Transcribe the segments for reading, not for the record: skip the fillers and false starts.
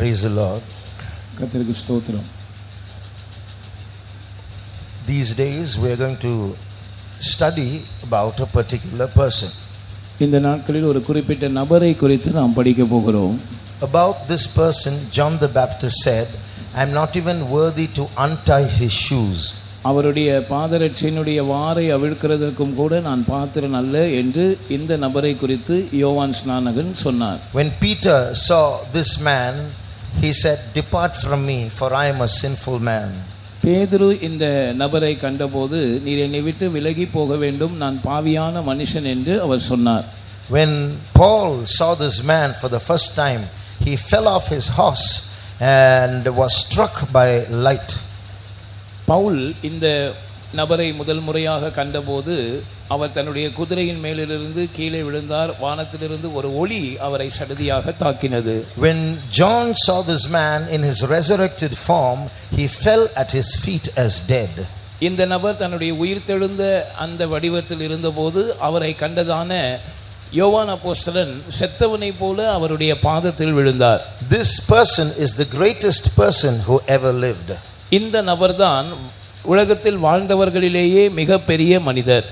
Praise the Lord. கர்த்தருக்கு ஸ்தோத்திரம். These days we are going to study about a particular person. இந்த நாட்களில் ஒரு குறிப்பிட்ட நபரை குறித்து நாம் படிக்க போகிறோம். About this person, John the Baptist said, I am not even worthy to untie his shoes. அவருடைய பாதரட்சையினுடைய வாரை அவிழ்க்கிறதற்கும் கூட நான் பாத்திரன் அல்ல என்று இந்த நபரை குறித்து யோவான் ஸ்நானகன் சொன்னார். When Peter saw this man, he said, depart from me, for I am a sinful man. பேதுரு இந்த நபரை கண்டபோது நீர் என்னை விட்டு விலகி போக வேண்டும், நான் பாவியான மனுஷன் என்று அவர் சொன்னார். When Paul saw this man for the first time, he fell off his horse and was struck by light. Pavul இந்த நபரை முதல் முறையாக கண்டபோது அவர் தன்னுடைய குதிரையின் மேலிருந்து கீழே விழுந்தார். வானத்திலிருந்து ஒரு ஒளி அவரை சடுதியாக தாக்கினது. When John saw this man in his resurrected form, he fell at his feet as dead. இந்த நபர் தன்னுடைய உயிர்த்தெழுந்த அந்த வடிவத்தில் இருந்தபோது அவரை கண்டதான யோவான் அப்போஸ்தலன் செத்தவனை போல அவருடைய பாதத்தில் விழுந்தார். This person is the greatest person who ever lived. இந்த நபர்தான் உலகத்தில் வாழ்ந்தவர்களிலேயே மிகப்பெரிய மனிதர்.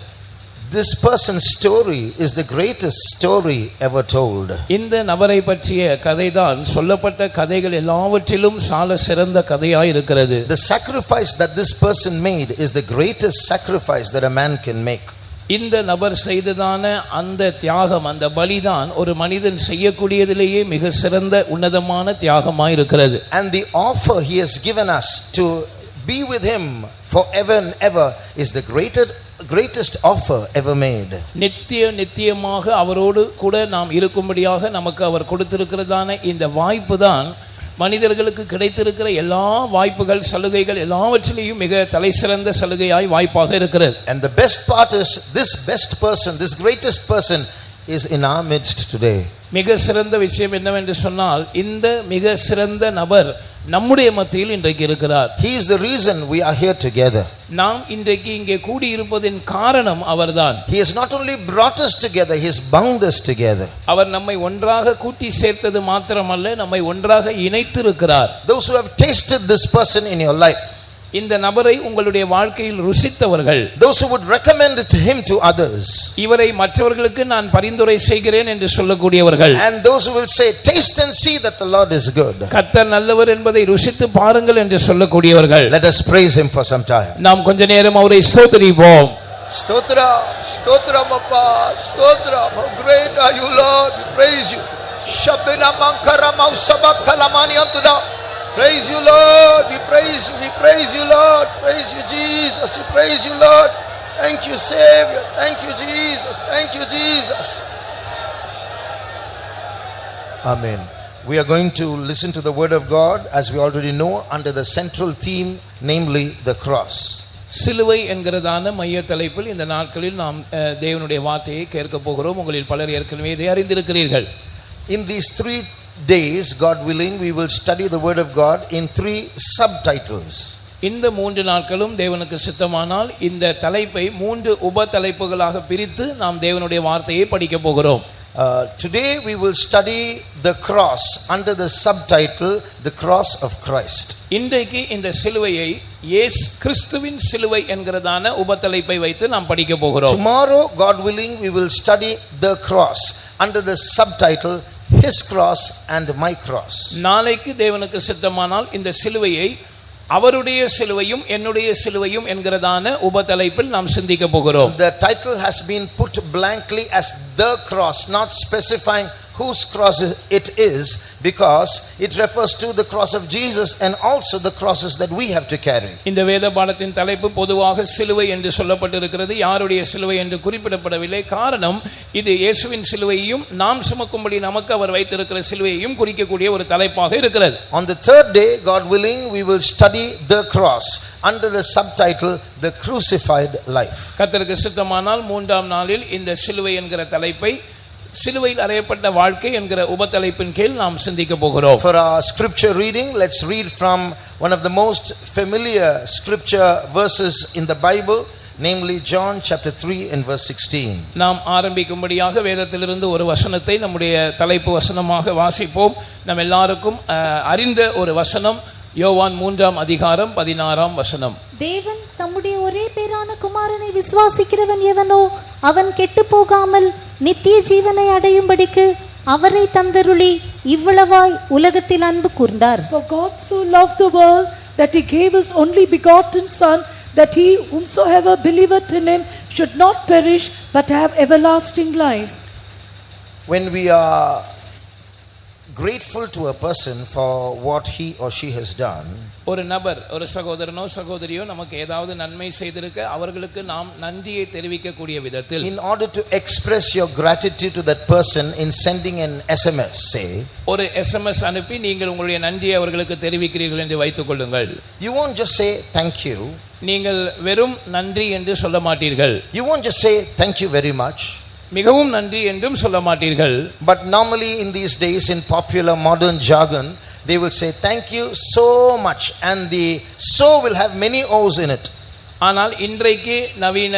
This person's story is the greatest story ever told. இந்த நபரை பற்றிய கதைதான் சொல்லப்பட்ட கதைகள் எல்லாவற்றிலும் சால சிறந்த கதையாய் இருக்கிறது. The sacrifice that this person made is the greatest sacrifice that a man can make. இந்த நபர் செய்ததான அந்த தியாகம், அந்த பலிதான் ஒரு மனிதன் செய்யக்கூடியதிலேயே மிக சிறந்த உன்னதமான தியாகமாய் இருக்கிறது. And the offer he has given us to be with him forever and ever is the greatest offer ever made. நித்தியமாக அவரோடு கூட நாம் இருக்கும்படியாக நமக்கு அவர் கொடுத்திருக்கிறதான இந்த வாய்ப்பு தான் மனிதர்களுக்கு கிடைத்திருக்கிற எல்லா வாய்ப்புகள், சலுகைகள் எல்லாவற்றிலேயும் மிக தலைசிறந்த சலுகையாய் வாய்ப்பாக இருக்கிறது. And the best part is this best person, this greatest person is in our midst today. மிக சிறந்த விஷயம் என்னவென்று சொன்னால் இந்த மிக சிறந்த நபர் நம்முடைய மத்தியில் இன்றைக்கு இருக்கிறார். He is the reason we are here together. நாம் இன்றைக்கு இங்கே கூடி இருப்பதின் காரணம் அவர்தான். He has not only brought us together, he has bound us together. அவர் நம்மை ஒன்றாக கூட்டி சேர்த்தது மாத்திரமல்ல, நம்மை ஒன்றாக இணைத்திருக்கிறார். Those who have tasted this person in your life, இந்த நபரை உங்களுடைய வாழ்க்கையில் ருசித்தவர்கள், those who would recommend him to others, இவரை மற்றவர்களுக்கு நான் பரிந்துரை செய்கிறேன் என்று சொல்லக்கூடியவர்கள், and those who will say taste and see that the Lord is good, கர்த்தர் நல்லவர் என்பதை ருசித்து பாருங்கள் என்று சொல்லக்கூடியவர்கள், let us praise him for some time. நாம் கொஞ்ச நேரம் அவரை ஸ்தோத்திரிப்போம். Stotra, stotra Bappa, stotra, how great are you Lord, we praise you. Shabdina mankara mausaba kalamani amtuda. Praise you Lord, we praise you Lord, praise you Jesus, we praise you Lord. Thank you Savior, thank you Jesus, thank you Jesus. Amen. We are going to listen to the word of God, as we already know, under the central theme, namely the cross. சிலுவை என்கிறதான மைய தலைப்பில் இந்த நாட்களில் நாம் தேவனுடைய வார்த்தையை கேட்க போகிறோம். உங்களில் பலர் ஏற்கனவே இதை அறிந்திருக்கிறீர்கள். In these 3 days, God willing, we will study the word of God in 3 subtitles. இந்த 3 நாட்களும் தேவனுக்கு சித்தமானால் இந்த தலைப்பை 3 உப தலைப்புகளாக பிரித்து நாம் தேவனுடைய வார்த்தையை படிக்க போகிறோம். Today we will study the cross under the subtitle the cross of Christ. இன்றைக்கு இந்த சிலுவையை இயேசு கிறிஸ்துவின் சிலுவை என்கிறதான உப தலைப்பை வைத்து நாம் படிக்க போகிறோம். Tomorrow, God willing, we will study the cross under the subtitle his cross and my cross. நாளைக்கு தேவனுக்கு சித்தமானால் இந்த சிலுவையை அவருடைய சிலுவையும் என்னுடைய சிலுவையும் என்கிறதான உபதலைப்பில் நாம் சிந்திக்க போகிறோம். The title has been put blankly as the cross, not specifying whose cross it is, because it refers to the cross of Jesus and also the crosses that we have to carry. இந்த வேத பாடத்தின் தலைப்பு பொதுவாக சிலுவை என்று சொல்லப்பட்டிருக்கிறது. யாருடைய சிலுவை என்று குறிப்பிடப்படவில்லை. காரணம், இது இயேசுவின் சிலுவையையும் நாம் சுமக்கும்படி நமக்கு அவர் வைத்திருக்கிற சிலுவையையும் குறிக்கக்கூடிய ஒரு தலைப்பாக இருக்கிறது. On the 3rd day, God willing, we will study the cross under the subtitle the crucified life. கர்த்தருக்கு சித்தமானால் 3ஆம் நாளில் இந்த சிலுவை என்கிற தலைப்பை சிலுவையில் அறையப்பட்ட வாழ்க்கை என்கிற உபதலைப்பின் கீழ் நாம் சிந்திக்க போகிறோம். For our scripture reading, let's read from one of the most familiar scripture verses in the Bible, namely John chapter 3 and verse 16. நாம் ஆரம்பிக்கும்படியாக வேதத்திலிருந்து ஒரு வசனத்தை நம்முடைய தலைப்பு வசனமாக வாசிப்போம். நம் எல்லாருக்கும் அறிந்த ஒரு வசனம், யோவான் 3ஆம் அதிகாரம் 16ஆம் வசனம். தேவன் தம்முடைய ஒரே பேரான குமாரனை விசுவாசிக்கிறவன் எவனோ அவன் கெட்டு போகாமல் நித்திய ஜீவனை அடையும்படிக்கு அவரை தந்தருளி இவ்வளவாய் உலகத்தில் அன்பு கூர்ந்தார். For God so loved the world that he gave his only begotten Son, that he whomsoever believeth in him should not perish but have everlasting life. When we are grateful to a person for what he or she has done, ஒரு நபர், ஒரு சகோதரனோ சகோதரியோ நமக்கு ஏதாவது நன்மை செய்திருக்க அவர்களுக்கு நாம் நன்றியை தெரிவிக்கக்கூடிய விதத்தில், in order to express your gratitude to that person in sending an SMS, say, ஒரு SMS அனுப்பி நீங்கள் உங்களுடைய நன்றியை அவர்களுக்கு தெரிவிக்கிறீர்கள் என்று வைத்துக் கொள்ளுங்கள். you won't just say thank you. நீங்கள் வெறும் நன்றி என்று சொல்ல மாட்டீர்கள். You won't just say thank you very much. மிகவும் நன்றி என்றும் சொல்ல மாட்டீர்கள். But normally in these days, in popular modern jargon, they will say thank you so much, and the so will have many O's in it. ஆனால் இன்றைக்கு நவீன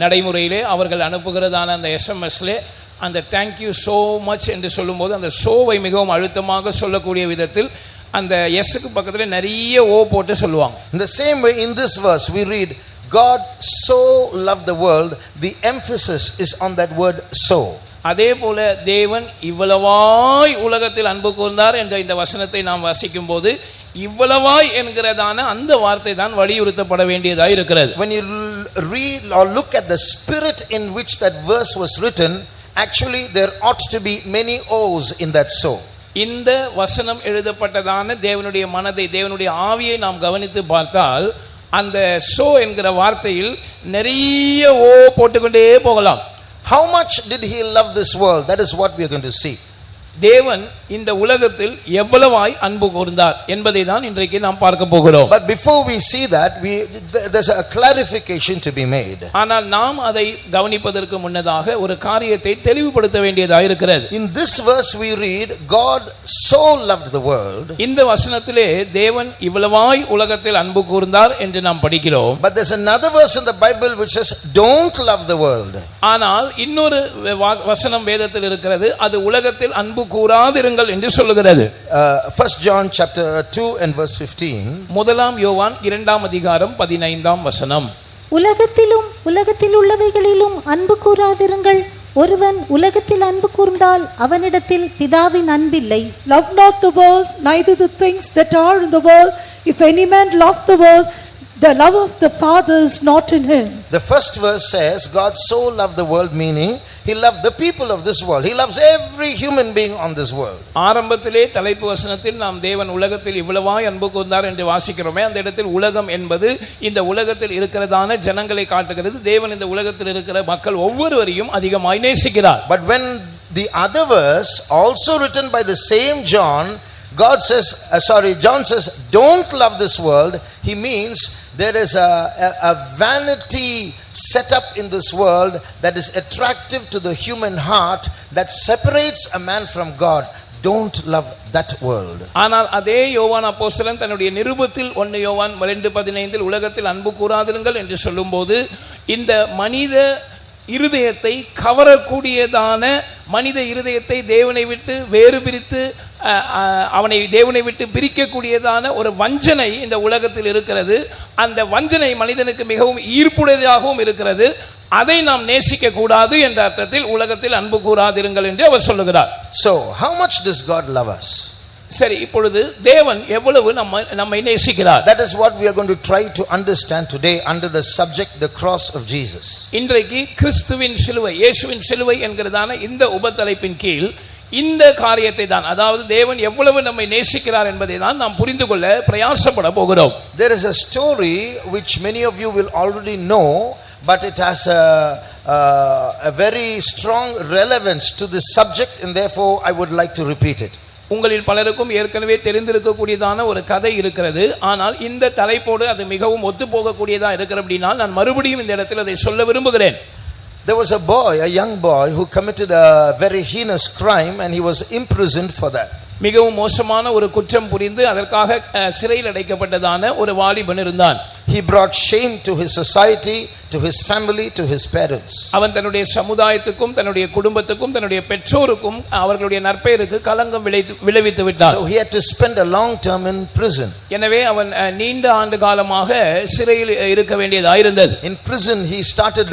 நடைமுறையிலே அவர்கள் அனுப்புகிறதான அந்த எஸ்எம்எஸ்லே அந்த thank you so much என்று சொல்லும்போது அந்த சோவை மிகவும் அழுத்தமாக சொல்லக்கூடிய விதத்தில் அந்த எஸ்க்கு பக்கத்தில் நிறைய ஓ போட்டு சொல்லுவாங்க. In the same way, in this verse we read, God so loved the world. The emphasis is on that word so. அதே போல தேவன் இவ்வளவாய் உலகத்தில் அன்பு கூர்ந்தார் என்ற இந்த வசனத்தை நாம் வாசிக்கும் போது இவ்வளவாய் என்கிறதான அந்த வார்த்தை தான் வலியுறுத்தப்பட வேண்டியதாக இருக்கிறது. When you read or look at the spirit in which that verse was written, actually there ought to be many O's in that so. இந்த வசனம் எழுதப்பட்டதான தேவனுடைய மனதை, தேவனுடைய ஆவியை நாம் கவனித்து பார்த்தால் அந்த சோ என்கிற வார்த்தையில் நிறைய ஓ போட்டுக்கொண்டே போகலாம். How much did he love this world? That is what we are going to see. தேவன் இந்த உலகத்தில் எவ்வளவாய் அன்பு கூர்ந்தார் என்பதை தான் இன்றைக்கு நாம் பார்க்க போகிறோம். But before we see that, there's a clarification to be made. ஆனால் நாம் அதை கவனிப்பதற்கு முன்னதாக ஒரு காரியத்தை தெளிவுபடுத்த வேண்டியதாக இருக்கிறது. In this verse we read, God so loved the world. இந்த வசனத்திலே தேவன் இவ்வளவாய் உலகத்தில் அன்பு கூர்ந்தார் என்று நாம் படிக்கிறோம். But there's another verse in the Bible which says, don't love the world. ஆனால் இன்னொரு வசனம் வேதத்தில் இருக்கிறது, அது உலகத்தில் அன்பு கூராதிருங்கள் என்று சொல்லுகிறது. 1 John chapter 2 and verse 15. முதலாம் யோவான் 2ஆம் அதிகாரம் 15ஆம் வசனம். உலகத்திலும் உலகத்தில் உள்ளவைகளிலும் அன்பு கூராதிருங்கள். ஒருவன் உலகத்தில் அன்பு கூர்ந்தால் அவனிடத்தில் பிதாவின் அன்பில்லை. Love not the world, neither the things that are in the world. If any man love the world, the love of the Father is not in him. The first verse says, God so loved the world, meaning he loved the people of this world. He loves every human being on this world. ஆரம்பத்திலே தலைப்பு வசனத்தில் நாம் தேவன் உலகத்தில் இவ்வளவாய் அன்பு கூர்ந்தார் என்று வாசிக்கிறோமே, அந்த இடத்தில் உலகம் என்பது இந்த உலகத்தில் இருக்கிறதான ஜனங்களை காட்டுகிறது. தேவன் இந்த உலகத்தில் இருக்கிற மக்கள் ஒவ்வொருவரையும் அதிகமாய் நேசிக்கிறார். But when the other verse, also written by the same John, John says, don't love this world. He means there is a vanity set up in this world that is attractive to the human heart, that separates a man from God. Don't love that world. ஆனால் அதே யோவான் அப்போஸ்தலன் தன்னுடைய நிருபத்தில் 1 யோவான் 2:15 உலகத்தில் அன்பு கூராதிருங்கள் என்று சொல்லும்போது இந்த மனித இருதயத்தை கவரக்கூடியதான, மனித இருதயத்தை தேவனை விட்டு வேறு பிரித்து அவனை தேவனை விட்டு பிரிக்கக்கூடியதான ஒரு வஞ்சனை இந்த உலகத்தில் இருக்கிறது. அந்த வஞ்சனை மனிதனுக்கு மிகவும் ஈர்ப்புடையதாகவும் இருக்கிறது. அதை நாம் நேசிக்க கூடாது என்ற அர்த்தத்தில் உலகத்தில் அன்பு கூராதிருங்கள் என்று அவர் சொல்லுகிறார். So how much does God love us? சரி, இப்பொழுது தேவன் எவ்வளவு நம்மை நேசிக்கிறார்? That is what we are going to try to understand today under the subject, the cross of Jesus. இன்றைக்கு கிறிஸ்துவின் சிலுவை, இயேசுவின் சிலுவை என்கிறதான இந்த உபதலைப்பின் கீழ் இந்த காரியத்தை தான், அதாவது தேவன் எவ்வளவு நம்மை நேசிக்கிறார் என்பதை தான் நாம் புரிந்து கொள்ள பிரயாசப்பட போகிறோம். There is a story which many of you will already know, but it has a very strong relevance to this subject, and therefore I would like to repeat it. உங்களில் பலருக்கும் ஏற்கனவே தெரிந்திருக்கக்கூடியதான ஒரு கதை இருக்கிறது. ஆனால் இந்த தலைப்போடு அது மிகவும் ஒத்து போகக்கூடியதா இருக்கிறபடினா நான் மறுபடியும் இந்த இடத்தில் அதை சொல்ல விரும்புகிறேன். There was a young boy who committed a very heinous crime, and he was imprisoned for that. மிகவும் மோசமான ஒரு குற்றம் புரிந்து அதற்காக சிறையில் அடைக்கப்பட்டதான ஒரு வாலிபன் இருந்தான். he brought shame to his society, to his family, to his parents. அவன் தன்னுடைய சமுதாயத்துக்கும் தன்னுடைய குடும்பத்துக்கும் தன்னுடைய பெற்றோருக்கும் அவர்களுடைய நற்பெயருக்கு களங்கம் விளைவித்து விட்டான். So he had to spend a long term in prison. எனவே அவன் நீண்ட ஆண்டு காலமாக சிறையில் இருக்க வேண்டியதாயிருந்தது. In prison he started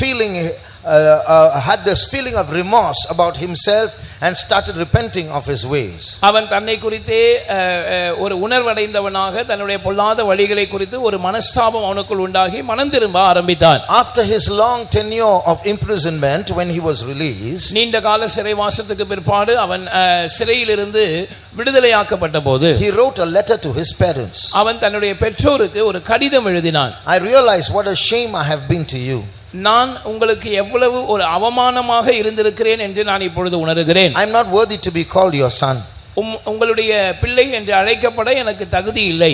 feeling had this feeling of remorse about himself and started repenting of his ways. அவன் தன்னை குறித்தே ஒரு உணர்வடைந்தவனாக தன்னுடைய பொல்லாத வழிகளை குறித்து ஒரு மனஸ்தாபம் அவனுக்குள் உண்டாகி மனம் திரும்ப ஆரம்பித்தான். After his long tenure of imprisonment, when he was released, நீண்ட கால சிறைவாசத்துக்கு பிற்பாடு அவன் சிறையிலிருந்து விடுதலையாக்கப்பட்ட போது he wrote a letter to his parents. அவன் தன்னுடைய பெற்றோருக்கு ஒரு கடிதம் எழுதினான். I realize what a shame I have been to you. நான் உங்களுக்கு எவ்வளவு ஒரு அவமானமாக இருந்திருக்கிறேன் என்று நான் இப்பொழுது உணர்கிறேன். I am not worthy to be called your son. உங்களுடைய பிள்ளை என்று அழைக்கப்பட எனக்கு தகுதி இல்லை.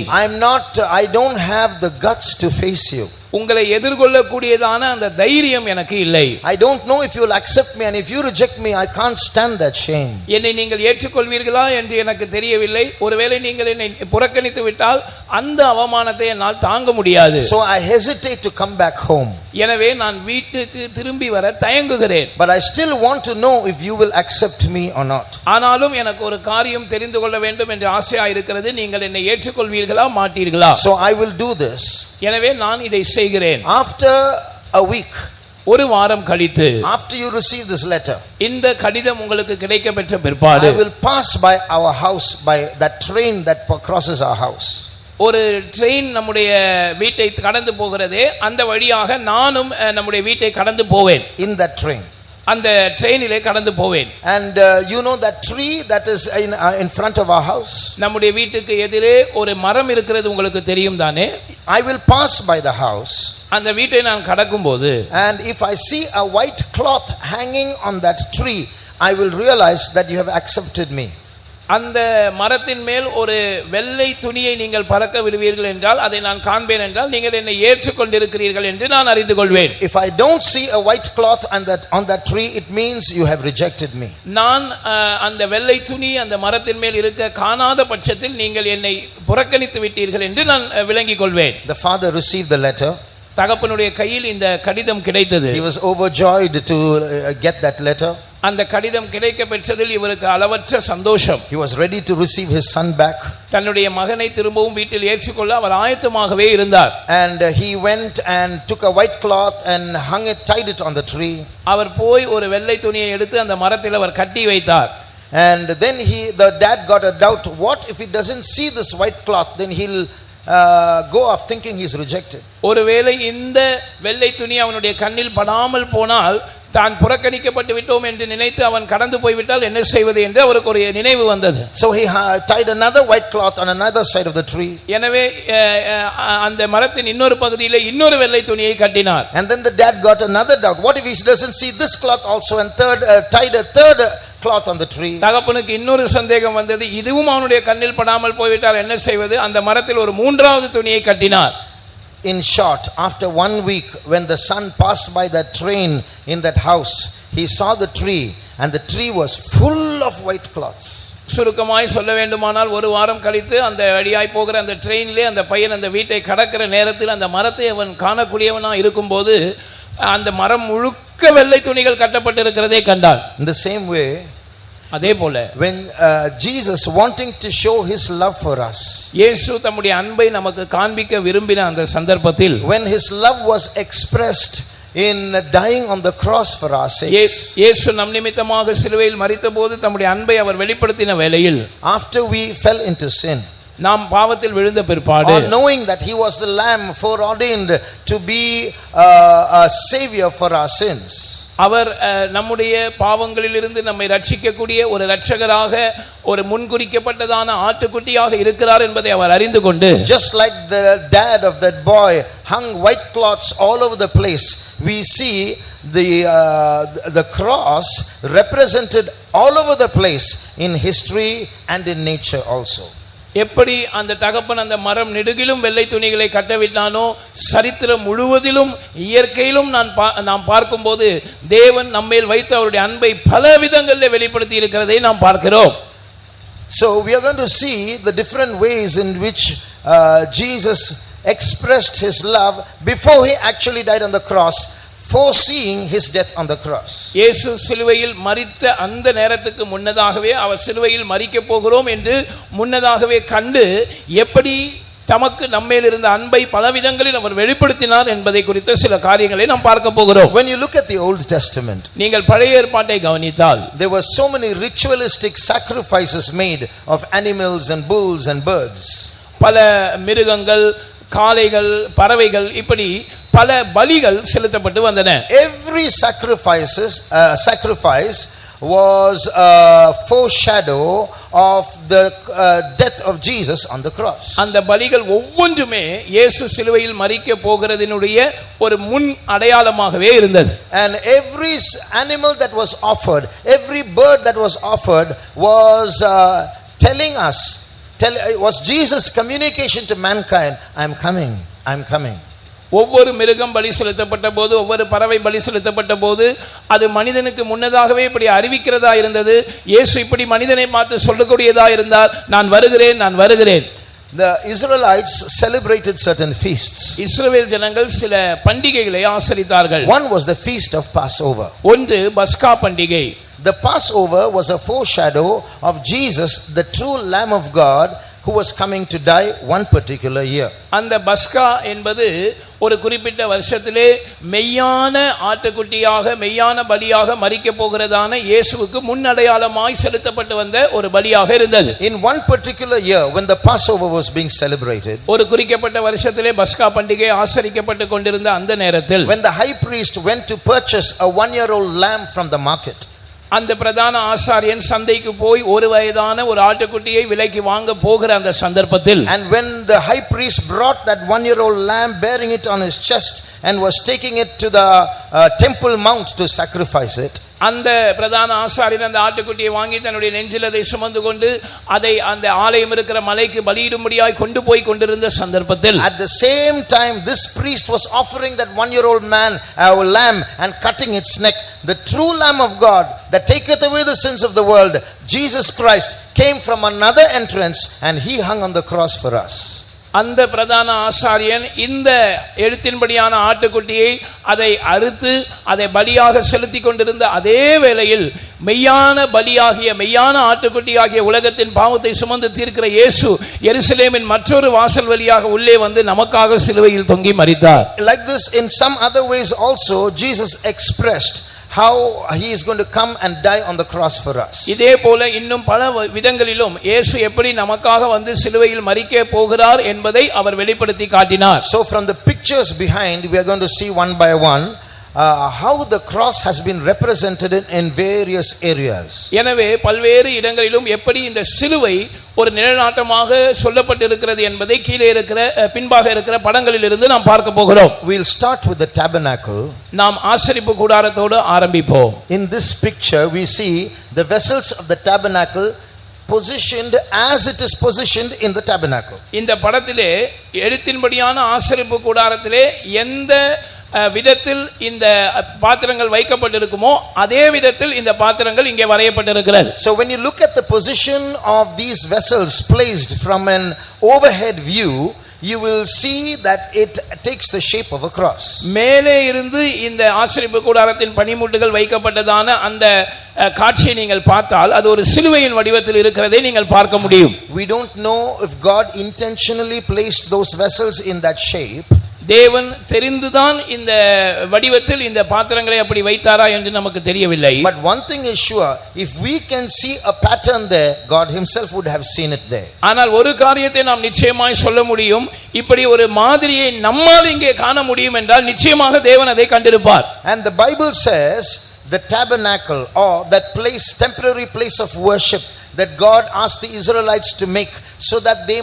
I don't have the guts to face you. உங்களை எதிர்கொள்ளக்கூடியதான அந்த தைரியம் எனக்கு இல்லை. I don't know if you will accept me, and if you reject me, I can't stand that shame. என்னை நீங்கள் ஏற்றுக்கொள்வீர்களா என்று எனக்கு தெரியவில்லை. ஒருவேளை நீங்கள் என்னை புறக்கணித்து விட்டால் அந்த அவமானத்தை என்னால் தாங்க முடியாது. So I hesitate to come back home. எனவே நான் வீட்டுக்கு திரும்பி வர தயங்குகிறேன். But I still want to know if you will accept me or not. ஆனாலும் எனக்கு ஒரு காரியம் தெரிந்து கொள்ள வேண்டும் என்ற ஆசையா இருக்கிறது. நீங்கள் என்னை ஏற்றுக்கொள்வீர்களா மாட்டீர்களா? So I will do this. எனவே நான் இதை செய்கிறேன். After a week, ஒரு வாரம் கழித்து, after you receive this letter, இந்த கடிதம் உங்களுக்கு கிடைக்கப்பெற்ற பிற்பாடு, I will pass by our house, by that train that crosses our house. ஒரு ட்ரெயின் நம்முடைய வீட்டை கடந்து போகிறதே, அந்த வழியாக நானும் நம்முடைய வீட்டை கடந்து போவேன். In that train, அந்த ட்ரெயினிலே கடந்து போவேன். And you know that tree that is in front of our house, நம்முடைய வீட்டுக்கு எதிரே ஒரு மரம் இருக்கிறது உங்களுக்கு தெரியும் தானே? I will pass by the house, அந்த வீட்டை நான் கடக்கும்போது, and if I see a white cloth hanging on that tree, I will realize that you have accepted me. அந்த மரத்தின் மேல் ஒரு வெள்ளை துணியை நீங்கள் பறக்க விடுவீர்கள் என்றால், அதை நான் காண்பேன் என்றால் நீங்கள் என்னை ஏற்றுக்கொண்டிருக்கிறீர்கள் என்று நான் அறிந்து கொள்வேன். If I don't see a white cloth on that tree, it means you have rejected me. நான் அந்த வெள்ளை துணி அந்த மரத்தின் மேல் இருக்க காணாத பட்சத்தில் நீங்கள் என்னை புறக்கணித்து விட்டீர்கள் என்று நான் விளங்கிக் கொள்வேன். The father received the letter. தகப்பனுடைய கையில் இந்த கடிதம் கிடைத்தது. He was overjoyed to get that letter. அந்த கடிதம் கிடைக்க பெற்றதில் இவருக்கு அளவற்ற சந்தோஷம். He was ready to receive his son back. தன்னுடைய மகனை திரும்பவும் வீட்டில் ஏற்றுக்கொள்ள அவர் ஆயத்தமாகவே இருந்தார். And he went and took a white cloth and hung it, tied it on the tree. அவர் போய் ஒரு வெள்ளை துணியை எடுத்து அந்த மரத்தில் அவர் கட்டி வைத்தார். And then the dad got a doubt. What if he doesn't see this white cloth? Then he'll go off thinking he's rejected. ஒருவேளை இந்த வெள்ளை துணி அவனுடைய கண்ணில் படாமல் போனால் தான் புறக்கணிக்கப்பட்டு விட்டோம் என்று நினைத்து அவன் கடந்து போய்விட்டால் என்ன செய்வது என்று அவருக்கு ஒரு நினைவு வந்தது. So he tied another white cloth on another side of the tree. எனவே அந்த மரத்தின் இன்னொரு பகுதியிலே இன்னொரு வெள்ளை துணியை கட்டினார். And then the dad got another doubt. What if he doesn't see this cloth also, and tied a third cloth on the tree? தகப்பனுக்கு இன்னொரு சந்தேகம் வந்தது. இதுவும் அவனுடைய கண்ணில் படாமல் போய்விட்டால் என்ன செய்வது? அந்த மரத்தில் ஒரு மூன்றாவது துணியை கட்டினார். In short, after 1 week, when the son passed by that train in that house, he saw the tree, and the tree was full of white cloths. சுருக்கமாய் சொல்ல வேண்டுமானால் ஒரு வாரம் கழித்து அந்த வழியாய் போகிற அந்த ட்ரெயினிலே அந்த பையன் அந்த வீட்டை கடக்கிற நேரத்தில் அந்த மரத்தை அவன் காணக்கூடியவனாக இருக்கும்போது அந்த மரம் முழுக்க வெள்ளை துணிகள் கட்டப்பட்டிருக்கிறதை கண்டான். In the same way, அதே போல when Jesus wanting to show his love for us, இயேசு தம்முடைய அன்பை நமக்கு காண்பிக்க விரும்பின அந்த சந்தர்ப்பத்தில், when his love was expressed in dying on the cross for our sakes, இயேசு நம் நிமித்தமாக சிலுவையில் மரித்தபோது தம்முடைய அன்பை அவர் வெளிப்படுத்தின வேளையில், after we fell into sin, நாம் பாவத்தில் விழுந்த பிற்பாடு, knowing that he was the lamb foreordained to be a savior for our sins, அவர் நம்முடைய பாவங்களிலிருந்து நம்மை ரட்சிக்கக்கூடிய ஒரு இரட்சகராக, ஒரு முன்குறிக்கப்பட்டதான ஆட்டுக்குட்டியாக இருக்கிறார் என்பதை அவர் அறிந்து கொண்டு, just like the dad of that boy hung white cloths all over the place, we see the cross represented all over the place in history and in nature also. எப்படி அந்த தகப்பன் அந்த மரம் நெடுகிலும் வெள்ளை துணிகளை கட்டவிட்டானோ, சரித்திரம் முழுவதிலும் இயற்கையிலும் நாம் பார்க்கும்போது தேவன் நம்மேல் வைத்த அவருடைய அன்பை பல விதங்களில் வெளிப்படுத்தி இருக்கிறதை நாம் பார்க்கிறோம். So we are going to see the different ways in which Jesus expressed his love before he actually died on the cross, foreseeing his death on the cross. இயேசு சிலுவையில் மரித்த அந்த நேரத்துக்கு முன்னதாகவே அவர் சிலுவையில் மரிக்க போகிறோம் என்று முன்னதாகவே கண்டு எப்படி தமக்கு நம்மேல் இருந்த அன்பை பலவிதங்களில் அவர் வெளிப்படுத்தினார் என்பதை குறித்த சில காரியங்களை நாம் பார்க்க போகிறோம். When you look at the Old Testament, நீங்கள் பழைய ஏற்பாட்டை கவனித்தால் there were so many ritualistic sacrifices made of animals and bulls and birds. பல மிருகங்கள், காளைகள், பறவைகள், இப்படி பல பலிகள் செலுத்தப்பட்டு வந்தன. Every sacrifice was a foreshadow of the death of Jesus on the cross. அந்த பலிகள் ஒவ்வொன்றுமே இயேசு சிலுவையில் மரிக்க போகிறதினுடைய ஒரு முன் அடையாளமாகவே இருந்தது. And every animal that was offered, every bird that was offered was telling us, was Jesus' communication to mankind, I am coming, I am coming. ஒவ்வொரு மிருகம் பலி செலுத்தப்பட்ட போது, ஒவ்வொரு பறவை பலி செலுத்தப்பட்ட போது அது மனிதனுக்கு முன்னதாகவே இப்படி அறிவிக்கிறதா இருந்தது. இயேசு இப்படி மனிதனை பார்த்து சொல்லக்கூடியதா இருந்தார், நான் வருகிறேன், நான் வருகிறேன். The Israelites celebrated certain feasts. இஸ்ரவேல் ஜனங்கள் சில பண்டிகைகளை ஆசரித்தார்கள். One was the feast of Passover. ஒன்று பஸ்கா பண்டிகை. The Passover was a foreshadow of Jesus, the true Lamb of God, who was coming to die one particular year. அந்த பஸ்கா என்பது ஒரு குறிப்பிட்ட வருஷத்திலே மெய்யான ஆட்டுக்குட்டியாக, மெய்யான பலியாக மரிக்க போகிறதான இயேசுவுக்கு முன்னடையாளமாய் செலுத்தப்பட்டு வந்த ஒரு பலியாக இருந்தது. In one particular year, when the Passover was being celebrated, ஒரு குறிக்கப்பட்ட வருஷத்திலே பஸ்கா பண்டிகை ஆசரிக்கப்பட்டு கொண்டிருந்த அந்த நேரத்தில், when the high priest went to purchase a 1-year-old lamb from the market, அந்த பிரதான ஆசாரியன் சந்தைக்கு போய் ஒரு வயதான ஒரு ஆட்டுக்குட்டியை விலைக்கு வாங்க போகிற அந்த சந்தர்ப்பத்தில், and when the high priest brought that 1-year-old lamb bearing it on his chest and was taking it to the temple mount to sacrifice it, அந்த பிரதான ஆசாரியன் அந்த ஆட்டுக்குட்டியை வாங்கி தன்னுடைய நெஞ்சில் அதை சுமந்து கொண்டு அதை அந்த ஆலயம் இருக்கிற மலைக்கு பலியிடும்படியாய் கொண்டு போய் கொண்டிருந்த சந்தர்ப்பத்தில், at the same time this priest was offering that 1-year-old lamb and cutting its neck. The true Lamb of God that taketh away the sins of the world, Jesus Christ, came from another entrance and he hung on the cross for us. அந்த பிரதான ஆசாரியன் இந்த எழுத்தின்படியான ஆட்டுக்குட்டியை அதை அறுத்து அதை பலியாக செலுத்தி கொண்டிருந்த அதே வேளையில் மெய்யான பலியாகிய, மெய்யான ஆட்டுக்குட்டியாகிய உலகத்தின் பாவத்தை சுமந்து தீர்க்கிற இயேசு எருசலேமின் மற்றொரு வாசல் வழியாக உள்ளே வந்து நமக்காக சிலுவையில் தொங்கி மரித்தார். Like this, in some other ways also, Jesus expressed how he is going to come and die on the cross for us. இதே போல இன்னும் பல விதங்களிலும் இயேசு எப்படி நமக்காக வந்து சிலுவையில் மரிக்க போகிறார் என்பதை அவர் வெளிப்படுத்தி காட்டினார். So from the pictures behind, we are going to see one by one how the cross has been represented in various areas. எனவே பல்வேறு இடங்களிலும் எப்படி இந்த சிலுவை ஒரு நிழலாட்டமாக சொல்லப்பட்டிருக்கிறது என்பதை கீழே இருக்கிற பின்பாக இருக்கிற படங்களில் இருந்து நாம் பார்க்க போகிறோம். We'll start with the tabernacle. நாம் ஆசரிப்பு கூடாரத்தோடு ஆரம்பிப்போம். In this picture we see the vessels of the tabernacle positioned as it is positioned in the tabernacle. இந்த படத்திலே எழுத்தின்படியான ஆசரிப்பு கூடாரத்திலே எந்த விதத்தில் இந்த பாத்திரங்கள் வைக்கப்பட்டிருக்குமோ அதே விதத்தில் இந்த பாத்திரங்கள் இங்கே வரையப்பட்டிருக்கிறது. So when you look at the position of these vessels placed from an overhead view, you will see that it takes the shape of a cross. மேலே இருந்து இந்த ஆசரிப்பு கூடாரத்தின் பனிமுட்டுகள் வைக்கப்பட்டதான அந்த காட்சியை நீங்கள் பார்த்தால் அது ஒரு சிலுவையின் வடிவத்தில் இருக்கிறதை நீங்கள் பார்க்க முடியும். We don't know if God intentionally placed those vessels in that shape. தேவன் தெரிந்துதான் இந்த வடிவத்தில் இந்த பாத்திரங்களை அப்படி வைத்தாரா என்று நமக்கு தெரியவில்லை. But one thing is sure, if we can see a pattern there, God himself would have seen it there. ஆனால் ஒரு காரியத்தை நாம் நிச்சயமாய் சொல்ல முடியும், இப்படி ஒரு மாதிரியை நம்மால் இங்கே காண முடியும் என்றால் நிச்சயமாக தேவன் அதை கண்டிருப்பார். And the Bible says the tabernacle, or that place, temporary place of worship that God asked the Israelites to make so that they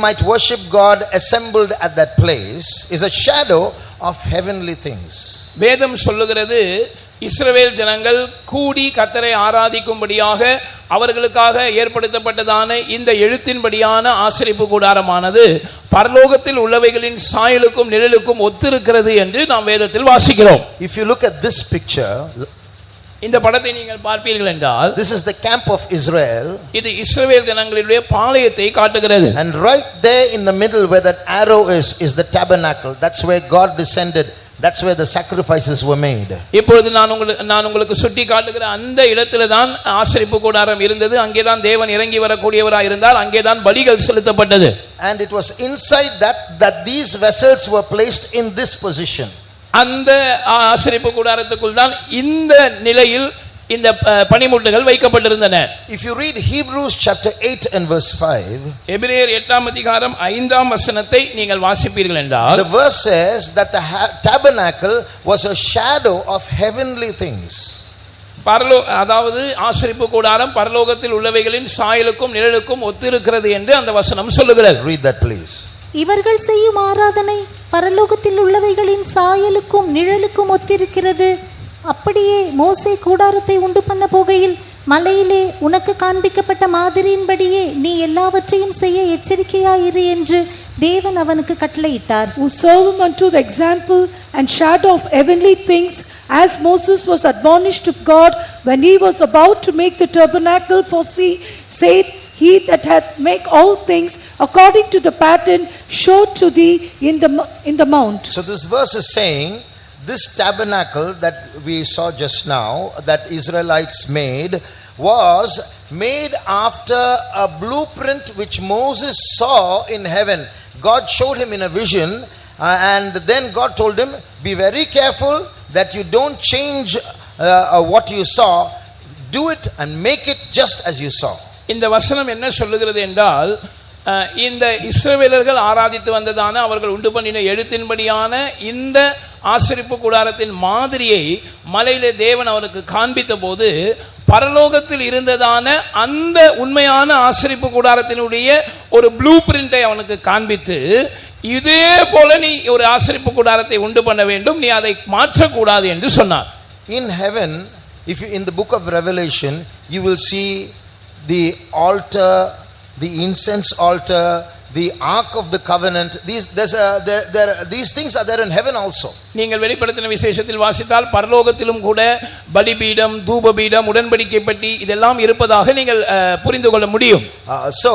might worship God assembled at that place, is a shadow of heavenly things. வேதம் சொல்லுகிறது, இஸ்ரவேல் ஜனங்கள் கூடி கர்த்தரை ஆராதிக்கும்படியாக அவர்களுக்காக ஏற்படுத்தப்பட்டதான இந்த எழுத்தின்படியான ஆசரிப்பு கூடாரமானது பரலோகத்தில் உள்ளவைகளின் சாயலுக்கும் நிழலுக்கும் ஒத்திருக்கிறது என்று நாம் வேதத்தில் வாசிக்கிறோம். If you look at this picture, இந்த படத்தை நீங்கள் பார்ப்பீர்கள் என்றால் this is the camp of Israel, இது இஸ்ரவேல் ஜனங்களுடைய பாளையத்தை காட்டுகிறது. and right there in the middle where that arrow is the tabernacle. That's where God descended. That's where the sacrifices were made. இப்பொழுது நான் உங்களுக்கு சுட்டி காட்டுகிற அந்த இடத்துல தான் ஆசரிப்பு கூடாரம் இருந்தது. அங்கே தான் தேவன் இறங்கி வரக்கூடியவராய் இருந்தார். அங்கே தான் பலிகள் செலுத்தப்பட்டது. And it was inside that these vessels were placed in this position. அந்த ஆசரிப்பு கூடாரத்துக்குள் தான் இந்த நிலையில் இந்த பனிமுட்டுகள் வைக்கப்பட்டிருந்தன. If you read Hebrews chapter 8 and verse 5, எபிரேயர் 8ஆம் அதிகாரம் 5ஆம் வசனத்தை நீங்கள் வாசிப்பீர்கள் என்றால், the verse says that the tabernacle was a shadow of heavenly things. அதாவது ஆசரிப்பு கூடாரம் பரலோகத்தில் உள்ளவைகளின் சாயலுக்கும் நிழலுக்கும் ஒத்திருக்கிறது என்று அந்த வசனம் சொல்லுகிறது. Read that please. இவர்கள் செய்யும் ஆராதனை பரலோகத்தில் உள்ளவைகளின் சாயலுக்கும் நிழலுக்கும் ஒத்திருக்கிறது. அப்படியே மோசே கூடாரத்தை உண்டு பண்ண போகையில் மலையிலே உனக்கு காண்பிக்கப்பட்ட மாதிரியின்படியே நீ எல்லாவற்றையும் செய்ய எச்சரிக்கையாயிரு என்று தேவன் அவனுக்கு கட்டளையிட்டார். Who serve him unto the example and shadow of heavenly things, as Moses was admonished of God when he was about to make the tabernacle, for said he that hath make all things according to the pattern showed to thee in the mount. So this verse is saying, this tabernacle that we saw just now, that Israelites made, was made after a blueprint which Moses saw in heaven. God showed him in a vision, and then God told him, be very careful that you don't change what you saw. Do it and make it just as you saw. இந்த வசனம் என்ன சொல்லுகிறது என்றால், இந்த இஸ்ரவேலர்கள் ஆராதித்து வந்ததான அவர்கள் உண்டு பண்ணின எழுத்தின்படியான இந்த ஆசரிப்பு கூடாரத்தின் மாதிரியை மலையிலே தேவன் அவனுக்கு காண்பித்த போது, பரலோகத்தில் இருந்ததான அந்த உண்மையான ஆசரிப்பு கூடாரத்தினுடைய ஒரு ப்ளூ பிரிண்டை அவனுக்கு காண்பித்து, இதே போல நீ ஒரு ஆசரிப்பு கூடாரத்தை உண்டு பண்ண வேண்டும், நீ அதை மாற்றக்கூடாது என்று சொன்னார். In heaven, if you in the book of Revelation, you will see the altar, the incense altar, the ark of the covenant. These things are there in heaven also. நீங்கள் வெளிப்படுத்தின விசேஷத்தில் வாசித்தால் பரலோகத்திலும் கூட பலிபீடம், தூபபீடம், உடன்படிக்கை பெட்டி இதெல்லாம் இருப்பதாக நீங்கள் புரிந்து கொள்ள முடியும். So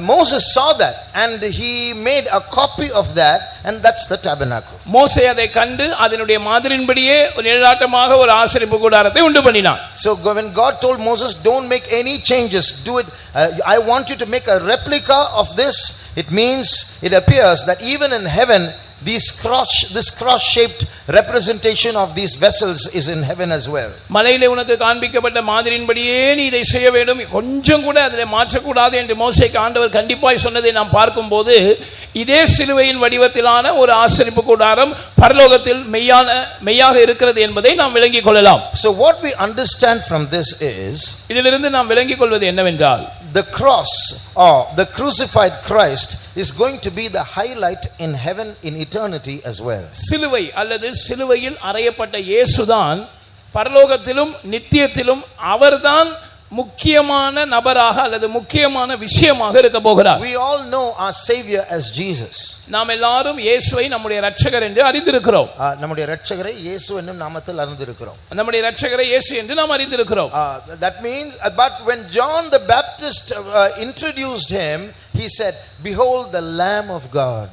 Moses saw that and he made a copy of that, and that's the tabernacle. மோசே அதை கண்டு அதனுடைய மாதிரியின்படியே நிழலாட்டமாக ஒரு ஆசரிப்பு கூடாரத்தை உண்டு பண்ணினார். So when God told Moses, don't make any changes, do it, I want you to make a replica of this, it means, it appears that even in heaven this cross shaped representation of these vessels is in heaven as well. மலையிலே உனக்கு காண்பிக்கப்பட்ட மாதிரியின்படியே நீ இதை செய்ய வேண்டும், கொஞ்சம் கூட அதிலே மாற்றக்கூடாது என்று மோசேக்கு ஆண்டவர் கண்டிப்பாய் சொன்னதை நாம் பார்க்கும்போது, இதே சிலுவையின் வடிவத்திலான ஒரு ஆசரிப்பு கூடாரம் பரலோகத்தில் மெய்யாக இருக்கிறது என்பதை நாம் விளங்கிக் கொள்ளலாம். So what we understand from this is, இதிலிருந்து நாம் விளங்கிக் கொள்வது என்னவென்றால், the cross or the crucified Christ is going to be the highlight in heaven in eternity as well. சிலுவை அல்லது சிலுவையில் அறையப்பட்ட இயேசுதான் பரலோகத்திலும் நித்தியத்திலும் அவர்தான் முக்கியமான நபராக அல்லது முக்கியமான விஷயமாக இருக்க போகிறார். We all know our savior as Jesus. நாம் எல்லாரும் இயேசுவை நம்முடைய இரட்சகர் என்று அறிந்திருக்கிறோம். நம்முடைய இரட்சகரை இயேசு என்னும் நாமத்தில் அறிந்திருக்கிறோம். நம்முடைய இரட்சகரை இயேசு என்று நாம் அறிந்திருக்கிறோம். That means, but when John the Baptist introduced him, he said, behold the Lamb of God.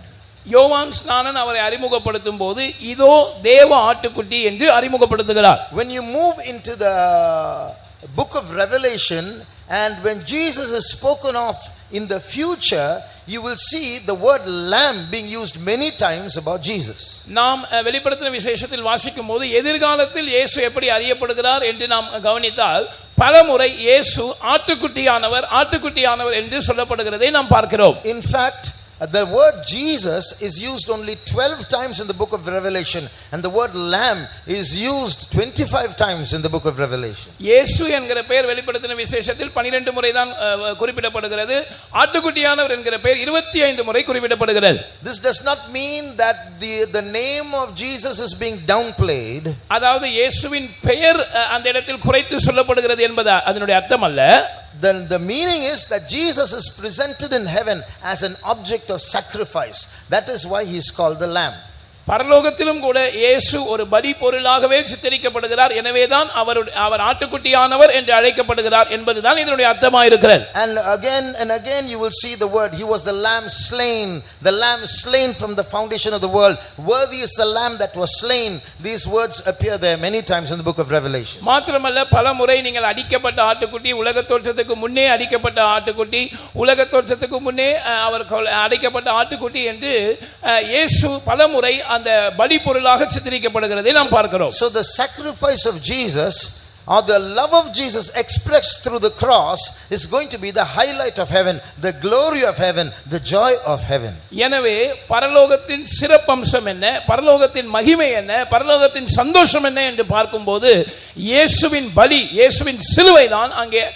யோவான் ஸ்நானன் அவரை அறிமுகப்படுத்தும் போது, இதோ தேவ ஆட்டுக்குட்டி என்று அறிமுகப்படுத்துகிறார். When you move into the book of Revelation, and when Jesus is spoken of in the future, you will see the word lamb being used many times about Jesus. நாம் வெளிப்படுத்தின விசேஷத்தில் வாசிக்கும் போது எதிர்காலத்தில் இயேசு எப்படி அறியப்படுகிறார் என்று நாம் கவனித்தால், பலமுறை இயேசு ஆட்டுக்குட்டியானவர் என்று சொல்லப்படுகிறதை நாம் பார்க்கிறோம். In fact, the word Jesus is used only 12 times in the book of Revelation, and the word lamb is used 25 times in the book of Revelation. இயேசு என்கிற பெயர் வெளிப்படுத்தின விசேஷத்தில் 12 முறை தான் குறிப்பிடப்படுகிறது. ஆட்டுக்குட்டியானவர் என்கிற பெயர் 25 முறை குறிப்பிடப்படுகிறது. This does not mean that the name of Jesus is being downplayed. அதாவது இயேசுவின் பெயர் அந்த இடத்தில் குறைத்து சொல்லப்படுகிறது என்பது அதனுடைய அர்த்தம் அல்ல. Then the meaning is that Jesus is presented in heaven as an object of sacrifice. That is why he is called the Lamb. பரலோகத்திலும் கூட இயேசு ஒரு பலி பொருளாகவே சித்தரிக்கப்படுகிறார். எனவேதான் அவர் ஆட்டுக்குட்டியானவர் என்று அழைக்கப்படுகிறார் என்பதுதான் இதனுடைய அர்த்தமாக இருக்கிறது. And again you will see the word, he was the lamb slain from the foundation of the world. Worthy is the lamb that was slain. These words appear there many times in the book of Revelation. மாத்திரமல்ல பல முறை நீங்கள் அடிக்கப்பட்ட ஆட்டுக்குட்டி, உலக தோற்றத்துக்கு முன்னே அடிக்கப்பட்ட ஆட்டுக்குட்டி, உலக தோற்றத்துக்கு முன்னே அவர் அடிக்கப்பட்ட ஆட்டுக்குட்டி என்று இயேசு பல முறை அந்த பலி பொருளாக சித்தரிக்கப்படுகிறதை நாம் பார்க்கிறோம். So the sacrifice of Jesus or the love of Jesus expressed through the cross is going to be the highlight of heaven, the glory of heaven, the joy of heaven. எனவே பரலோகத்தின் சிறப்பம்சம் என்ன, பரலோகத்தின் மகிமை என்ன, பரலோகத்தின் சந்தோஷம் என்ன என்று பார்க்கும்போது இயேசுவின் பலி, இயேசுவின் சிலுவை தான் அங்கே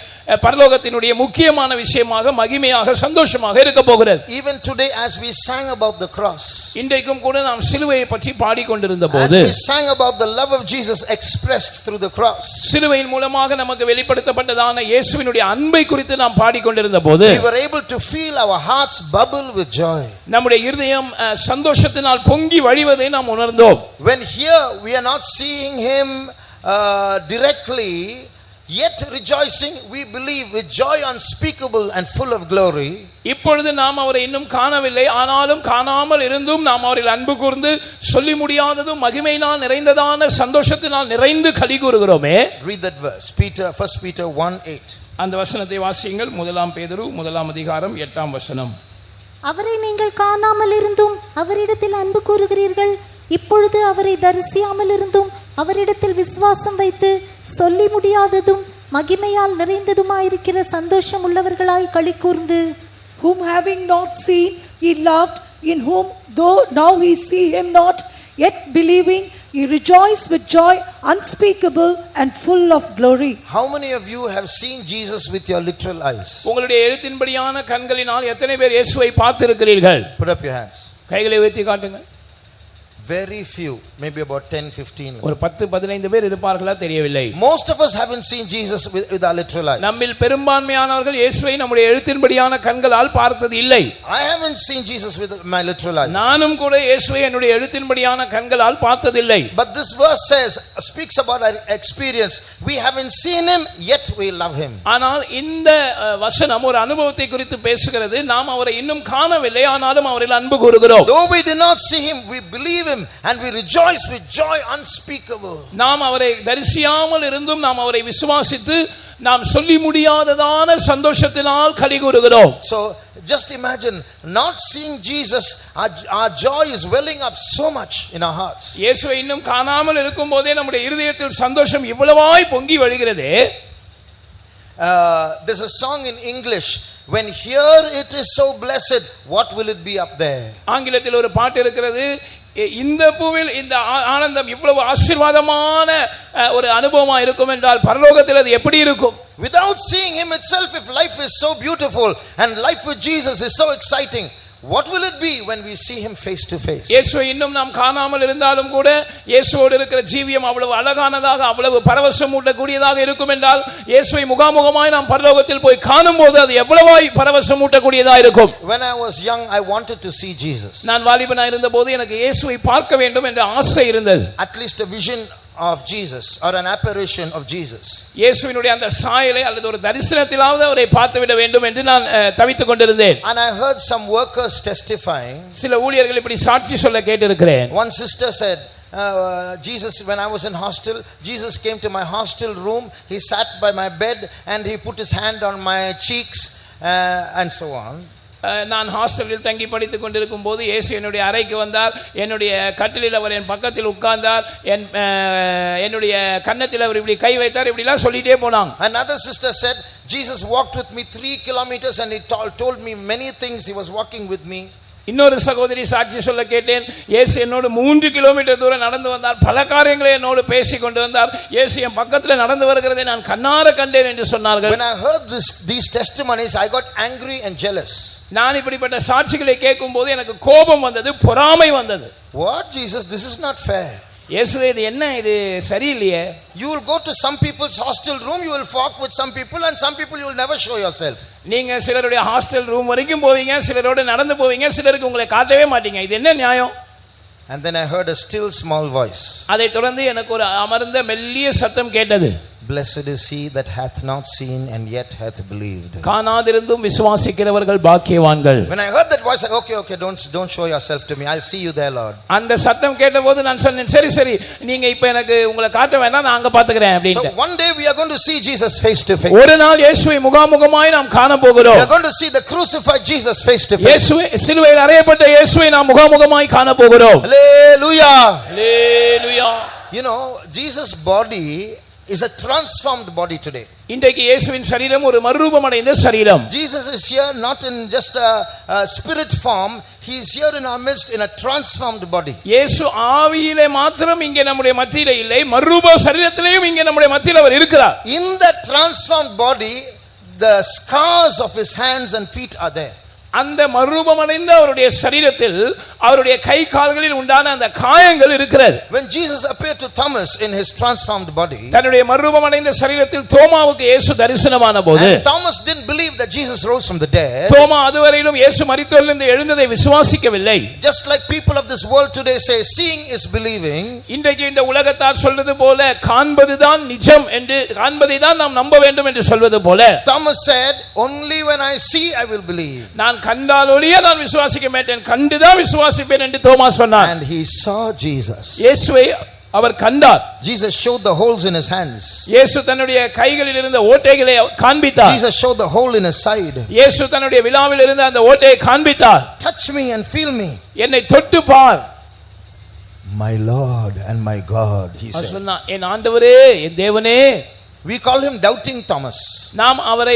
பரலோகத்தினுடைய முக்கியமான விஷயமாக, மகிமையாக, சந்தோஷமாக இருக்க போகிறது. Even today as we sang about the cross, இன்றைக்கும் கூட நாம் சிலுவையை பற்றி பாடிக்கொண்டிருந்த போது, as we sang about the love of Jesus expressed through the cross, சிலுவையின் மூலமாக நமக்கு வெளிப்படுத்தப்பட்டதான இயேசுவினுடைய அன்பை குறித்து நாம் பாடிக்கொண்டிருந்த போது, we were able to feel our hearts bubble with joy. நம்முடைய இருதயம் சந்தோஷத்தினால் பொங்கி வழிவதை நாம் உணர்ந்தோம். When here we are not seeing him directly, yet rejoicing, we believe with joy unspeakable and full of glory. இப்பொழுது நாம் அவரை இன்னும் காணவில்லை, ஆனாலும் காணாமல் இருந்தும் நாம் அவரில் அன்பு கூர்ந்து சொல்லி முடியாததும் மகிமையினால் நிறைந்ததான சந்தோஷத்தினால் நிறைந்து களி கூறுகிறோமே. Read that verse, 1 Peter 1:8. அந்த வசனத்தை வாசியுங்கள். 1 பேதுரு 1 அதிகாரம் 8 வசனம். அவரை நீங்கள் காணாமல் இருந்தும் அவரிடத்தில் அன்பு கூறுகிறீர்கள். இப்பொழுது அவரை தரிசியாமல் இருந்தும் அவரிடத்தில் விசுவாசம் வைத்து சொல்லி முடியாததும் மகிமையால் நிறைந்ததுமாயிருக்கிற சந்தோஷம் உள்ளவர்களாய் களி கூர்ந்து, whom having not seen he loved, in whom though now we see him not, yet believing he rejoiced with joy unspeakable and full of glory. How many of you have seen Jesus with your literal eyes? உங்களுடைய எழுத்தின்படியான கண்களினால் எத்தனை பேர் இயேசுவை பார்த்திருக்கிறீர்கள்? Put up your hands. கைகளை உயர்த்தி காட்டுங்க. Very few, maybe about 10-15. ஒரு 10-15 பேர் இருப்பார்களா தெரியவில்லை. Most of us haven't seen Jesus with our literal eyes. நம்மில் பெரும்பான்மையானவர்கள் இயேசுவை நம்முடைய எழுத்தின்படியான கண்களால் பார்த்தது இல்லை. I haven't seen Jesus with my literal eyes. நானும் கூட இயேசுவை என்னுடைய எழுத்தின்படியான கண்களால் பார்த்ததில்லை. But this verse speaks about our experience. We haven't seen him, yet we love him. ஆனால் இந்த வசனம் ஒரு அனுபவத்தை குறித்து பேசுகிறது. நாம் அவரை இன்னும் காணவில்லை, ஆனாலும் அவரில் அன்பு கூறுகிறோம். Though we did not see him, we believe and we rejoice with joy unspeakable. நாம் அவரை தரிசியாமல் இருந்தும் நாம் அவரை விசுவாசித்து நாம் சொல்லி முடியாததான சந்தோஷத்தினால் களி கூறுகிறோம். So just imagine not seeing Jesus, our joy is welling up so much in our hearts. இயேசுவை இன்னும் காணாமல் இருக்கும்போதே நம்முடைய இருதயத்தில் சந்தோஷம் இவ்வளவாய் பொங்கி வழிகிறது. There's a song in English, when here it is so blessed, what will it be up there? ஆங்கிலத்தில் ஒரு பாட்டு இருக்கிறது, இந்த பூவில் இந்த ஆனந்தம் இவ்வளவு ஆசீர்வாதமான ஒரு அனுபவமா இருக்கும் என்றால் பரலோகத்தில் அது எப்படி இருக்கும்? Without seeing him itself, if life is so beautiful and life with Jesus is so exciting, what will it be when we see him face to face? இயேசுவை இன்னும் நாம் காணாமல் இருந்தாலும் கூட இயேசுவோடு இருக்கிற ஜீவியம் அவ்வளவு அழகானதாக, அவ்வளவு பரவசம் ஊட்டக்கூடியதாக இருக்கும் என்றால் இயேசுவை முகாமுகமாய் நாம் பரலோகத்தில் போய் காணும்போது அது எவ்வளவாய் பரவசம் ஊட்டக்கூடியதாக இருக்கும். When I was young, I wanted to see Jesus. நான் வாலிபனாய் இருந்தபோது எனக்கு இயேசுவை பார்க்க வேண்டும் என்ற ஆசை இருந்தது. At least a vision of Jesus or an apparition of Jesus. இயேசுவினுடைய அந்த சாயலை அல்லது ஒரு தரிசனத்திலாவது அவரை பார்த்து விட வேண்டும் என்று நான் தவித்துக் கொண்டிருந்தேன். And I heard some workers testifying. சில ஊழியர்கள் இப்படி சாட்சி சொல்ல கேட்டிருக்கிறேன். One sister said, Jesus, when I was in hostel, Jesus came to my hostel room, he sat by my bed and he put his hand on my cheeks and so on. நான் ஹாஸ்டலில் தங்கி படித்துக் கொண்டிருக்கும் போது இயேசு என்னுடைய அறைக்கு வந்தார், என்னுடைய கட்டிலில் அவர் என் பக்கத்தில் உட்கார்ந்தார், என்னுடைய கன்னத்தில் அவர் இப்படி கை வைத்தார், இப்படிலாம் சொல்லிட்டே போனாங்க. Another sister said, Jesus walked with me 3 kilometers and he told me many things. He was walking with me. இன்னொரு சகோதரி சாட்சி சொல்ல கேட்டேன், இயேசு என்னோடு 3 கிலோமீட்டர் தூரம் நடந்து வந்தார், பல காரியங்களை என்னோடு பேசி கொண்டு வந்தார், இயேசு என் பக்கத்தில் நடந்து வருகிறதை நான் கண்ணார கண்டேன் என்று சொன்னார்கள். When I heard these testimonies, I got angry and jealous. நான் இப்படிப்பட்ட சாட்சிகளை கேட்கும் போது எனக்கு கோபம் வந்தது, பொறாமை வந்தது. What, Jesus, this is not fair. இயேசுவே இது என்ன, இது சரியில்லையே. You will go to some people's hostel room, you will walk with some people, and some people you will never show yourself. நீங்க சிலருடைய ஹாஸ்டல் ரூம் வரைக்கும் போவீங்க, சிலரோட நடந்து போவீங்க, சிலருக்கு உங்களை காட்டவே மாட்டீங்க. இது என்ன நியாயம்? And then I heard a still small voice. அதை தொடர்ந்து எனக்கு ஒரு அமர்ந்த மெல்லிய சத்தம் கேட்டது. Blessed is he that hath not seen and yet hath believed. காணாதிருந்தும் விசுவாசிக்கிறவர்கள் பாக்கியவான்கள். When I heard that voice, I said, okay, don't show yourself to me. I'll see you there, Lord. அந்த சத்தம் கேட்டபோது நான் சொன்னேன், சரி நீங்க இப்ப எனக்கு உங்களை காட்ட வேண்டாம், நான் அங்க பாத்துக்கிறேன் அப்படினு. So one day we are going to see Jesus face to face. ஒரு நாள் இயேசுவை முகாமுகமாய் நாம் காண போகிறோம். We are going to see the crucified Jesus face to face. இயேசுவை சிலுவையில் அறையப்பட்ட இயேசுவை நாம் முகாமுகமாய் காண போகிறோம். Hallelujah. Hallelujah. You know, Jesus' body is a transformed body today. இன்றைக்கு இயேசுவின் சரீரம் ஒரு மறுரூபமடைந்த சரீரம். Jesus is here not in just a spirit form, he is here in our midst in a transformed body. இயேசு ஆவியிலே மாத்திரம் இங்கே நம்முடைய மத்தியிலே இல்லை, மறுரூப சரீரத்திலேயும் இங்கே நம்முடைய மத்தியில் அவர் இருக்கிறார். In that transformed body, the scars of his hands and feet are there. அந்த மறுரூபமடைந்த அவருடைய சரீரத்தில் அவருடைய கை கால்களில் உண்டான அந்த காயங்கள் இருக்கிறது. When Jesus appeared to Thomas in his transformed body, தன்னுடைய மறுரூபமடைந்த சரீரத்தில் தோமாவுக்கு இயேசு தரிசனமான போது, Thomas didn't believe that Jesus rose from the dead. தோமா அதுவரையிலும் இயேசு மரித்தோரிலிருந்து எழுந்ததை விசுவாசிக்கவில்லை. Just like people of this world today say, seeing is believing. இன்றைக்கு இந்த உலகத்தார் சொல்வது போல காண்பதுதான் நிஜம் என்று, காண்பதை தான் நாம் நம்ப வேண்டும் என்று சொல்வது போல, Thomas said, only when I see I will believe. நான் கண்டாலொழிய நான் விசுவாசிக்க மாட்டேன், கண்டுதான் விசுவாசிப்பேன் என்று தோமா சொன்னார். And he saw Jesus. இயேசுவை அவர் கண்டார். Jesus showed the holes in his hands. இயேசு தன்னுடைய கைகளில் இருந்த ஓட்டைகளை காண்பித்தார். Jesus showed the hole in his side. இயேசு தன்னுடைய விலாவில் இருந்த அந்த ஓட்டையை காண்பித்தார். Touch me and feel me. என்னை தொட்டு பார். My Lord and my God, he said. சொன்னார், என் ஆண்டவரே, என் தேவனே. We call him doubting Thomas. நாம் அவரை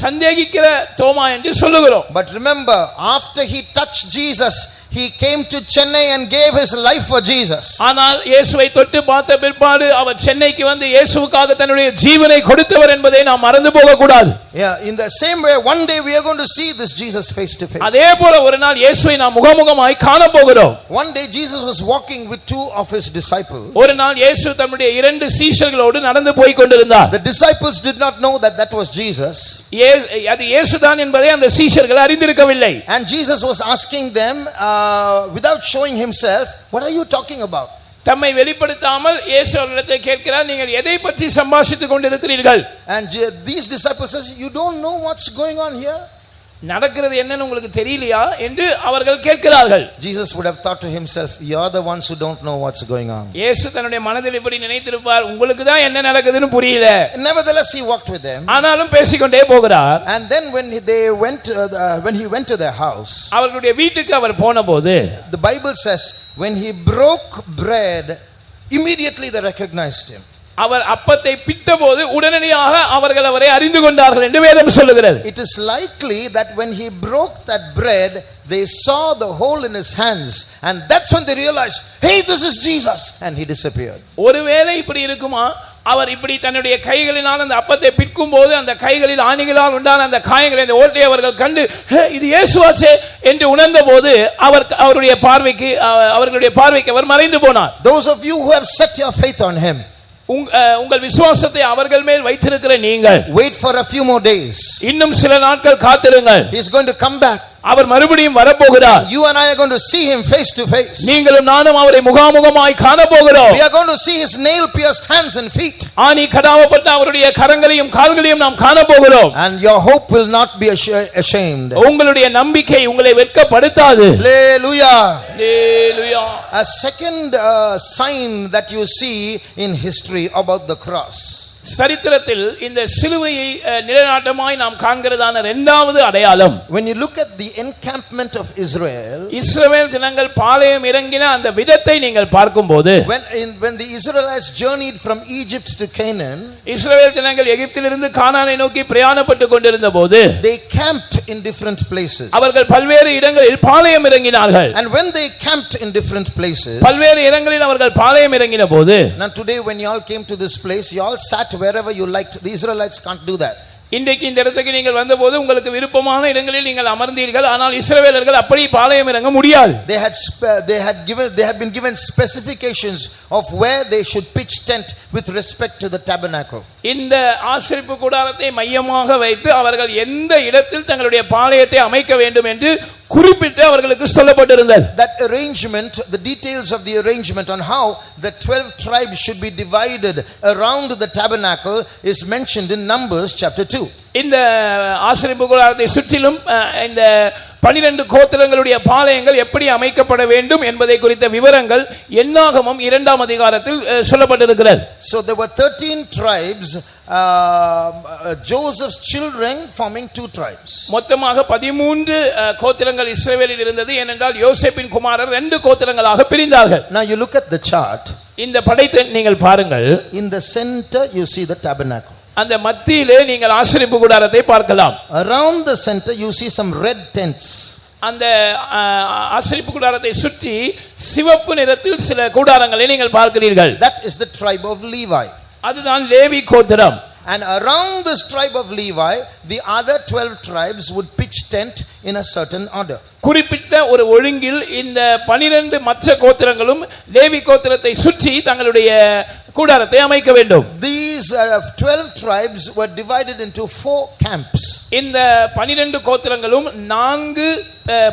சந்தேகிக்கிற தோமா என்று சொல்லுகிறோம். But remember, after he touched Jesus, he came to Chennai and gave his life for Jesus. ஆனால் இயேசுவை தொட்டு பார்த்த பிற்பாடு அவர் சென்னைக்கு வந்து இயேசுவுக்காக தன்னுடைய ஜீவனை கொடுத்தவர் என்பதை நாம் மறந்து போக கூடாது. Yeah, in the same way, one day we are going to see this Jesus face to face. அதே போல ஒரு நாள் இயேசுவை நாம் முகமுகமாய் காண போகிறோம். One day Jesus was walking with two of his disciples. ஒரு நாள் இயேசு தம்முடைய இரண்டு சீஷர்களோடு நடந்து போய் கொண்டிருந்தார். The disciples did not know that that was Jesus. அது இயேசுதான் என்பதை அந்த சீஷர்கள் அறிந்திருக்கவில்லை. And Jesus was asking them without showing himself, what are you talking about? தம்மை வெளிப்படுத்தாமல் இயேசு அவர்களிடத்தில் கேட்கிறார், நீங்கள் எதை பற்றி சம்பாஷித்துக் கொண்டிருக்கிறீர்கள்? And these disciples says, you don't know what's going on here? நடக்கிறது என்னன்னு உங்களுக்கு தெரியலையா என்று அவர்கள் கேட்கிறார்கள். Jesus would have thought to himself, you are the ones who don't know what's going on. இயேசு தன்னுடைய மனதில் இப்படி நினைத்திருப்பார், உங்களுக்கு தான் என்ன நடக்குதுன்னு புரியல. Nevertheless he walked with them. ஆனாலும் பேசிக்கொண்டே போகிறார். And then when he went to their house, அவர்களுடைய வீட்டுக்கு அவர் போனபோது, the Bible says when he broke bread, immediately they recognized him. அவர் அப்பத்தை பிட்டபோது உடனடியாக அவர்கள் அவரை அறிந்து கொண்டார்கள் என்று வேதம் சொல்லுகிறது. It is likely that when he broke that bread, they saw the hole in his hands, and that's when they realized, hey, this is Jesus, and he disappeared. ஒருவேளை இப்படி இருக்குமா, அவர் இப்படி தன்னுடைய கைகளினால் அந்த அப்பத்தை பிட்கும் போது அந்த கைகளில் ஆணிகளால் உண்டான அந்த காயங்களை, அந்த ஓட்டையை அவர்கள் கண்டு இது இயேசுவாச்சே என்று உணர்ந்த போது அவருடைய பார்வைக்கு அவர் மறைந்து போனார். Those of you who have set your faith on him, உங்கள் விசுவாசத்தை அவர்கள் மேல் வைத்திருக்கிற நீங்கள், wait for a few more days. இன்னும் சில நாட்கள் காத்திருங்கள். He is going to come back. அவர் மறுபடியும் வரப்போகிறார். You and I are going to see him face to face. நீங்களும் நானும் அவரை முகாமுகமாய் காண போகிறோம். We are going to see his nail pierced hands and feet. ஆணி கடாவப்பட்ட அவருடைய கரங்களையும் கால்களையும் நாம் காண போகிறோம். And your hope will not be ashamed. உங்களுடைய நம்பிக்கை உங்களை வெட்கப்படுத்தாது. Hallelujah. Hallelujah. A second sign that you see in history about the cross. சரித்திரத்தில் இந்த சிலுவையை நிலைநாட்டமாய் நாம் காண்கிறதான இரண்டாவது அடையாளம், when you look at the encampment of Israel, இஸ்ரவேல் ஜனங்கள் பாளையம் இறங்கின அந்த விதத்தை நீங்கள் பார்க்கும்போது, when the Israelites journeyed from Egypt to Canaan, இஸ்ரவேல் ஜனங்கள் எகிப்திலிருந்து கானானை நோக்கி பிரயாணப்பட்டு கொண்டிருந்த போது, they camped in different places. அவர்கள் பல்வேறு இடங்களில் பாளையம் இறங்கினார்கள். And when they camped in different places, பல்வேறு இடங்களில் அவர்கள் பாளையம் இறங்கின போது, now today when you all came to this place, you all sat wherever you liked. The Israelites can't do that. இன்றைக்கு இந்த இடத்துக்கு நீங்கள் வந்தபோது உங்களுக்கு விருப்பமான இடங்களில் நீங்கள் அமர்ந்தீர்கள். ஆனால் இஸ்ரவேலர்கள் அப்படி பாளையம் இறங்க முடியாது. They had been given specifications of where they should pitch tent with respect to the tabernacle. இந்த ஆசரிப்பு கூடாரத்தை மையமாக வைத்து அவர்கள் எந்த இடத்தில் தங்களுடைய பாளையத்தை அமைக்க வேண்டும் என்று குறிப்பிட்டு அவர்களுக்கு சொல்லப்பட்டிருந்தது. That arrangement, the details of the arrangement on how the 12 tribes should be divided around the tabernacle is mentioned in Numbers chapter 2. இந்த ஆசரிப்பு கூடாரத்தை சுற்றிலும் இந்த 12 கோத்திரங்களுடைய பாளையங்கள் எப்படி அமைக்கப்பட வேண்டும் என்பதை குறித்த விவரங்கள் என்னாகமம் 2ஆம் அதிகாரத்தில் சொல்லப்பட்டிருக்கிறது. So there were 13 tribes, Joseph's children forming 2 tribes. மொத்தமாக 13 கோத்திரங்கள் இஸ்ரவேலில் இருந்தது. ஏனென்றால் யோசேப்பின் குமாரர் 2 கோத்திரங்களாக பிரிந்தார்கள். Now you look at the chart. இந்த படத்தை நீங்கள் பாருங்கள். In the center you see the tabernacle. அந்த மத்தியிலே நீங்கள் ஆசரிப்பு கூடாரத்தை பார்க்கலாம். Around the center you see some red tents. அந்த ஆசரிப்பு கூடாரத்தை சுற்றி சிவப்பு நிறத்தில் சில கூடாரங்களை நீங்கள் பார்க்கிறீர்கள். That is the tribe of Levi. அதுதான் லேவி கோத்திரம். And around this tribe of Levi, the other 12 tribes would pitch tent in a certain order. குறிப்பிட்ட ஒரு ஒழுங்கில் இந்த 12 மற்ற கோத்திரங்களும் லேவி கோத்திரத்தை சுற்றி தங்களுடைய கூடாரத்தை அமைக்க வேண்டும். These 12 tribes were divided into 4 camps. இந்த 12 கோத்திரங்களும் 4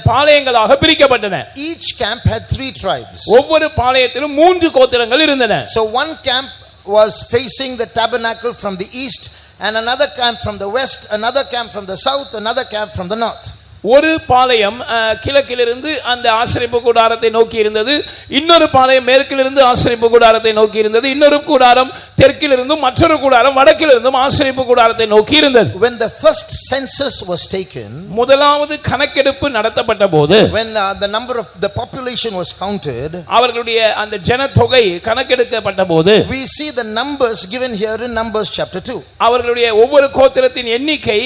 பாளையங்களாக பிரிக்கப்பட்டன. Each camp had 3 tribes. ஒவ்வொரு பாளையத்திலும் 3 கோத்திரங்கள் இருந்தன. So one camp was facing the tabernacle from the east, and another camp from the west, another camp from the south, another camp from the north. ஒரு பாளையம் கிழக்கிலிருந்து அந்த ஆசரிப்பு கூடாரத்தை நோக்கி இருந்தது. இன்னொரு பாளையம் மேற்கிலிருந்து ஆசரிப்பு கூடாரத்தை நோக்கி இருந்தது. இன்னொரு கூடாரம் தெற்கிலிருந்தும் மற்றொரு கூடாரம் வடக்கிலிருந்தும் ஆசரிப்பு கூடாரத்தை நோக்கி இருந்தது. When the first census was taken, முதலாவது கணக்கெடுப்பு நடத்தப்பட்ட போது, when the number of the population was counted, அவர்களுடைய அந்த ஜனத்தொகை கணக்கெடுக்கப்பட்ட போது, we see the numbers given here in Numbers chapter 2. அவர்களுடைய ஒவ்வொரு கோத்திரத்தின் எண்ணிக்கை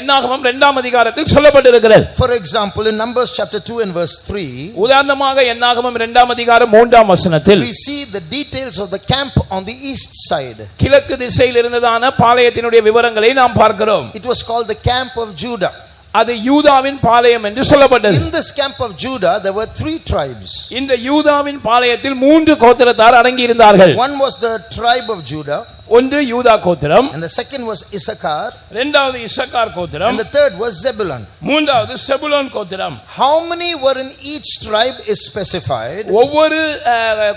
என்னாகமம் 2ஆம் அதிகாரத்தில் சொல்லப்பட்டிருக்கிறது. For example, in Numbers chapter 2 and verse 3, உதாரணமாக என்னாகமம் 2ஆம் அதிகாரம் 3ஆம் வசனத்தில் we see the details of the camp on the east side. கிழக்கு திசையில் இருந்ததான பாளையத்தினுடைய விவரங்களை நாம் பார்க்கிறோம். It was called the camp of Judah. அது யூதாவின் பாளையம் என்று சொல்லப்பட்டது. In this camp of Judah there were 3 tribes. இந்த யூதாவின் பாளையத்தில் 3 கோத்திரத்தார் அடங்கி இருந்தார்கள். One was the tribe of Judah, ஒன்று யூதா கோத்திரம், and the second was Issachar, இரண்டாவது இசக்கார் கோத்திரம், and the third was Zebulun. மூன்றாவது செபுலோன் கோத்திரம். How many were in each tribe is specified. ஒவ்வொரு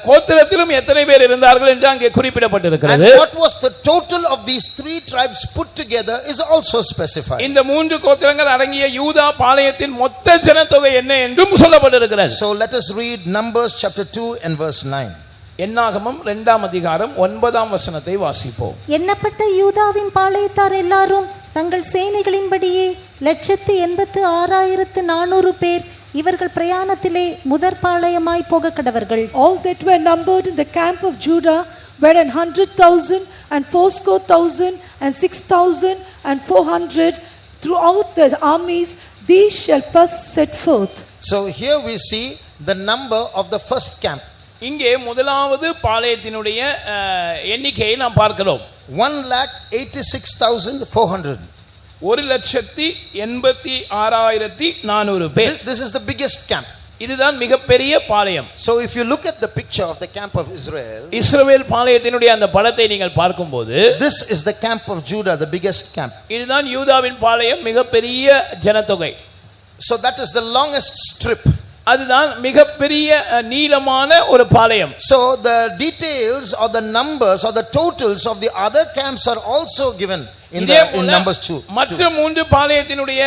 கோத்திரத்திலும் எத்தனை பேர் இருந்தார்கள் என்று அங்கே And குறிப்பிடப்பட்டிருக்கிறது. what was the total of these 3 tribes put together is also specified. இந்த 3 கோத்திரங்கள் அடங்கிய யூதா பாளையத்தின் மொத்த ஜனத்தொகை என்ன என்றும் சொல்லப்பட்டிருக்கிறது. So let us read Numbers chapter 2 and verse 9. என்னாகமம் 2ஆம் அதிகாரம் 9ஆம் வசனத்தை வாசிப்போம். எண்ணப்பட்ட யூதாவின் பாளையத்தார் எல்லாரும் தங்கள் சேனைகளின்படியே 186,400 பேர் இவர்கள் பிரயாணத்திலே முதற் பாளையமாய் போக கடவர்கள். All that were numbered in the camp of Judah were 100,000 and 80,000 and 6,400 throughout the armies. These shall first set forth. So here we see the number of the first camp. இங்கே முதலாவது பாளையத்தினுடைய எண்ணிக்கையை நாம் பார்க்கிறோம். 1,86,400. 1,86,400 பேர். This is the biggest camp. இதுதான் மிகப்பெரிய பாளையம். So if you look at the picture of the camp of Israel, இஸ்ரவேல் பாளையத்தினுடைய அந்த படத்தை நீங்கள் பார்க்கும்போது, this is the camp of Judah, the biggest camp. இதுதான் யூதாவின் பாளையம், மிகப்பெரிய ஜனத்தொகை. So that is the longest strip. அதுதான் மிகப்பெரிய நீளமான ஒரு பாளையம். So the details or the numbers or the totals of the other camps are also given in Numbers 2. மற்ற 3 பாளையத்தினுடைய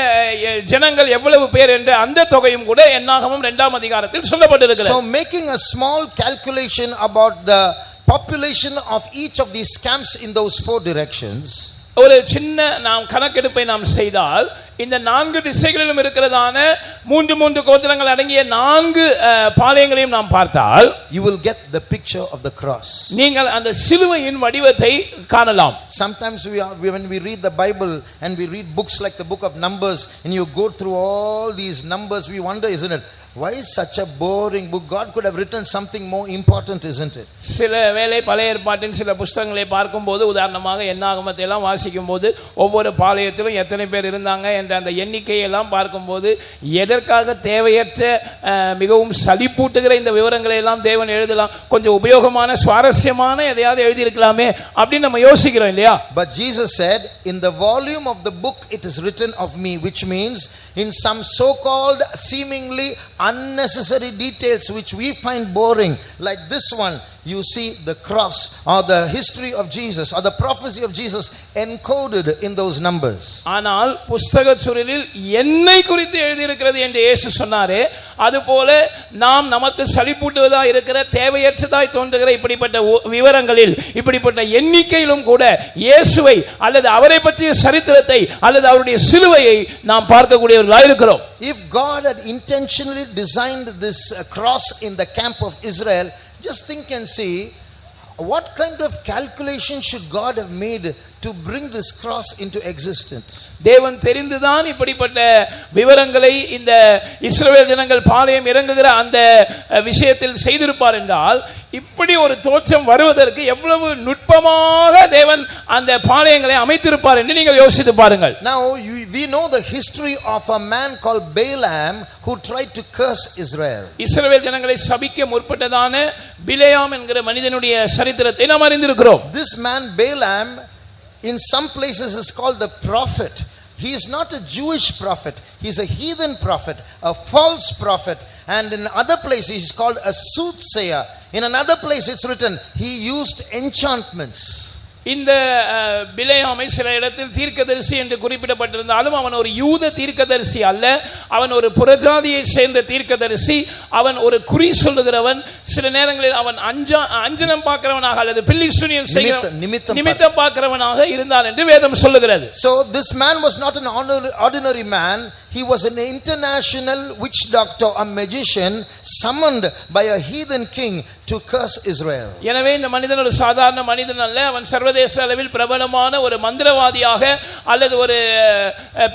ஜனங்கள் எவ்வளவு பேர் என்ற அந்த தொகையும் கூட என்னாகமம் 2ஆம் அதிகாரத்தில் சொல்லப்பட்டிருக்கிறது. So making a small calculation about the population of each of these camps in those 4 directions, ஒரு சின்ன நாம் கணக்கெடுப்பை நாம் செய்தால் இந்த 4 திசைகளிலும் இருக்கிறதான 3 கோத்திரங்கள் அடங்கிய 4 பாளையங்களையும் நாம் பார்த்தால், you will get the picture of the cross. நீங்கள் அந்த சிலுவையின் வடிவத்தை காணலாம். Sometimes when we read the Bible and we read books like the book of Numbers and you go through all these numbers, we wonder, isn't it, Why is such a boring book? God could have written something more important, isn't it? சில வேளை பழைய ஏற்பாட்டின் சில புத்தகங்களை பார்க்கும்போது, உதாரணமாக என்னாகமத்தை எல்லாம் வாசிக்கும் போது, ஒவ்வொரு பாளையத்திலும் எத்தனை பேர் இருந்தாங்க என்ற அந்த எண்ணிக்கையை எல்லாம் பார்க்கும்போது, எதற்காக தேவையற்ற மிகவும் சலிப்பூட்டுகிற இந்த விவரங்களை எல்லாம் தேவன் எழுதலாம், கொஞ்சம் உபயோகமான சுவாரஸ்யமான எதையாவது எழுதியிருக்கலாமே அப்படின்னு நம்ம யோசிக்கிறோம் இல்லையா? But Jesus said, in the volume of the book it is written of me, which means in some so-called seemingly unnecessary details which we find boring, like this one, you see the cross or the history of Jesus or the prophecy of Jesus encoded in those numbers. ஆனால் புத்தக சுருளில் என்னை குறித்து எழுதி இருக்கிறது என்று இயேசு சொன்னாரே, அதுபோல நாம் நமக்கு சலிப்பூட்டுவதா இருக்கிற தேவையற்றதாய் தோன்றுகிற இப்படிப்பட்ட விவரங்களில், இப்படிப்பட்ட எண்ணிக்கையிலும் கூட இயேசுவை அல்லது அவரை பற்றிய சரித்திரத்தை அல்லது அவருடைய சிலுவையை நாம் பார்க்கக்கூடியவர்களாக இருக்கிறோம். If God had intentionally designed this cross in the camp of Israel, just think and see what kind of calculation should God have made to bring this cross into existence. தேவன் தெரிந்துதான் இப்படிப்பட்ட விவரங்களை இந்த இஸ்ரவேல் ஜனங்கள் பாளையம் இறங்குகிற அந்த விஷயத்தில் செய்திருப்பார் என்றால், இப்படி ஒரு தோற்றம் வருவதற்கு எவ்வளவு நுட்பமாக தேவன் அந்த பாளையங்களை அமைத்திருப்பார் என்று நீங்கள் யோசித்து பாருங்கள். Now we know the history of a man called Balaam who tried to curse Israel. இஸ்ரவேல் ஜனங்களை சபிக்க முற்பட்டதான பிலேயாம் என்கிற மனிதனுடைய சரித்திரத்தை நாம் அறிந்திருக்கிறோம். This man Balaam, in some places is called the prophet. He is not a Jewish prophet, he is a heathen prophet, a false prophet, and in other places he is called a soothsayer. In another place it's written he used enchantments. இந்த பிலேயாமை சில இடத்தில் தீர்க்கதரிசி என்று குறிப்பிடப்பட்டிருந்தாலும் அவன் ஒரு யூத தீர்க்கதரிசி அல்ல, அவன் ஒரு புறஜாதியை சேர்ந்த தீர்க்கதரிசி. அவன் ஒரு குறி சொல்லுகிறவன். சில நேரங்களில் அவன் அஞ்சனம் பார்க்கிறவனாக அல்லது பில்லிசூனியம் நிமித்தம் பார்க்கிறவனாக இருந்தான் என்று வேதம் சொல்லுகிறது. So this man was not an ordinary man. He was an international witch doctor, a magician summoned by a heathen king to curse Israel. எனவே இந்த மனிதன் ஒரு சாதாரண மனிதன் அல்ல, அவன் சர்வதேச அளவில் பிரபலமான ஒரு மந்திரவாதியாக அல்லது ஒரு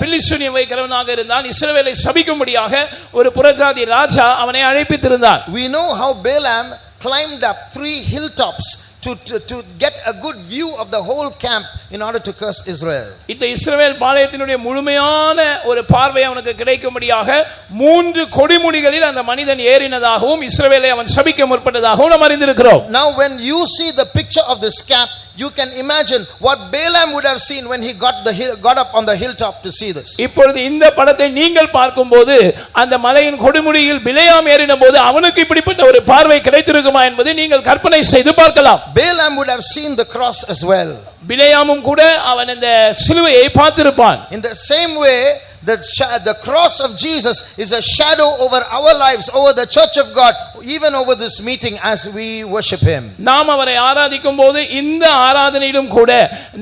பில்லிசூனியம் வைக்கிறவனாக இருந்தான். இஸ்ரவேலை சபிக்கும்படியாக ஒரு புறஜாதி ராஜா அவனை அழைப்பித்திருந்தான். We know how Balaam climbed up 3 hilltops to get a good view of the whole camp in order to curse Israel. இந்த இஸ்ரவேல் பாளையத்தினுடைய முழுமையான ஒரு பார்வை அவனுக்கு கிடைக்கும்படியாக 3 கொடிமுடிகளில் அந்த மனிதன் ஏறினதாகவும் இஸ்ரவேலை அவன் சபிக்க முற்பட்டதாகவும் நாம் அறிந்திருக்கிறோம். Now when you see the picture of this camp, you can imagine what Balaam would have seen when he got up on the hilltop to see this. இப்பொழுது இந்த படத்தை நீங்கள் பார்க்கும்போது, அந்த மலையின் கொடுமுடியில் பிலேயாம் ஏறினபோது அவனுக்கு இப்படிப்பட்ட ஒரு பார்வை கிடைத்திருக்குமா என்பதை நீங்கள் கற்பனை செய்து பார்க்கலாம். Balaam would have seen the cross as well. பிலேயாமும் கூட அவன் இந்த சிலுவையை பார்த்திருப்பான். In the same way, the cross of Jesus is a shadow over our lives, over the church of God, even over this meeting as we worship him. நாம் அவரை ஆராதிக்கும் போது இந்த ஆராதனையிலும் கூட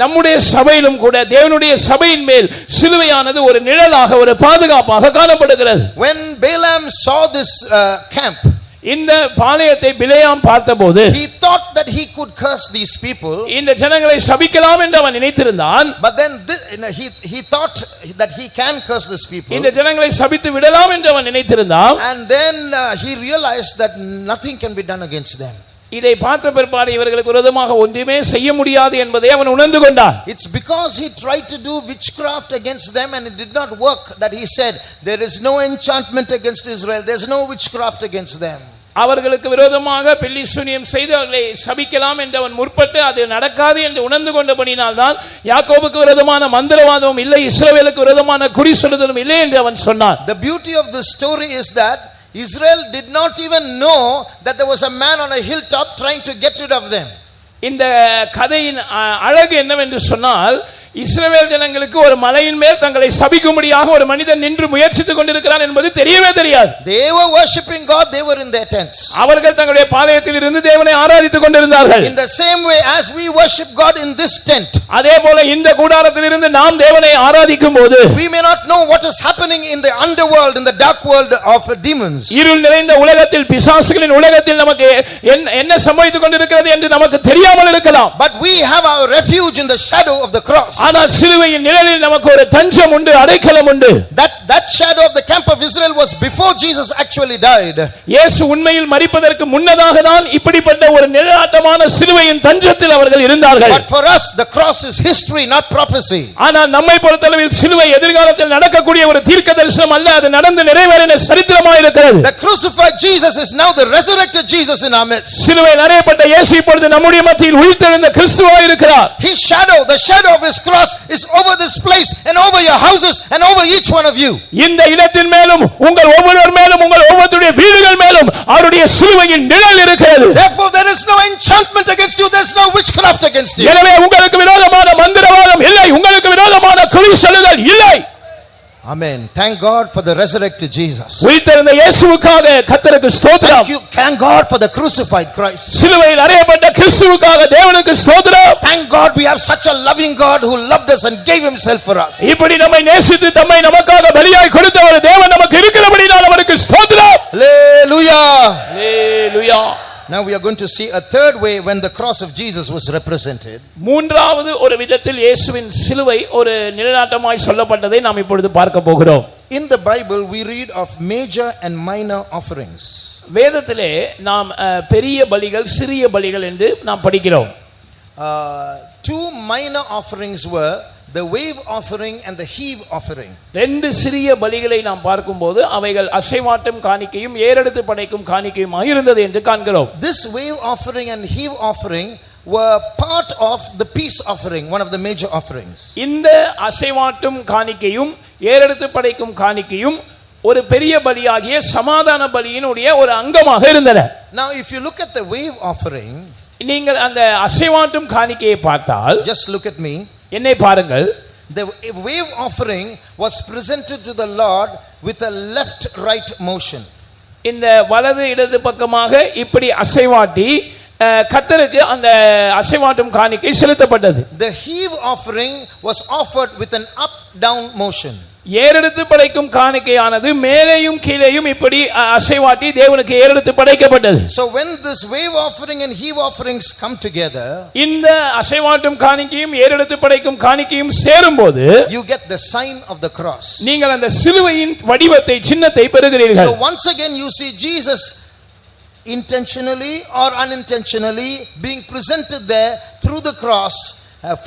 நம்முடைய சபையிலும் கூட தேவனுடைய சபையின் மேல் சிலுவையானது ஒரு நிழலாக, ஒரு பாதுகாப்பாக காணப்படுகிறது. When Balaam saw this camp, இந்த பாளையத்தை பிலேயாம் பார்த்தபோது he thought that he could curse these people. இந்த ஜனங்களை சபிக்கலாம் என்று அவன் நினைத்திருந்தான். But then he thought that he can curse these people. இந்த ஜனங்களை சபித்து விடலாம் என்று அவன் நினைத்திருந்தான். And then he realized that nothing can be done against them. இதை பார்த்த பிற்பாடு இவர்களுக்கு விரோதமாக ஒன்றுமே செய்ய முடியாது என்பதை அவன் உணர்ந்து கொண்டான். It's because he tried to do witchcraft against them and it did not work that he said there is no enchantment against Israel, there is no witchcraft against them. அவர்களுக்கு விரோதமாக பில்லிசூனியம் செய்து அவர்களை சபிக்கலாம் என்று அவன் முற்பட்டு அது நடக்காது என்று உணர்ந்து கொண்டபடியினால் தான் யாக்கோபுக்கு விரோதமான மந்திரவாதமும் இல்லை, இஸ்ரவேலுக்கு விரோதமான குறி சொல்லுதலும் இல்லை என்று அவன் சொன்னான். The beauty of this story is that Israel did not even know that there was a man on a hilltop trying to get rid of them. இந்த கதையின் அழகு என்னவென்று சொன்னால், இஸ்ரவேல் ஜனங்களுக்கு ஒரு மலையின் மேல் தங்களை சபிக்கும்படியாக ஒரு மனிதன் நின்று முயற்சித்துக் கொண்டிருக்கிறான் என்பது தெரியவே தெரியாது. They were worshiping God, they were in their tents. அவர்கள் தங்களுடைய பாளையத்தில் இருந்து தேவனை ஆராதித்துக் கொண்டிருந்தார்கள். In the same way as we worship God in this tent, அதேபோல இந்த கூடாரத்தில் இருந்து நாம் தேவனை ஆராதிக்கும் போது we may not know what is happening in the underworld, in the dark world of demons. இருள் நிறைந்த உலகத்தில், பிசாசுகளின் உலகத்தில் நமக்கு என்ன சம்பவித்துக் கொண்டிருக்கிறது என்று நமக்கு தெரியாமல் இருக்கலாம். But we have our refuge in the shadow of the cross. ஆனால் சிலுவையின் நிழலில் நமக்கு ஒரு தஞ்சம் உண்டு, அடைக்கலம் உண்டு. That shadow of the camp of Israel was before Jesus actually died. இயேசு உண்மையில் மரிப்பதற்கு முன்னதாக தான் இப்படிப்பட்ட ஒரு நிழலாட்டமான சிலுவையின் தஞ்சத்தில் அவர்கள் இருந்தார்கள். But for us the cross is history, not prophecy. ஆனால் நம்மை பொறுத்தளவில் சிலுவை எதிர்காலத்தில் நடக்கக்கூடிய ஒரு தீர்க்கதரிசனம் அல்ல, அது நடந்து நிறைவேறின சரித்திரமாக இருக்கிறது. The crucified Jesus is now the resurrected Jesus in our midst. சிலுவையில் அறையப்பட்ட இயேசு இப்பொழுது நம்முடைய மத்தியில் உயிர்த்தெழுந்த கிறிஸ்துவாய் இருக்கிறார். His shadow, the shadow of his cross is over this place and over your houses and over each one of you. இந்த இடத்தின் மேலும் உங்கள் ஒவ்வொருவர் மேலும் உங்கள் ஒவ்வொருடைய வீடுகள் மேலும் அவருடைய சிலுவையின் நிழல் இருக்கிறது. Therefore there is no enchantment against you, there is no witchcraft against you. எனவே உங்களுக்கு விரோதமான மந்திரவாதம் இல்லை, உங்களுக்கு விரோதமான குறி சொல்லுதல் இல்லை. Amen. Thank God for the resurrected Jesus. உயிர்த்தெழுந்த இயேசுவுக்காக கர்த்தருக்கு ஸ்தோத்திரம். Thank God for the crucified Christ. சிலுவையில் அறையப்பட்ட கிறிஸ்துவுக்காக தேவனுக்கு ஸ்தோத்திரம். Thank God we have such a loving God who loved us and gave himself for us. இப்படி நம்மை நேசித்து தம்மை நமக்காக பலியாய் கொடுத்த ஒரு தேவன் நமக்கு இருக்கிறபடியால் அவருக்கு ஸ்தோத்திரம். Hallelujah. Hallelujah. Now we are going to see a third way when the cross of Jesus was represented. மூன்றாவது ஒரு விதத்தில் இயேசுவின் சிலுவை ஒரு நிழலாட்டமாய் சொல்லப்பட்டதை நாம் இப்பொழுது பார்க்க போகிறோம். In the Bible we read of major and minor offerings. வேதத்திலே நாம் பெரிய பலிகள் சிறிய பலிகள் என்று நாம் படிக்கிறோம். Two minor offerings were the wave offering and the heave offering. ரெண்டு சிறிய பலிகளை நாம் பார்க்கும்போது அவைகள் அசைவாட்டம் காணிக்கையும் ஏறெடுத்து படைக்கும் காணிக்கையுமாக இருந்தது என்று காண்கிறோம். This wave offering and heave offering were part of the peace offering, one of the major offerings. இந்த அசைவாட்டும் காணிக்கையும் ஏறெடுத்து படைக்கும் காணிக்கையும் ஒரு பெரிய பலியாகிய சமாதான பலியினுடைய ஒரு அங்கமாக இருந்தன. Now if you look at the wave offering, நீங்கள் அந்த அசைவாட்டும் காணிக்கையை பார்த்தால், just look at me. என்னை பாருங்கள். The wave offering was presented to the Lord with a left right motion. இந்த வலது இடது பக்கமாக இப்படி அசைவாட்டி கர்த்தருக்கு அந்த அசைவாட்டும் காணிக்கை செலுத்தப்பட்டது. The heave offering was offered with an up down motion. ஏறெடுத்து படைக்கும் காணிக்கையானது மேலேயும் கீழேயும் இப்படி அசைவாட்டி தேவனுக்கு ஏறெடுத்து படைக்கப்பட்டது. So when this wave offering and heave offerings come together, இந்த அசைவாட்டும் காணிக்கையும் ஏறெடுத்து படைக்கும் காணிக்கையும் சேரும்போது you get the sign of the cross. நீங்கள் அந்த சிலுவையின் வடிவத்தை சின்னத்தை பெறுகிறீர்கள். So once again you see Jesus intentionally or unintentionally being presented there through the cross,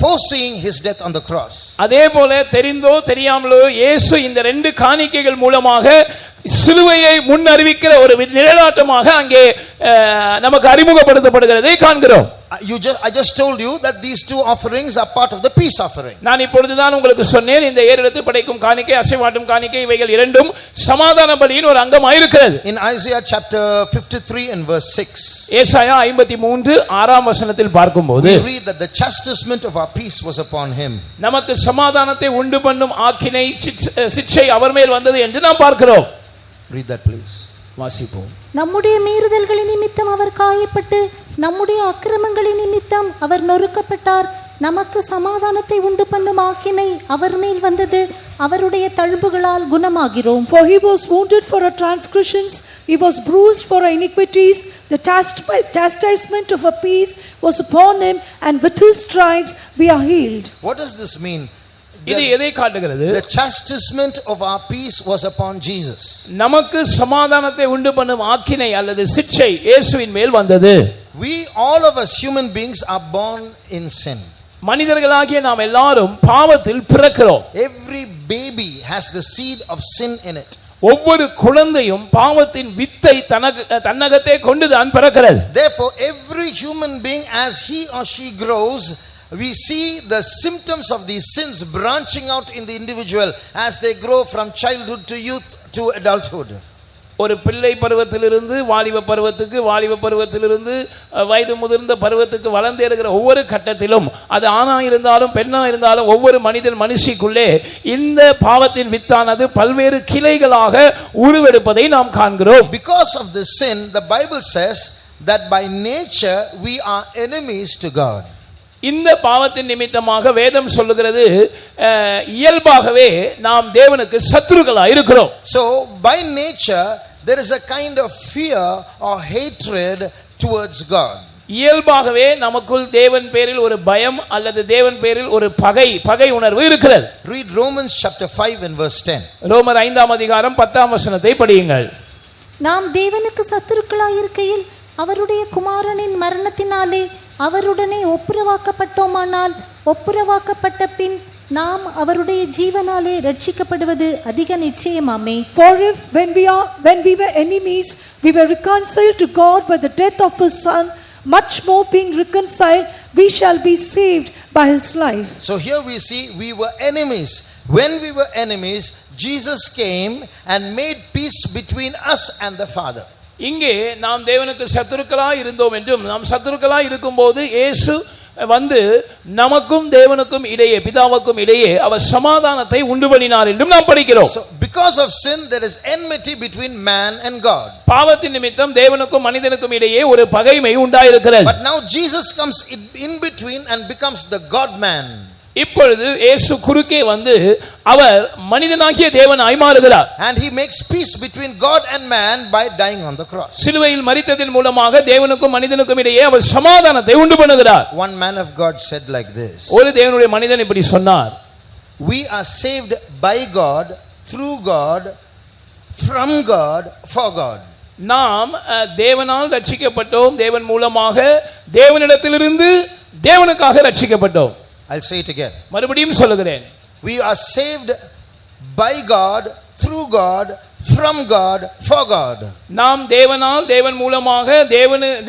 foreseeing his death on the cross. அதே போல தெரிந்தோ தெரியாமலோ இயேசு இந்த ரெண்டு காணிக்கைகள் மூலமாக சிலுவையை முன்னறிவிக்கிற ஒரு நிழலாட்டமாக அங்கே நமக்கு அறிமுகப்படுத்தப்படுகிறதை காண்கிறோம். I just told you that these two offerings are part of the peace offering. நான் இப்பொழுதுதான் உங்களுக்கு சொன்னேன், இந்த ஏறெடுத்து படைக்கும் காணிக்கை அசைவாட்டும் காணிக்கை இவைகள் இரண்டும் சமாதான பலியின் ஒரு அங்கமாக இருக்கிறது. In Isaiah chapter 53 and verse 6, ஏசாயா 53 6ஆம் வசனத்தில் பார்க்கும்போது we read that the chastisement of our peace was upon him. நமக்கு சமாதானத்தை உண்டு பண்ணும் ஆக்கினை சிட்சை அவர் மேல் வந்தது என்று நாம் பார்க்கிறோம். Read that please. வாசிப்போம். நம்முடைய மீறுதல்களின் நிமித்தம் அவர் காயப்பட்டு நம்முடைய அக்கிரமங்களின் நிமித்தம் அவர் நொறுக்கப்பட்டார். நமக்கு சமாதானத்தை உண்டு பண்ணும் ஆக்கினை அவர் மேல் வந்தது, அவருடைய தழும்புகளால் குணமாகிறோம். For he was wounded for our transgressions, he was bruised for our iniquities. The chastisement of our peace was upon him, and with his stripes we are healed. What does this mean? இது எதை காட்டுகிறது? The chastisement of our peace was upon Jesus. நமக்கு சமாதானத்தை உண்டு பண்ணும் ஆக்கினை அல்லது சிட்சை இயேசுவின் மேல் வந்தது. We all of us human beings are born in sin. மனிதர்களாகிய நாம் எல்லாரும் பாவத்தில் பிறக்கிறோம். Every baby has the seed of sin in it. ஒவ்வொரு குழந்தையும் பாவத்தின் வித்தை தன்னகத்தே கொண்டுதான் பிறக்கிறது. Therefore every human being as he or she grows, we see the symptoms of these sins branching out in the individual as they grow from childhood to youth to adulthood. ஒரு பிள்ளை பருவத்திலிருந்து வாலிப பருவத்துக்கு, வாலிப பருவத்திலிருந்து வயது முதிர்ந்த பருவத்துக்கு வளர்ந்தேறுகிற ஒவ்வொரு கட்டத்திலும் அது ஆணா இருந்தாலும் பெண்ணா இருந்தாலும் ஒவ்வொரு மனிதன் மனுஷிக்குள்ளே இந்த பாவத்தின் வித்தானது பல்வேறு கிளைகளாக உருவெடுப்பதை நாம் காண்கிறோம். Because of this sin, the Bible says that by nature we are enemies to God. இந்த பாவத்தின் நிமித்தமாக வேதம் சொல்லுகிறது இயல்பாகவே நாம் தேவனுக்கு சத்துருக்களாக இருக்கிறோம். So by nature there is a kind of fear or hatred towards God. இயல்பாகவே நமக்குள் தேவன் பேரில் ஒரு பயம் அல்லது தேவன் பேரில் ஒரு பகை உணர்வு இருக்கிறது. Read Romans chapter 5 and verse 10. ரோமர் 5ஆம் அதிகாரம் 10ஆம் வசனத்தை படியுங்கள். நாம் தேவனுக்கு சத்துருக்களாயிருக்கையில் அவருடைய குமாரனின் மரணத்தினாலே அவருடனே ஒப்புரவாக்கப்பட்டோமானால் ஒப்புரவாக்கப்பட்ட பின் நாம் அவருடைய ஜீவனாலே ரட்சிக்கப்படுவது அதிக நிச்சயமாமே. For if when we were enemies, we were reconciled to God by the death of his son, much more being reconciled, we shall be saved by his life. So here we see we were enemies. When we were enemies, Jesus came and made peace between us and the Father. இங்கே நாம் தேவனுக்கு சத்துருக்களாய் இருந்தோம் என்றும் நாம் சத்துருக்களாய் இருக்கும்போது இயேசு வந்து நமக்கும் தேவனுக்கும் இடையே பிதாவுக்கும் இடையே அவர் சமாதானத்தை உண்டு பண்ணினார் என்றும் நாம் படிக்கிறோம். So because of sin there is enmity between man and God. பாவத்தின் நிமித்தம் தேவனுக்கும் மனிதனுக்கும் இடையே ஒரு பகைமை உண்டாயிருக்கிறது. But now Jesus comes in between and becomes the God man. இப்பொழுது இயேசு குறுக்கே வந்து அவர் மனிதனாகிய தேவனாய் மாறுகிறார். And he makes peace between God and man by dying on the cross. சிலுவையில் மரித்ததின் மூலமாக தேவனுக்கும் மனிதனுக்கும் இடையே அவர் சமாதானத்தை உண்டு பண்ணுகிறார். One man of God said like this. ஒரு தேவனுடைய மனிதன் இப்படி சொன்னார். We are saved by God, through God, from God, for God. நாம் தேவனால் ரட்சிக்கப்பட்டோம், தேவன் மூலமாக தேவனிடத்திலிருந்து தேவனுக்காக ரட்சிக்கப்பட்டோம். I'll say it again. மறுபடியும் சொல்லுகிறேன். We are saved by God, through God, from God, for God. நாம் தேவனால் தேவன் மூலமாக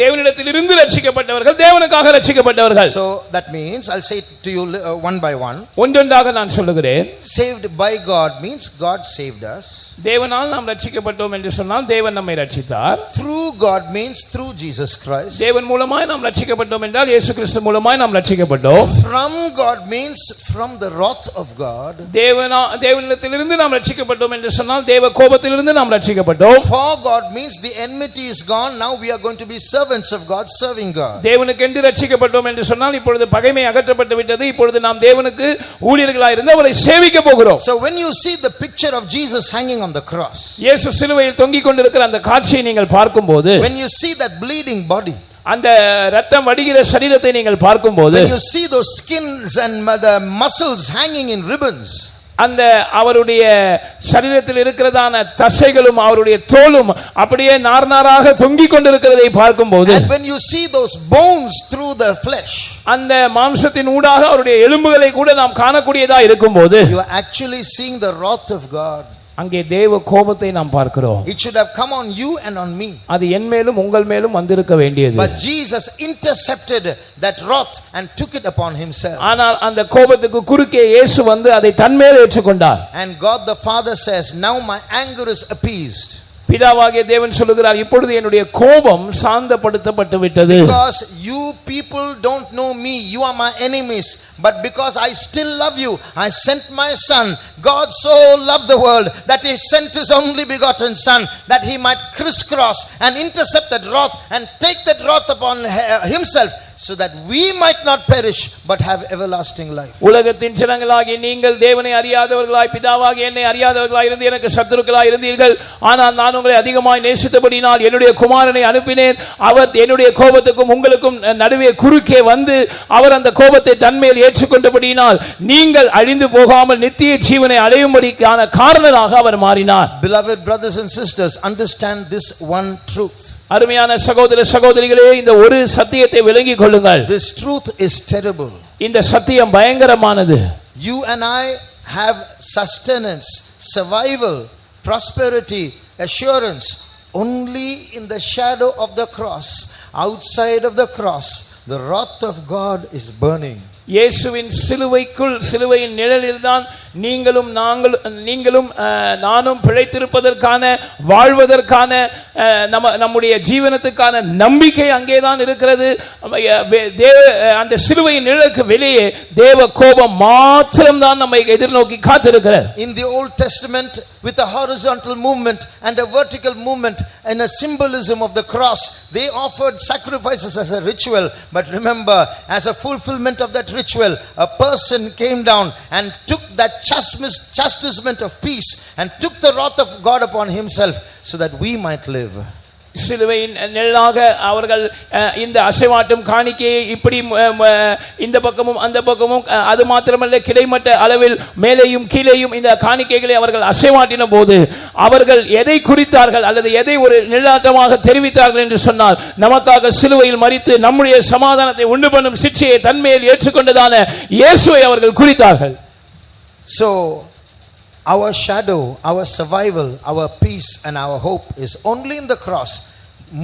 தேவனிடத்திலிருந்து ரட்சிக்கப்பட்டவர்கள், தேவனுக்காக ரட்சிக்கப்பட்டவர்கள். So that means I'll say it to you one by one. ஒன்றொன்றாக நான் சொல்லுகிறேன். Saved by God means God saved us. தேவனால் நாம் ரட்சிக்கப்பட்டோம் என்று சொன்னால் தேவன் நம்மை ரட்சித்தார். Through God means through Jesus Christ. தேவன் மூலமாய் நாம் ரட்சிக்கப்பட்டோம் என்றால் இயேசு கிறிஸ்து மூலமாய் நாம் ரட்சிக்கப்பட்டோம். From God means from the wrath of God. தேவனிடத்திலிருந்து நாம் ரட்சிக்கப்பட்டோம் என்று சொன்னால் தேவ கோபத்திலிருந்து நாம் ரட்சிக்கப்பட்டோம். For God means the enmity is gone. Now we are going to be servants of God, serving God. தேவனுக்கென்று ரட்சிக்கப்பட்டோம் என்று சொன்னால் இப்பொழுது பகைமை அகற்றப்பட்டு விட்டது. இப்பொழுது நாம் தேவனுக்கு ஊழியர்களாய் இருந்து அவரை சேவிக்க போகிறோம். So when you see the picture of Jesus hanging on the cross, இயேசு சிலுவையில் தொங்கிக் கொண்டிருக்கிற அந்த காட்சியை நீங்கள் பார்க்கும்போது, when you see that bleeding body, அந்த இரத்தம் வடிகிற சரீரத்தை நீங்கள் பார்க்கும்போது, when you see those skins and the muscles hanging in ribbons, அந்த அவருடைய சரீரத்தில் இருக்கிறதான தசைகளும் அவருடைய தோலும் அப்படியே நார்நாராக தொங்கிக் கொண்டிருக்கிறதை பார்க்கும்போது, and when you see those bones through the flesh, அந்த மாம்சத்தின் ஊடாக அவருடைய எலும்புகளை கூட நாம் காணக்கூடியதா இருக்கும்போது, you are actually seeing the wrath of God. அங்கே தேவ கோபத்தை நாம் பார்க்கிறோம். It should have come on you and on me. அது என் மேலும் உங்கள் மேலும் வந்திருக்க வேண்டியது. But Jesus intercepted that wrath and took it upon himself. ஆனால் அந்த கோபத்துக்கு குறுக்கே இயேசு வந்து அதை தன்மேல் ஏற்றுக்கொண்டார். And God the Father says, now my anger is appeased. பிதாவாகிய தேவன் சொல்லுகிறார், இப்பொழுது என்னுடைய கோபம் சாந்தப்படுத்தப்பட்டு விட்டது. Because you people don't know me, you are my enemies, but because I still love you, I sent my son. God so loved the world that he sent his only begotten son, that he might crisscross and intercept that wrath and take that wrath upon himself, so that we might not perish but have everlasting life. உலகத்தின் ஜனங்களாகிய நீங்கள் தேவனை அறியாதவர்களாய் பிதாவாகிய என்னை அறியாதவர்களாய் இருந்து எனக்கு சத்துருக்களாய் இருந்தீர்கள். ஆனால் நான் உங்களை அதிகமாய் நேசித்தபடினால் என்னுடைய குமாரனை அனுப்பினேன். அவர் என்னுடைய கோபத்துக்கும் உங்களுக்கும் நடுவே குறுக்கே வந்து அவர் அந்த கோபத்தை தன்மேல் ஏற்றுக்கொண்டபடியினால் நீங்கள் அழிந்து போகாமல் நித்திய ஜீவனை அடையும்படியான காரணராக அவர் மாறினார். Beloved brothers and sisters, understand this one truth. அருமையான சகோதர சகோதரிகளே, இந்த ஒரு சத்தியத்தை விளங்கிக் கொள்ளுங்கள். This truth is terrible. இந்த சத்தியம் பயங்கரமானது. You and I have sustenance, survival, prosperity, assurance only in the shadow of the cross. Outside of the cross, the wrath of God is burning. இயேசுவின் சிலுவையின் நிழலில் தான் நீங்களும் நானும் பிழைத்திருப்பதற்கான வாழ்வதற்கான நம்முடைய ஜீவனத்துக்கான நம்பிக்கை அங்கேதான் இருக்கிறது. அந்த சிலுவையின் நிழலுக்கு வெளியே தேவ கோபம் மாத்திரம் தான் நம்மை எதிர்நோக்கி காத்திருக்கிறது. In the Old Testament, with a horizontal movement and a vertical movement and a symbolism of the cross, they offered sacrifices as a ritual. But remember, as a fulfillment of that ritual, a person came down and took that chastisement of peace and took the wrath of God upon himself so that we might live. சிலுவையின் நிழலாக அவர்கள் இந்த அசைவாட்டும் காணிக்கையை இப்படி இந்த பக்கமும் அந்த பக்கமும், அது மாத்திரமல்ல கிடைமட்ட அளவில் மேலேயும் கீழேயும் இந்த காணிக்கைகளை அவர்கள் அசைவாட்டின போது அவர்கள் எதை குறித்தார்கள் அல்லது எதை ஒரு நிழலாட்டமாக தெரிவித்தார்கள் என்று சொன்னால், நமக்காக சிலுவையில் மரித்து நம்முடைய சமாதானத்தை உண்டு பண்ணும் சிட்சையை தன்மையில் ஏற்றுக்கொண்டதான இயேசுவை அவர்கள் குறித்தார்கள். So our shadow, our survival, our peace and our hope is only in the cross.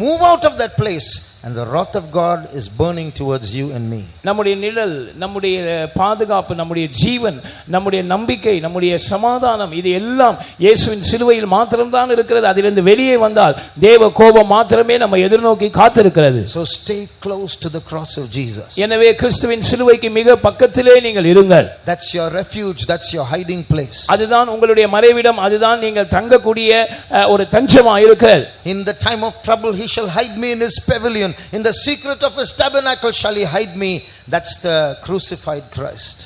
Move out of that place and the wrath of God is burning towards you and me. நம்முடைய நிழல், நம்முடைய பாதுகாப்பு, நம்முடைய ஜீவன், நம்முடைய நம்பிக்கை, நம்முடைய சமாதானம், இது எல்லாம் இயேசுவின் சிலுவையில் மாத்திரம்தான் இருக்கிறது. அதிலிருந்து வெளியே வந்தால் தேவ கோபம் மாத்திரமே நம்ம எதிர்நோக்கி காத்திருக்கிறது. So stay close to the cross of Jesus. எனவே கிறிஸ்துவின் சிலுவைக்கு மிக பக்கத்திலே நீங்கள் இருங்கள். That's your refuge, that's your hiding place. அதுதான் உங்களுடைய மறைவிடம், அதுதான் நீங்கள் தங்கக்கூடிய ஒரு தஞ்சமா இருக்கிறது. In the time of trouble he shall hide me in his pavilion. In the secret of his tabernacle shall he hide me. That's the crucified Christ.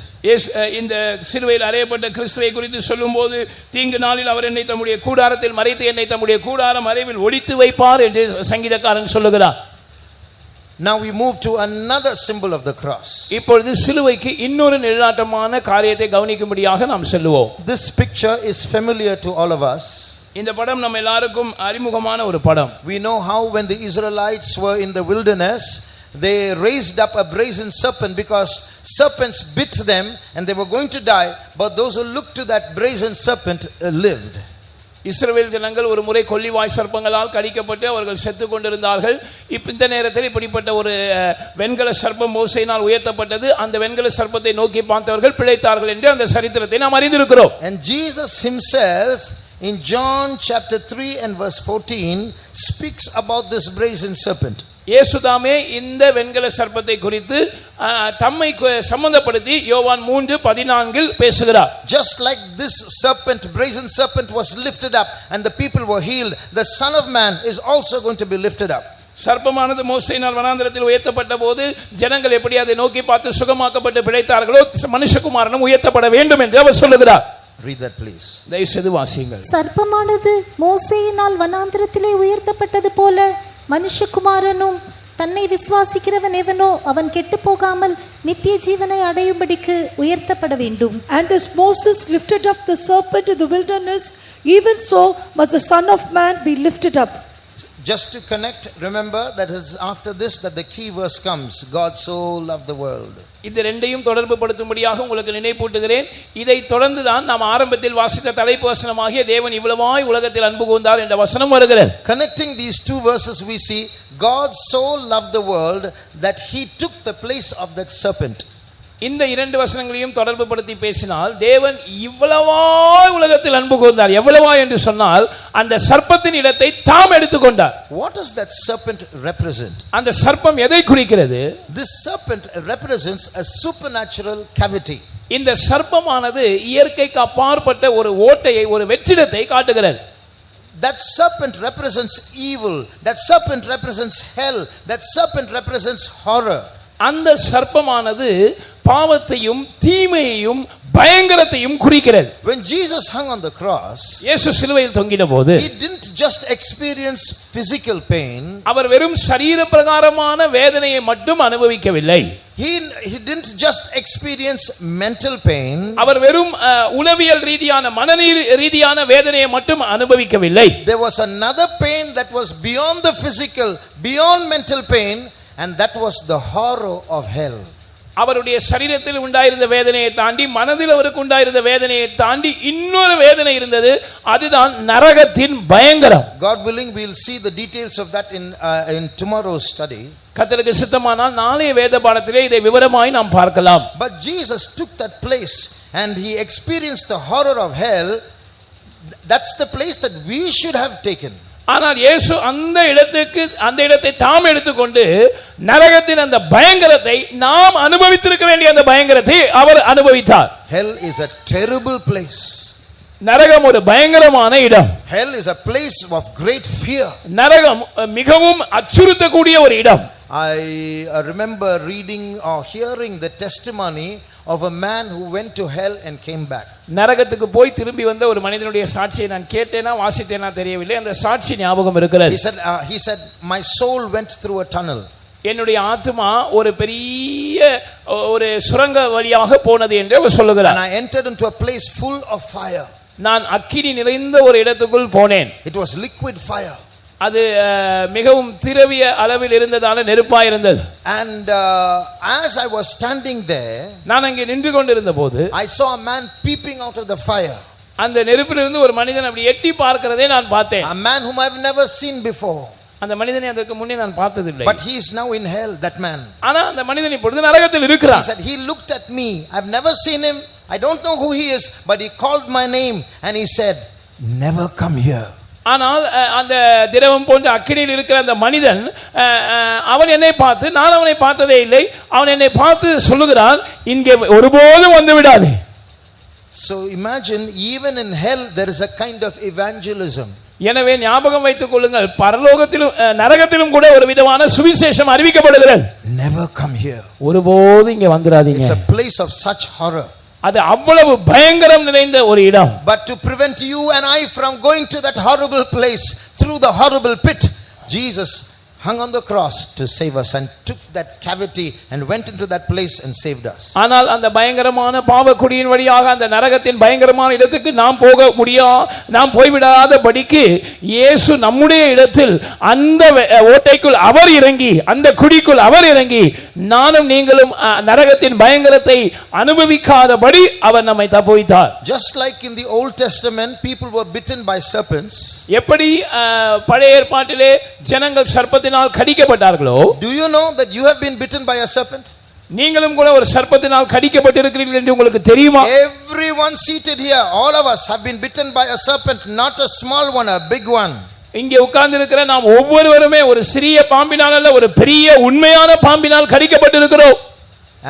இந்த சிலுவையில் அறையப்பட்ட கிறிஸ்துவை குறித்து சொல்லும்போது, தீங்கு நாளில் அவர் என்னை தம்முடைய கூடாரத்தில் மறைத்து என்னை தம்முடைய கூடார மறைவில் ஒளித்து வைப்பார் என்று சங்கீதக்காரன் சொல்லுகிறார். Now we move to another symbol of the cross. இப்பொழுது சிலுவைக்கு இன்னொரு நிழலாட்டமான காரியத்தை கவனிக்கும்படியாக நாம் செல்லுவோம். This picture is familiar to all of us. இந்த படம் நம்ம எல்லாருக்கும் அறிமுகமான ஒரு படம். We know how when the Israelites were in the wilderness, they raised up a brazen serpent because serpents bit them and they were going to die, but those who looked to that brazen serpent lived. இஸ்ரவேல் ஜனங்கள் ஒரு முறை கொள்ளிவாய் சர்ப்பங்களால் கடிக்கப்பட்டு அவர்கள் செத்துக் கொண்டிருந்தார்கள். இந்த நேரத்தில் இப்படிப்பட்ட ஒரு வெண்கல சர்ப்பம் மோசேயினால் உயர்த்தப்பட்டது. அந்த வெண்கல சர்ப்பத்தை நோக்கி பார்த்தவர்கள் பிழைத்தார்கள் என்று அந்த சரித்திரத்தை நாம் அறிந்திருக்கிறோம். And Jesus himself in John chapter 3 and verse 14 speaks about this brazen serpent. இயேசுதாமே இந்த வெண்கல சர்ப்பத்தை குறித்து தம்மை சம்பந்தப்படுத்தி யோவான் 3:14 பேசுகிறார். Just like this serpent, brazen serpent was lifted up and the people were healed, the Son of Man is also going to be lifted up. சர்ப்பமானது மோசேயினால் வனாந்தரத்தில் உயர்த்தப்பட்ட போது ஜனங்கள் எப்படி அதை நோக்கி பார்த்து சுகமாக்கப்பட்டு பிழைத்தார்களோ, மனுஷகுமாரனும் உயர்த்தப்பட வேண்டும் என்று அவர் சொல்லுகிறார். Read that please. தயவு செய்து வாசியுங்கள். சர்ப்பமானது மோசேயினால் வனாந்தரத்திலே உயர்த்தப்பட்டது போல மனுஷகுமாரனும் தன்னை விசுவாசிக்கிறவன் எவனோ அவன் கெட்டு போகாமல் நித்திய ஜீவனை அடையும்படிக்கு உயர்த்தப்பட வேண்டும். And as Moses lifted up the serpent in the wilderness, even so must the Son of Man be lifted up. Just to connect, remember that is after this that the key verse comes. God so loved the world. இந்த ரெண்டையும் தொடர்பு படுத்தும்படியாக உங்களுக்கு நினைப்பூட்டுகிறேன். இதை தொடர்ந்து தான் நாம் ஆரம்பத்தில் வாசித்த தலைப்பு வசனமாகிய தேவன் இவ்வளவாய் உலகத்தில் அன்பு கூர்ந்தார் என்ற வசனம் வருகிறது. Connecting these two verses we see God so loved the world that he took the place of that serpent. இந்த இரண்டு வசனங்களையும் தொடர்பு படுத்தி பேசினால் தேவன் இவ்வளவாய் உலகத்தில் அன்பு கூர்ந்தார். எவ்வளவாய் என்று சொன்னால் அந்த சர்ப்பத்தின் இடத்தை தாம் எடுத்துக்கொண்டார். What does that serpent represent? அந்த சர்ப்பம் எதை குறிக்கிறது? This serpent represents a supernatural cavity. இந்த சர்ப்பமானது இயற்கைக்கு அப்பாற்பட்ட ஒரு ஓட்டையை, ஒரு வெற்றிடத்தை காட்டுகிறது. That serpent represents evil. That serpent represents hell. That serpent represents horror. அந்த சர்ப்பமானது பாவத்தையும் தீமையையும் பயங்கரத்தையும் குறிக்கிறது. When Jesus hung on the cross, இயேசு சிலுவையில் தொங்கின போது he didn't just experience physical pain. அவர் வெறும் சரீர பிரகாரமான வேதனையை மட்டும் அனுபவிக்கவில்லை. He didn't just experience mental pain. அவர் வெறும் உளவியல் ரீதியான ரீதியான வேதனையை மட்டும் அனுபவிக்கவில்லை. There was another pain that was beyond the physical, beyond mental pain, and that was the horror of hell. அவருடைய சரீரத்தில் உண்டாயிருந்த வேதனையை தாண்டி, மனதில் அவருக்கு உண்டாயிருந்த வேதனையை தாண்டி இன்னொரு வேதனை இருந்தது. அதுதான் நரகத்தின் பயங்கரம். God willing, we will see the details of that in tomorrow's study. கர்த்தருக்கு சித்தமானால் நாளைய வேத பாடத்திலே இதை விவரமாய் நாம் பார்க்கலாம். But Jesus took that place and he experienced the horror of hell. That's the place that we should have taken. ஆனால் இயேசு அந்த இடத்தை தாம் எடுத்துக்கொண்டு நரகத்தின் அந்த பயங்கரத்தை, நாம் அனுபவித்திருக்க வேண்டிய அந்த பயங்கரத்தை அவர் அனுபவித்தார். Hell is a terrible place. நரகம் ஒரு பயங்கரமான இடம். Hell is a place of great fear. நரகம் மிகவும் அச்சுறுத்தக்கூடிய ஒரு இடம். I remember reading or hearing the testimony of a man who went to hell and came back. நரகத்துக்கு போய் திரும்பி வந்த ஒரு மனிதனுடைய சாட்சியை நான் கேட்டேனா வாசித்தேனா தெரியவில்லை. அந்த சாட்சி ஞாபகம் இருக்கிறது. He said my soul went through a tunnel. என்னுடைய ஆத்துமா ஒரு பெரிய ஒரு சுரங்க வழியாக போனது என்று அவர் சொல்லுகிறார். And I entered into a place full of fire. நான் அக்கினி நிறைந்த ஒரு இடத்துக்குள் போனேன். It was liquid fire. அது மிகவும் திரவிய அளவில் இருந்ததால நெருப்பாய் இருந்தது. And as I was standing there, நான் அங்கே நின்று கொண்டிருந்த போது I saw a man peeping out of the fire. அந்த நெருப்பிலிருந்து ஒரு மனிதன் அப்படி எட்டி பார்க்கிறதை நான் பார்த்தேன். A man whom I've never seen before. அந்த மனிதனை அதற்கு முன்னே நான் பார்த்ததில்லை. But he is now in hell, that man. ஆனா அந்த மனிதன் இப்பொழுது நரகத்தில் இருக்கிறார். He said he looked at me. I've never seen him. I don't know who he is, but he called my name and he said, "Never come here." ஆனால் அந்த திரவம் போன்ற அக்கினியில் இருக்கிற அந்த மனிதன் அவன் என்னை பார்த்து, நான் அவனை பார்த்ததே இல்லை, அவன் என்னை பார்த்து சொல்லுகிறான், இங்கே ஒருபோதும் வந்து விடாதே. So imagine, even in hell there is a kind of evangelism. எனவே ஞாபகம் வைத்துக் கொள்ளுங்கள், பரலோகத்திலும் நரகத்திலும் கூட ஒரு விதமான சுவிசேஷம் அறிவிக்கப்படுகிறது. Never come here. ஒருபோதும் இங்கே வந்துடாதீங்க. It's a place of such horror. அது அவ்வளவு பயங்கரம் நிறைந்த ஒரு இடம். But to prevent you and I from going to that horrible place through the horrible pit, Jesus hung on the cross to save us and took that cavity and went into that place and saved us. ஆனால் அந்த பயங்கரமான பாவக்குடியின் வழியாக அந்த நரகத்தின் பயங்கரமான இடத்துக்கு நாம் நாம் போய்விடாதபடிக்கு இயேசு நம்முடைய இடத்தில் அந்த ஓட்டைக்குள் அவர் இறங்கி, அந்த குடிக்குள் அவர் இறங்கி, நானும் நீங்களும் நரகத்தின் பயங்கரத்தை அனுபவிக்காதபடி அவர் நம்மை தப்புவித்தார். Just like in the Old Testament people were bitten by serpents. எப்படி பழைய ஏற்பாட்டிலே ஜனங்கள் சர்ப்பத்தினால் கடிக்கப்பட்டார்களோ, do you know that you have been bitten by a serpent? நீங்களும் கூட ஒரு சர்ப்பத்தினால் கடிக்கப்பட்டிருக்கிறீர்கள் என்று உங்களுக்கு தெரியுமா? Everyone seated here, all of us have been bitten by a serpent, not a small one, a big one. இங்கே உட்கார்ந்து இருக்கிற நாம் ஒவ்வொருவருமே ஒரு சிறிய பாம்பினால் அல்ல, ஒரு பெரிய உண்மையான பாம்பினால் கடிக்கப்பட்டிருக்கிறோம்.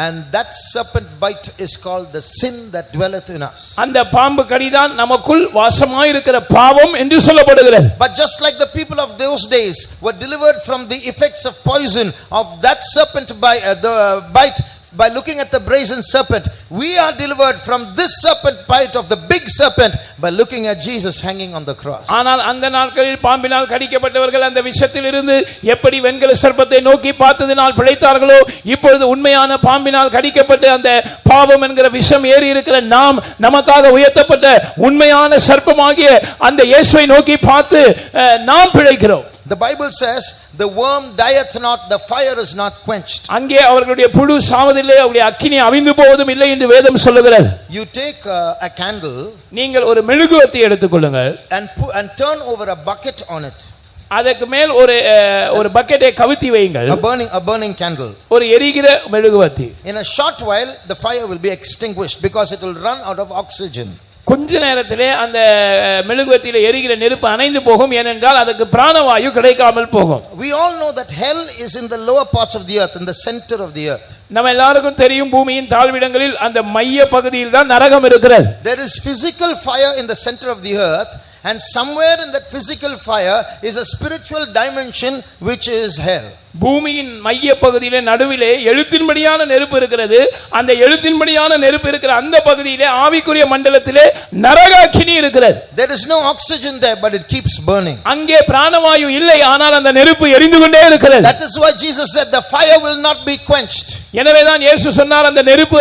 And that serpent bite is called the sin that dwelleth in us. அந்த பாம்பு கடிதான் நமக்குள் வாசமாய் இருக்கிற பாவம் என்று சொல்லப்படுகிறது. But just like the people of those days were delivered from the effects of poison of that serpent bite by looking at the brazen serpent, we are delivered from this serpent bite of the big serpent by looking at Jesus hanging on the cross. ஆனால் அந்த நாட்களில் பாம்பினால் கடிக்கப்பட்டவர்கள் அந்த விஷத்தில் இருந்து எப்படி வெண்கல சர்ப்பத்தை நோக்கி பார்த்ததினால் பிழைத்தார்களோ, இப்பொழுது உண்மையான பாம்பினால் கடிக்கப்பட்டு அந்த பாவம் என்கிற விஷம் ஏறி இருக்கிற நாம் நமக்காக உயர்த்தப்பட்ட உண்மையான சர்ப்பமாகிய அந்த இயேசுவை நோக்கி பார்த்து நாம் பிழைக்கிறோம். The Bible says the worm dieth not, the fire is not quenched. அங்கே அவர்களுடைய புழு சாவதில்லை, அவருடைய அக்கினி அவிந்து போவதும் இல்லை என்று வேதம் சொல்லுகிறது. You take a candle, நீங்கள் ஒரு மெழுகுவர்த்தி எடுத்துக்கொள்ளுங்கள் and turn over a bucket on it. அதற்கு மேல் ஒரு பக்கெட்டை கவுத்தி வையுங்கள். A burning candle. ஒரு எரிகிற மெழுகுவர்த்தி. In a short while the fire will be extinguished because it will run out of oxygen. கொஞ்ச நேரத்திலே அந்த மெழுகுவர்த்தியில எரிகிற நெருப்பு அணைந்து போகும், ஏனென்றால் அதுக்கு பிராணவாயு கிடைக்காமல் போகும். We all know that hell is in the lower parts of the earth, in the center of the earth. நம்ம எல்லாருக்கும் தெரியும், பூமியின் தாழ்விடங்களில் அந்த மைய பகுதியில் தான் நரகம் இருக்கிறது. There is physical fire in the center of the earth, and somewhere in that physical fire is a spiritual dimension which is hell. பூமியின் மைய பகுதியிலே நடுவிலே எழுத்தின்படியான நெருப்பு இருக்கிறது. அந்த எழுத்தின்படியான நெருப்பு இருக்கிற அந்த பகுதியிலே ஆவிக்குரிய மண்டலத்திலே நரகாக்கினி இருக்கிறது. There is no oxygen there, but it keeps burning. அங்கே பிராணவாயு இல்லை, ஆனால் அந்த நெருப்பு எரிந்து கொண்டே இருக்கிறது. That is why Jesus said the fire will not be quenched. எனவேதான் இயேசு சொன்னார், அந்த நெருப்பு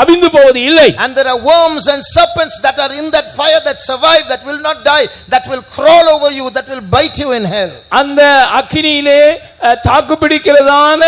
அவிந்து போவது இல்லை. And there are worms and serpents that are in that fire that survive, that will not die, that will crawl over you, that will bite you in hell. அந்த அக்கினியிலே தாக்குப்பிடிக்கிறதான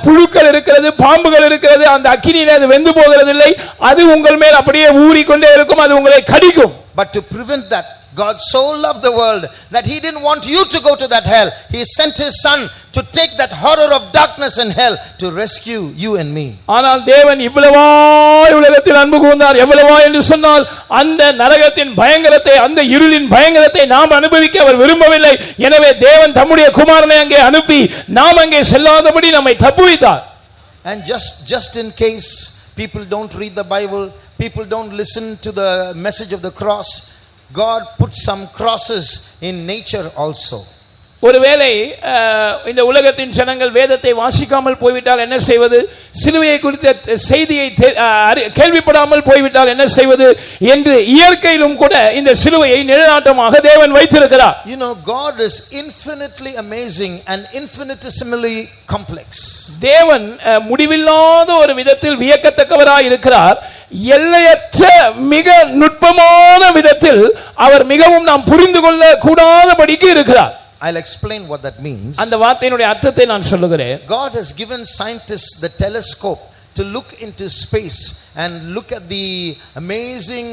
புழுக்கள் இருக்கிறது, பாம்புகள் இருக்கிறது. அந்த அக்கினியிலே அது வெந்து போகிறதில்லை, அது உங்கள் மேல் அப்படியே ஊறிக்கொண்டே இருக்கும், அது உங்களை கடிக்கும். But to prevent that, God so loved the world that he didn't want you to go to that hell. He sent his son to take that horror of darkness and hell to rescue you and me. ஆனால் தேவன் இவ்வளவாய் உலகத்தில் அன்பு கூர்ந்தார். எவ்வளவா என்று சொன்னால், அந்த நரகத்தின் பயங்கரத்தை, அந்த இருளின் பயங்கரத்தை நாம் அனுபவிக்க அவர் விரும்பவில்லை. எனவே தேவன் தம்முடைய குமாரனை அங்கே அனுப்பி நாம் அங்கே செல்லாதபடி நம்மை தப்புவித்தார். And just in case people don't read the Bible, people don't listen to the message of the cross, God put some crosses in nature also. ஒருவேளை இந்த உலகத்தின் ஜனங்கள் வேதத்தை வாசிக்காமல் போய்விட்டால் என்ன செய்வது, சிலுவையை குறித்த செய்தியை கேள்விப்படாமல் போய்விட்டால் என்ன செய்வது என்று இயற்கையிலும் கூட இந்த சிலுவையை நிழலாட்டமாக தேவன் வைத்திருக்கிறார். You know, God is infinitely amazing and infinitesimally complex. தேவன் முடிவில்லாத ஒரு விதத்தில் வியக்கத்தக்கவராய் இருக்கிறார். எல்லையற்ற மிக நுட்பமான விதத்தில் அவர் மிகவும் நாம் புரிந்து கொள்ள கூடாதபடிக்கு இருக்கிறார். I'll explain what that means. அந்த வார்த்தையினுடைய அர்த்தத்தை நான் சொல்லுகிறேன். God has given scientists the telescope to look into space and look at the amazing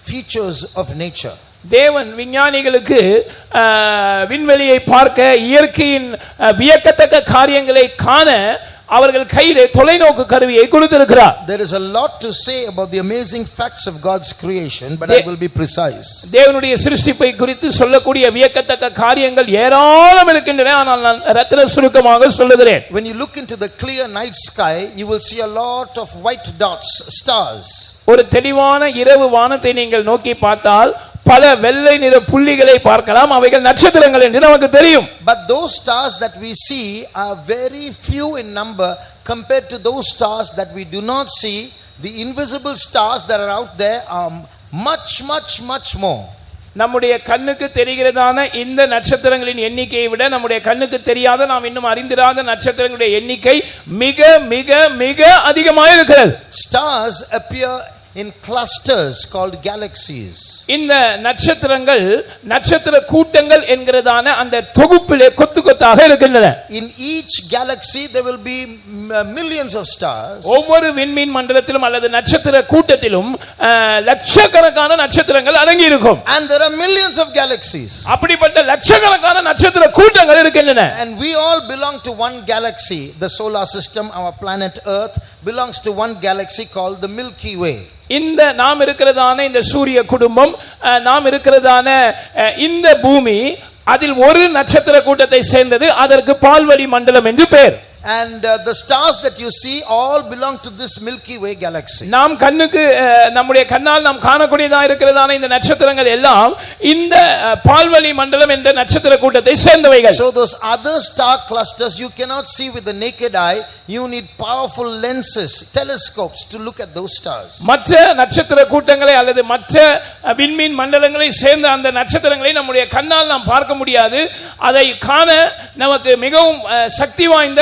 features of nature. தேவன் விஞ்ஞானிகளுக்கு விண்வெளியை பார்க்க, இயற்கையின் வியக்கத்தக்க காரியங்களை காண அவர்கள் கையிலே தொலைநோக்கு கருவியை கொடுத்திருக்கிறார். There is a lot to say about the amazing facts of God's creation, but I will be precise. தேவனுடைய சிருஷ்டிப்பை குறித்து சொல்லக்கூடிய வியக்கத்தக்க காரியங்கள் ஏராளம் இருக்கின்றன. ஆனால் நான் ரத்தின சுருக்கமாக சொல்லுகிறேன். When you look into the clear night sky, you will see a lot of white dots, stars. ஒரு தெளிவான இரவு வானத்தை நீங்கள் நோக்கி பார்த்தால் பல வெள்ளை நிற புள்ளிகளை பார்க்கலாம். அவைகள் நட்சத்திரங்கள் என்று நமக்கு தெரியும். But those stars that we see are very few in number compared to those stars that we do not see. The invisible stars that are out there are much more. நம்முடைய கண்ணுக்கு தெரிகிறதான இந்த நட்சத்திரங்களின் எண்ணிக்கையை விட நம்முடைய கண்ணுக்கு தெரியாத, நாம் இன்னும் அறிந்திராத நட்சத்திரங்களுடைய எண்ணிக்கை மிக மிக மிக அதிகமாக இருக்கிறது. Stars appear in clusters called galaxies. இந்த நட்சத்திரங்கள் நட்சத்திர கூட்டங்கள் என்கிறதான அந்த தொகுப்பிலே கொத்து கொத்தாக இருக்கின்றன. In each galaxy there will be millions of stars. ஒவ்வொரு விண்மீன் மண்டலத்திலும் அல்லது நட்சத்திர கூட்டத்திலும் லட்சக்கணக்கான நட்சத்திரங்கள் அடங்கி இருக்கும். And there are millions of galaxies. அப்படிப்பட்ட லட்சக்கணக்கான நட்சத்திர கூட்டங்கள் இருக்கின்றன. And we all belong to one galaxy. The solar system, our planet Earth, belongs to one galaxy called the Milky Way. இந்த நாம் இருக்கிறதான இந்த சூரிய குடும்பம், நாம் இருக்கிறதான இந்த பூமி, அதில் ஒரு நட்சத்திர கூட்டத்தை சேர்ந்தது. அதற்கு பால்வழி மண்டலம் என்று பெயர். And the stars that you see all belong to this Milky Way galaxy. நாம் கண்ணுக்கு நம்முடைய கண்ணால் நாம் காணக்கூடியதா இருக்கிறதான இந்த நட்சத்திரங்கள் எல்லாம் இந்த பால்வழி மண்டலம் என்ற நட்சத்திர கூட்டத்தை சேர்ந்தவைகள். So those other star clusters you cannot see with the naked eye. You need powerful lenses, telescopes to look at those stars. மற்ற நட்சத்திர கூட்டங்களை அல்லது மற்ற விண்மீன் மண்டலங்களை சேர்ந்த அந்த நட்சத்திரங்களை நம்முடைய கண்ணால் நாம் பார்க்க முடியாது. அதை காண நமக்கு மிகவும் சக்தி வாய்ந்த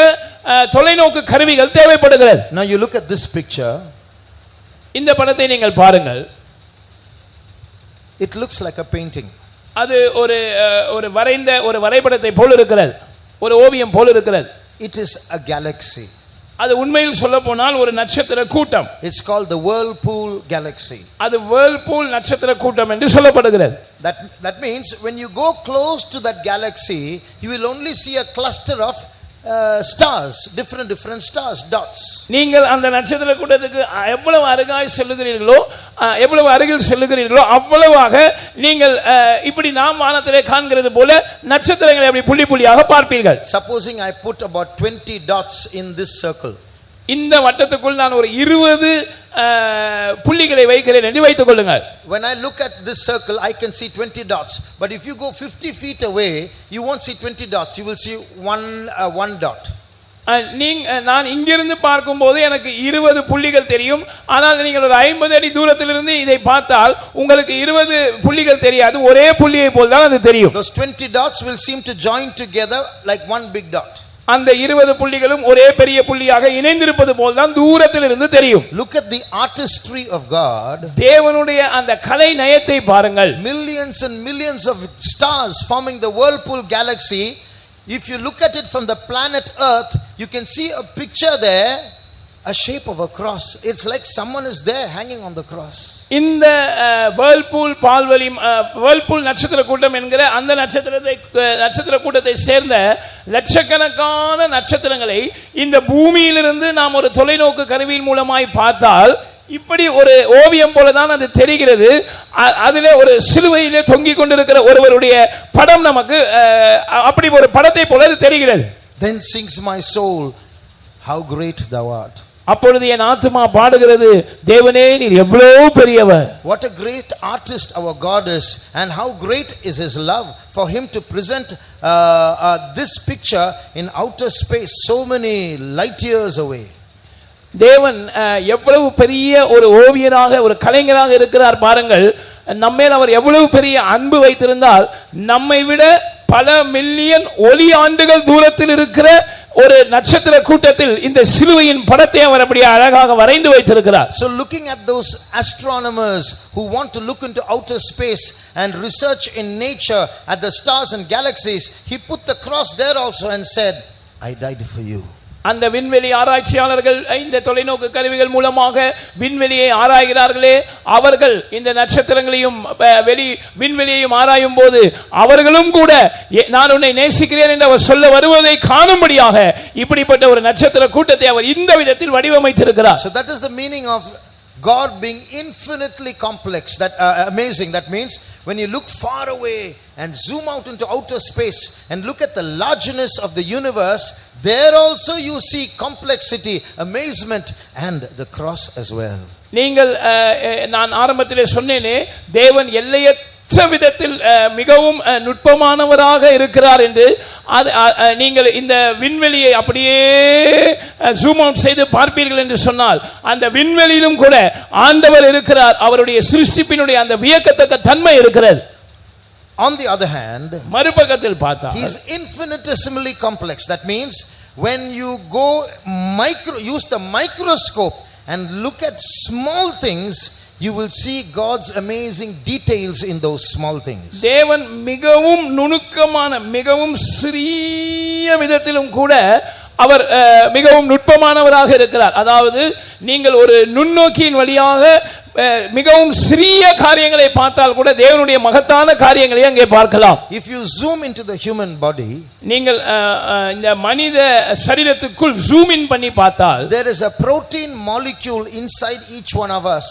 தொலைநோக்கு கருவிகள் தேவைப்படுகிறது. Now you look at this picture. இந்த படத்தை நீங்கள் பாருங்கள். It looks like a painting. அது ஒரு வரைந்த ஒரு வரைபடத்தை போல இருக்கிறது, ஒரு ஓவியம் போல இருக்கிறது. It is a galaxy. அது உண்மையில் சொல்ல போனால் ஒரு நட்சத்திர கூட்டம். It's called the Whirlpool galaxy. அது whirlpool நட்சத்திர கூட்டம் என்று சொல்லப்படுகிறது. That means when you go close to that galaxy, you will only see a cluster of stars, different stars, dots. நீங்கள் அந்த நட்சத்திர கூட்டத்துக்கு எவ்வளவு அருகாய் செல்லுகிறீர்களோ, எவ்வளவு அருகில் செல்லுகிறீர்களோ அவ்வளவாக நீங்கள் இப்படி நாம் வானத்திலே காண்கிறது போல நட்சத்திரங்களை அப்படி புள்ளி புள்ளியாக பார்ப்பீர்கள். Supposing I put about 20 dots in this circle. இந்த வட்டத்துக்குள் நான் ஒரு 20 புள்ளிகளை வைக்கிறேன் என்று வைத்துக் கொள்ளுங்கள். When I look at this circle, I can see 20 dots. But if you go 50 feet away, you won't see 20 dots. You will see one dot. நான் இங்கிருந்து பார்க்கும்போது எனக்கு 20 புள்ளிகள் தெரியும். ஆனால் நீங்கள் ஒரு 50 அடி தூரத்திலிருந்து இதை பார்த்தால் உங்களுக்கு 20 புள்ளிகள் தெரியாது, ஒரே புள்ளியை போல் தான் அது தெரியும். Those 20 dots will seem to join together like one big dot. அந்த 20 புள்ளிகளும் ஒரே பெரிய புள்ளியாக இணைந்திருப்பது போல் தான் தூரத்தில் இருந்து தெரியும். Look at the artistry of God. தேவனுடைய அந்த கலை நயத்தை பாருங்கள். Millions and millions of stars forming the Whirlpool galaxy. If you look at it from the planet Earth, you can see a picture there, a shape of a cross. It's like someone is there hanging on the cross. இந்த Whirlpool பால்வழி Whirlpool நட்சத்திர கூட்டம் என்கிற அந்த நட்சத்திர கூட்டத்தை சேர்ந்த லட்சக்கணக்கான நட்சத்திரங்களை இந்த பூமியிலிருந்து நாம் ஒரு தொலைநோக்கு கருவியின் மூலமாய் பார்த்தால் இப்படி ஒரு ஓவியம் போலதான் அது தெரிகிறது. அதிலே ஒரு சிலுவையிலே தொங்கிக் கொண்டிருக்கிற ஒருவருடைய படம் நமக்கு அப்படி ஒரு படத்தை போல அது தெரிகிறது. Then sings my soul, how great thou art. அப்பொழுது என் ஆத்துமா பாடுகிறது, தேவனே நீர் எவ்வளவு பெரியவர். What a great artist our God is, and how great is his love for him to present this picture in outer space, so many light years away. தேவன் எவ்வளவு பெரிய ஒரு ஓவியராக, ஒரு கலைஞராக இருக்கிறார் பாருங்கள். நம்மேல் அவர் எவ்வளவு பெரிய அன்பு வைத்திருந்தால், நம்மை விட பல மில்லியன் ஒளி ஆண்டுகள் தூரத்தில் இருக்கிற ஒரு நட்சத்திர கூட்டத்தில் இந்த சிலுவையின் படத்தை அவர் அப்படியே அழகாக வரைந்து வைத்திருக்கிறார். So looking at those astronomers who want to look into outer space and research in nature at the stars and galaxies, he put the cross there also and said, I died for you. அந்த விண்வெளி ஆராய்ச்சியாளர்கள் இந்த தொலைநோக்கு கருவிகள் மூலமாக விண்வெளியை ஆராய்கிறார்களே, அவர்கள் இந்த நட்சத்திரங்களையும் விண்வெளியையும் ஆராயும் போது அவர்களும் கூட நான் உன்னை நேசிக்கிறேன் என்று அவர் சொல்ல வருவதை காணும்படியாக இப்படிப்பட்ட ஒரு நட்சத்திர கூட்டத்தை அவர் இந்த விதத்தில் வடிவமைத்திருக்கிறார். So that is the meaning of God being infinitely complex, that amazing. That means when you look far away and zoom out into outer space and look at the largeness of the universe, there also you see complexity, amazement, and the cross as well. நீங்கள் நான் ஆரம்பத்திலே சொன்னேனே, தேவன் எல்லையற்ற விதத்தில் மிகவும் நுட்பமானவராக இருக்கிறார் என்று. நீங்கள் இந்த விண்வெளியை அப்படியே ஜூம் அவுட் செய்து பார்ப்பீர்கள் என்று சொன்னால், அந்த விண்வெளியிலும் கூட ஆண்டவர் இருக்கிறார். அவருடைய சிருஷ்டிப்பினுடைய அந்த வியக்கத்தக்க தன்மை இருக்கிறது. On the other hand, மறுபக்கத்தில் பார்த்தா he is infinitesimally complex. That means when you go use the microscope and look at small things, you will see God's amazing details in those small things. தேவன் மிகவும் நுணுக்கமான, மிகவும் சிறிய விதத்திலும் கூட அவர் மிகவும் நுட்பமானவராக இருக்கிறார். அதாவது நீங்கள் ஒரு நுண்ணோக்கியின் வழியாக மிகவும் சிறிய காரியங்களை பார்த்தால் கூட தேவனுடைய மகத்தான காரியங்களை அங்கே பார்க்கலாம். If you zoom into the human body, நீங்கள் இந்த மனித சரீரத்துக்குள் ஜூம் இன் பண்ணி பார்த்தால், there is a protein molecule inside each one of us,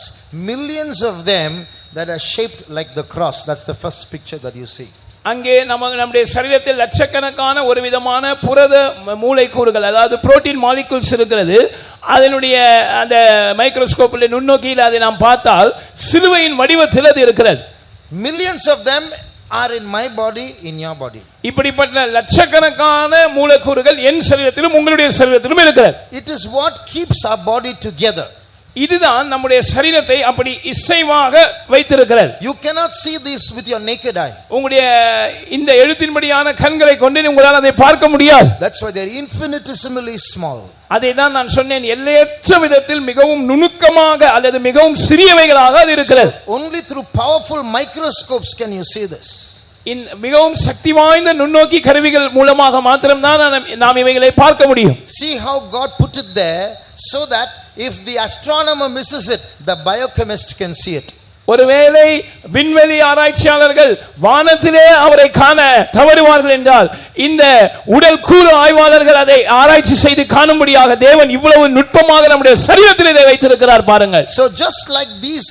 millions of them that are shaped like the cross. That's the first picture that you see. அங்கே நம்முடைய சரீரத்தில் லட்சக்கணக்கான ஒரு விதமான புரத மூளைக்கூறுகள், அதாவது புரோட்டீன் மாலிகூல்ஸ் இருக்கிறது. அதனுடைய அந்த மைக்ரோஸ்கோப்பில் நுண்ணோக்கியில் அதை நாம் பார்த்தால் சிலுவையின் வடிவத்தில் அது இருக்கிறது. Millions of them are in my body, in your body. இப்படிப்பட்ட லட்சக்கணக்கான மூலக்கூறுகள் என் சரீரத்திலும் உங்களுடைய சரீரத்திலும் இருக்கிறது. It is what keeps our body together. இதுதான் நம்முடைய சரீரத்தை அப்படி இசைவாக வைத்திருக்கிறது. You cannot see this with your naked eye. உங்களுடைய இந்த எழுத்தின்படியான கண்களை கொண்டு உங்களால் அதை பார்க்க முடியாது. That's why they are infinitesimally small. அதை தான் நான் சொன்னேன், எல்லையற்ற விதத்தில் மிகவும் நுணுக்கமாக அல்லது மிகவும் சிறியவைகளாக அது இருக்கிறது. Only through powerful microscopes can you see this. மிகவும் சக்தி வாய்ந்த நுண்ணோக்கி கருவிகள் மூலமாக மாத்திரம்தான் நாம் இவைகளை பார்க்க முடியும். See how God put it there so that if the astronomer misses it, the biochemist can see it. ஒருவேளை விண்வெளி ஆராய்ச்சியாளர்கள் வானத்திலே அவரை காண தவறுவார்கள் என்றால், இந்த உடல் கூறு ஆய்வாளர்கள் அதை ஆராய்ச்சி செய்து காணும்படியாக தேவன் இவ்வளவு நுட்பமாக நம்முடைய சரீரத்தில் இதை வைத்திருக்கிறார் பாருங்கள். So just like these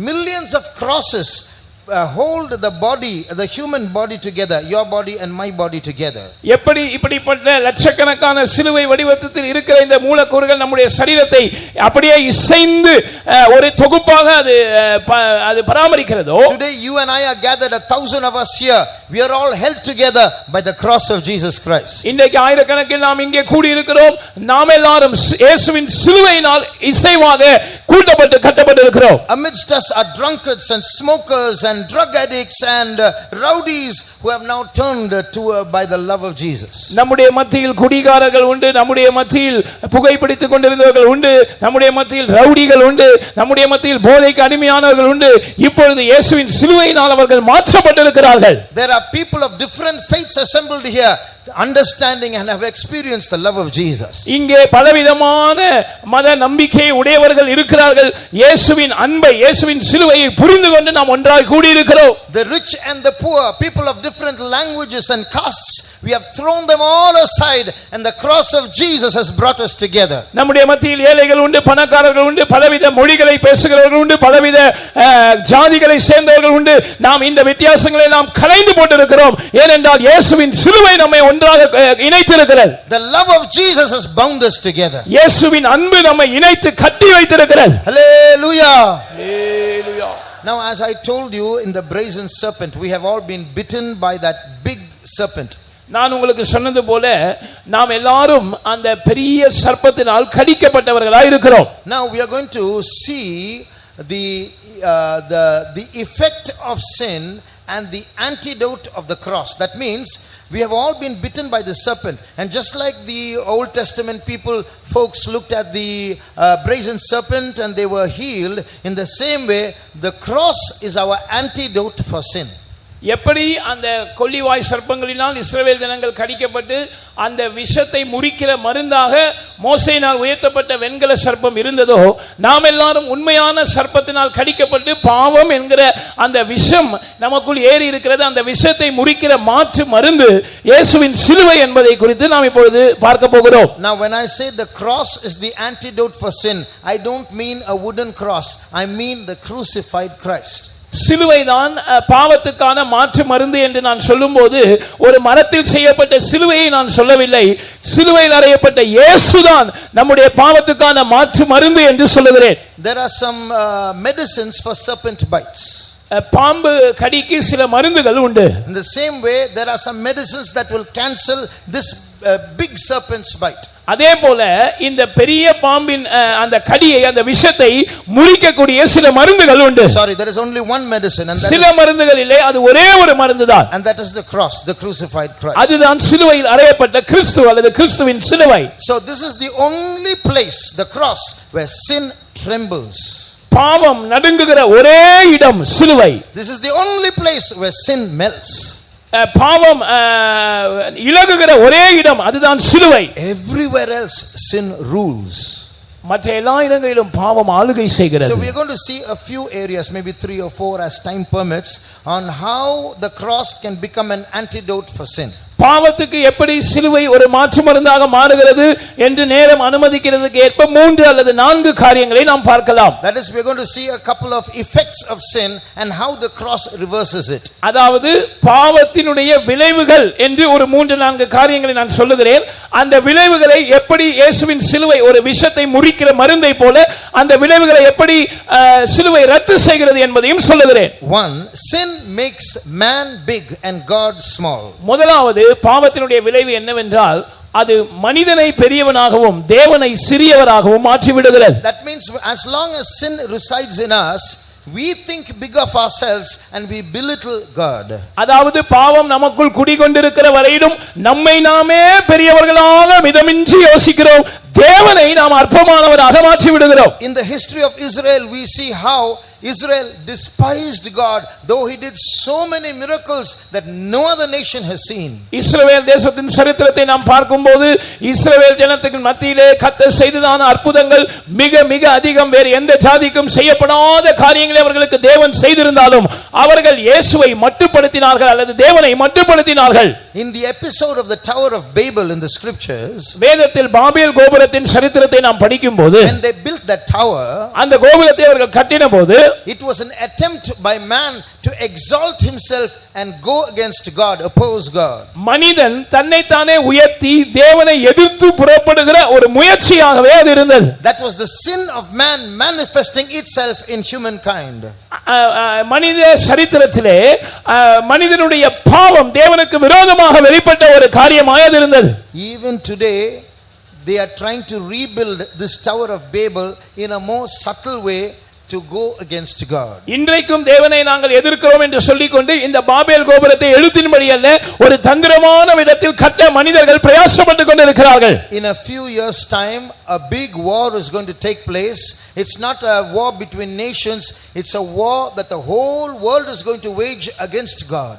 millions of crosses hold the body, the human body together, your body and my body together. எப்படி இப்படிப்பட்ட லட்சக்கணக்கான சிலுவை வடிவத்தில் இருக்கிற இந்த மூலக்கூறுகள் நம்முடைய சரீரத்தை அப்படியே இசைந்து ஒரு தொகுப்பாக அது பராமரிக்கிறதோ, today you and I are gathered, 1,000 of us here, we are all held together by the cross of Jesus Christ. இன்றைக்கு ஆயிரக்கணக்கில் நாம் இங்கே கூடி இருக்கிறோம். நாம் எல்லாரும் இயேசுவின் சிலுவையினால் இசைவாக கூட்டப்பட்டு கட்டப்பட்டு இருக்கிறோம். Amidst us are drunkards and smokers and drug addicts and rowdies who have now turned to by the love of Jesus. நம்முடைய மத்தியில் குடிகாரர்கள் உண்டு, நம்முடைய மத்தியில் புகைப்பிடித்துக் கொண்டிருந்தவர்கள் உண்டு, நம்முடைய மத்தியில் ரவுடிகள் உண்டு, நம்முடைய மத்தியில் போதைக்கு அடிமையானவர்கள் உண்டு. இப்பொழுது இயேசுவின் சிலுவையினால் அவர்கள் மாற்றப்பட்டிருக்கிறார்கள். There are people of different faiths assembled here, understanding and have experienced the love of Jesus. இங்கே பலவிதமான மத நம்பிக்கை உடையவர்கள் இருக்கிறார்கள். இயேசுவின் அன்பை, இயேசுவின் சிலுவையை புரிந்து கொண்டு நாம் ஒன்றாய் கூடி இருக்கிறோம். The rich and the poor, people of different languages and castes, we have thrown them all aside and the cross of Jesus has brought us together. நம்முடைய மத்தியில் ஏழைகள் உண்டு, பணக்காரர்கள் உண்டு, பலவித மொழிகளை பேசுகிறவர்கள் உண்டு, பலவித ஜாதிகளை சேர்ந்தவர்கள் உண்டு. நாம் இந்த வித்தியாசங்களை நாம் கலைந்து போட்டிருக்கிறோம். ஏனென்றால் இயேசுவின் சிலுவை நம்மை ஒன்றாய் ஒன்றாக இணைத்திருக்கிறது. The love of Jesus has bound us together. இயேசுவின் அன்பு நம்மை இணைத்து கட்டி வைத்திருக்கிறது. Hallelujah. Hallelujah. Now, as I told you, in the brazen serpent, we have all been bitten by that big serpent. நான் உங்களுக்கு சொன்னது போல நாம் எல்லாரும் அந்த பெரிய சர்ப்பத்தினால் கடிக்கப்பட்டவர்களாய் இருக்கிறோம். Now we are going to see the effect of sin and the antidote of the cross. That means we have all been bitten by the serpent, and just like the Old Testament folks looked at the brazen serpent and they were healed, in the same way the cross is our antidote for sin. எப்படி அந்த கொள்ளிவாய் சர்ப்பங்களினால் இஸ்ரவேல் ஜனங்கள் கடிக்கப்பட்டு அந்த விஷத்தை முறிக்கிற மருந்தாக மோசேயினால் உயர்த்தப்பட்ட வெண்கல சர்ப்பம் இருந்ததோ, நாம் எல்லாரும் உண்மையான சர்ப்பத்தினால் கடிக்கப்பட்டு பாவம் என்கிற அந்த விஷம் நமக்குள் ஏறி இருக்கிறது. அந்த விஷத்தை முறிக்கிற மாற்று மருந்து இயேசுவின் சிலுவை என்பதை குறித்து நாம் இப்பொழுது பார்க்க போகிறோம். Now when I say the cross is the antidote for sin, I don't mean a wooden cross, I mean the crucified Christ. சிலுவைதான் பாவத்துக்கான மாற்று மருந்து என்று நான் சொல்லும்போது ஒரு மரத்தில் செய்யப்பட்ட சிலுவையை நான் சொல்லவில்லை. சிலுவையில் அறையப்பட்ட இயேசுதான் நம்முடைய பாவத்துக்கான மாற்று மருந்து என்று சொல்லுகிறேன். There are some medicines for serpent bites. பாம்பு கடிக்கு சில மருந்துகள் உண்டு. In the same way, there are some medicines that will cancel this big serpent's bite. அதே போல இந்த பெரிய பாம்பின் அந்த கடியை அந்த விஷத்தை முறிக்கக்கூடிய சில மருந்துகள் உண்டு. Sorry, there is only one medicine, and சில மருந்துகள் இல்லை, அது ஒரே ஒரு மருந்துதான். And that is the cross, the crucified Christ. அதுதான் சிலுவையில் அறையப்பட்ட கிறிஸ்து அல்லது கிறிஸ்துவின் சிலுவை. So this is the only place, the cross, where sin trembles. பாவம் நடுங்குகிற ஒரே இடம் சிலுவை. This is the only place where sin melts. பாவம் இலகுகிற ஒரே இடம் அதுதான் சிலுவை. Everywhere else sin rules. மற்ற எல்லா இடங்களிலும் பாவம் ஆளுகை செய்கிறது. So we are going to see a few areas, maybe 3 or 4 as time permits, on how the cross can become an antidote for sin. பாவத்துக்கு எப்படி சிலுவை ஒரு மாற்று மருந்தாக மாறுகிறது என்று நேரம் அனுமதிக்கிறதுக்கு ஏற்ப 3 அல்லது 4 காரியங்களை நாம் பார்க்கலாம். That is, we are going to see a couple of effects of sin and how the cross reverses it. அதாவது பாவத்தினுடைய விளைவுகள் என்று ஒரு 3-4 காரியங்களை நான் சொல்லுகிறேன். அந்த விளைவுகளை எப்படி இயேசுவின் சிலுவை ஒரு விஷத்தை முறிக்கிற மருந்தை போல அந்த விளைவுகளை எப்படி சிலுவை ரத்து செய்கிறது என்பதையும் சொல்லுகிறேன். 1, sin makes man big and God small. முதலாவது பாவத்தினுடைய விளைவு என்னவென்றால் அது மனிதனை பெரியவனாகவும் தேவனை சிறியவராகவும் மாற்றி விடுகிறது. That means as long as sin resides in us, we think big of ourselves and we belittle God. அதாவது பாவம் நமக்குள் குடிகொண்டிருக்கிற வரையிலும் நம்மை நாமே பெரியவர்களாக மிதமின்றி யோசிக்கிறோம், தேவனை நாம் அற்பமானவராக மாற்றி விடுகிறோம். In the history of Israel, we see how Israel despised God, though he did so many miracles that no other nation has seen. இஸ்ரவேல் தேசத்தின் சரித்திரத்தை நாம் பார்க்கும்போது இஸ்ரவேல் ஜனத்துக்கு மத்தியிலே கர்த்தர் செய்ததான அற்புதங்கள் மிக மிக அதிகம், வேறு எந்த ஜாதிக்கும் செய்யப்படாத காரியங்களை அவர்களுக்கு தேவன் செய்திருந்தாலும் அவர்கள் இயேசுவை மட்டுப்படுத்தினார்கள் அல்லது தேவனை மட்டுப்படுத்தினார்கள். In the episode of the Tower of Babel in the scriptures, வேதத்தில் பாபேல் கோபுரத்தின் சரித்திரத்தை நாம் படிக்கும்போது when they built that tower, அந்த கோபுரத்தை அவர்கள் கட்டினபோது it was an attempt by man to exalt himself and go against God, oppose God. மனிதன் தன்னைத்தானே உயர்த்தி தேவனை எதிர்த்து புறப்படுகிற ஒரு முயற்சியாகவே அது இருந்தது. That was the sin of man manifesting itself in humankind. மனித சரித்திரத்திலே மனிதனுடைய பாவம் தேவனுக்கு விரோதமாக வெளிப்பட்ட ஒரு காரியமாக அது இருந்தது. Even today they are trying to rebuild this Tower of Babel in a more subtle way to go against God. இன்றைக்கும் தேவனை நாங்கள் எதிர்க்கிறோம் என்று சொல்லிக்கொண்டு இந்த பாபேல் கோபுரத்தை எழுத்தின்படி அல்ல ஒரு தந்திரமான விதத்தில் கட்ட மனிதர்கள் பிரயாசப்பட்டுக் கொண்டிருக்கிறார்கள். In a few years time a big war is going to take place. It's not a war between nations, it's a war that the whole world is going to wage against God.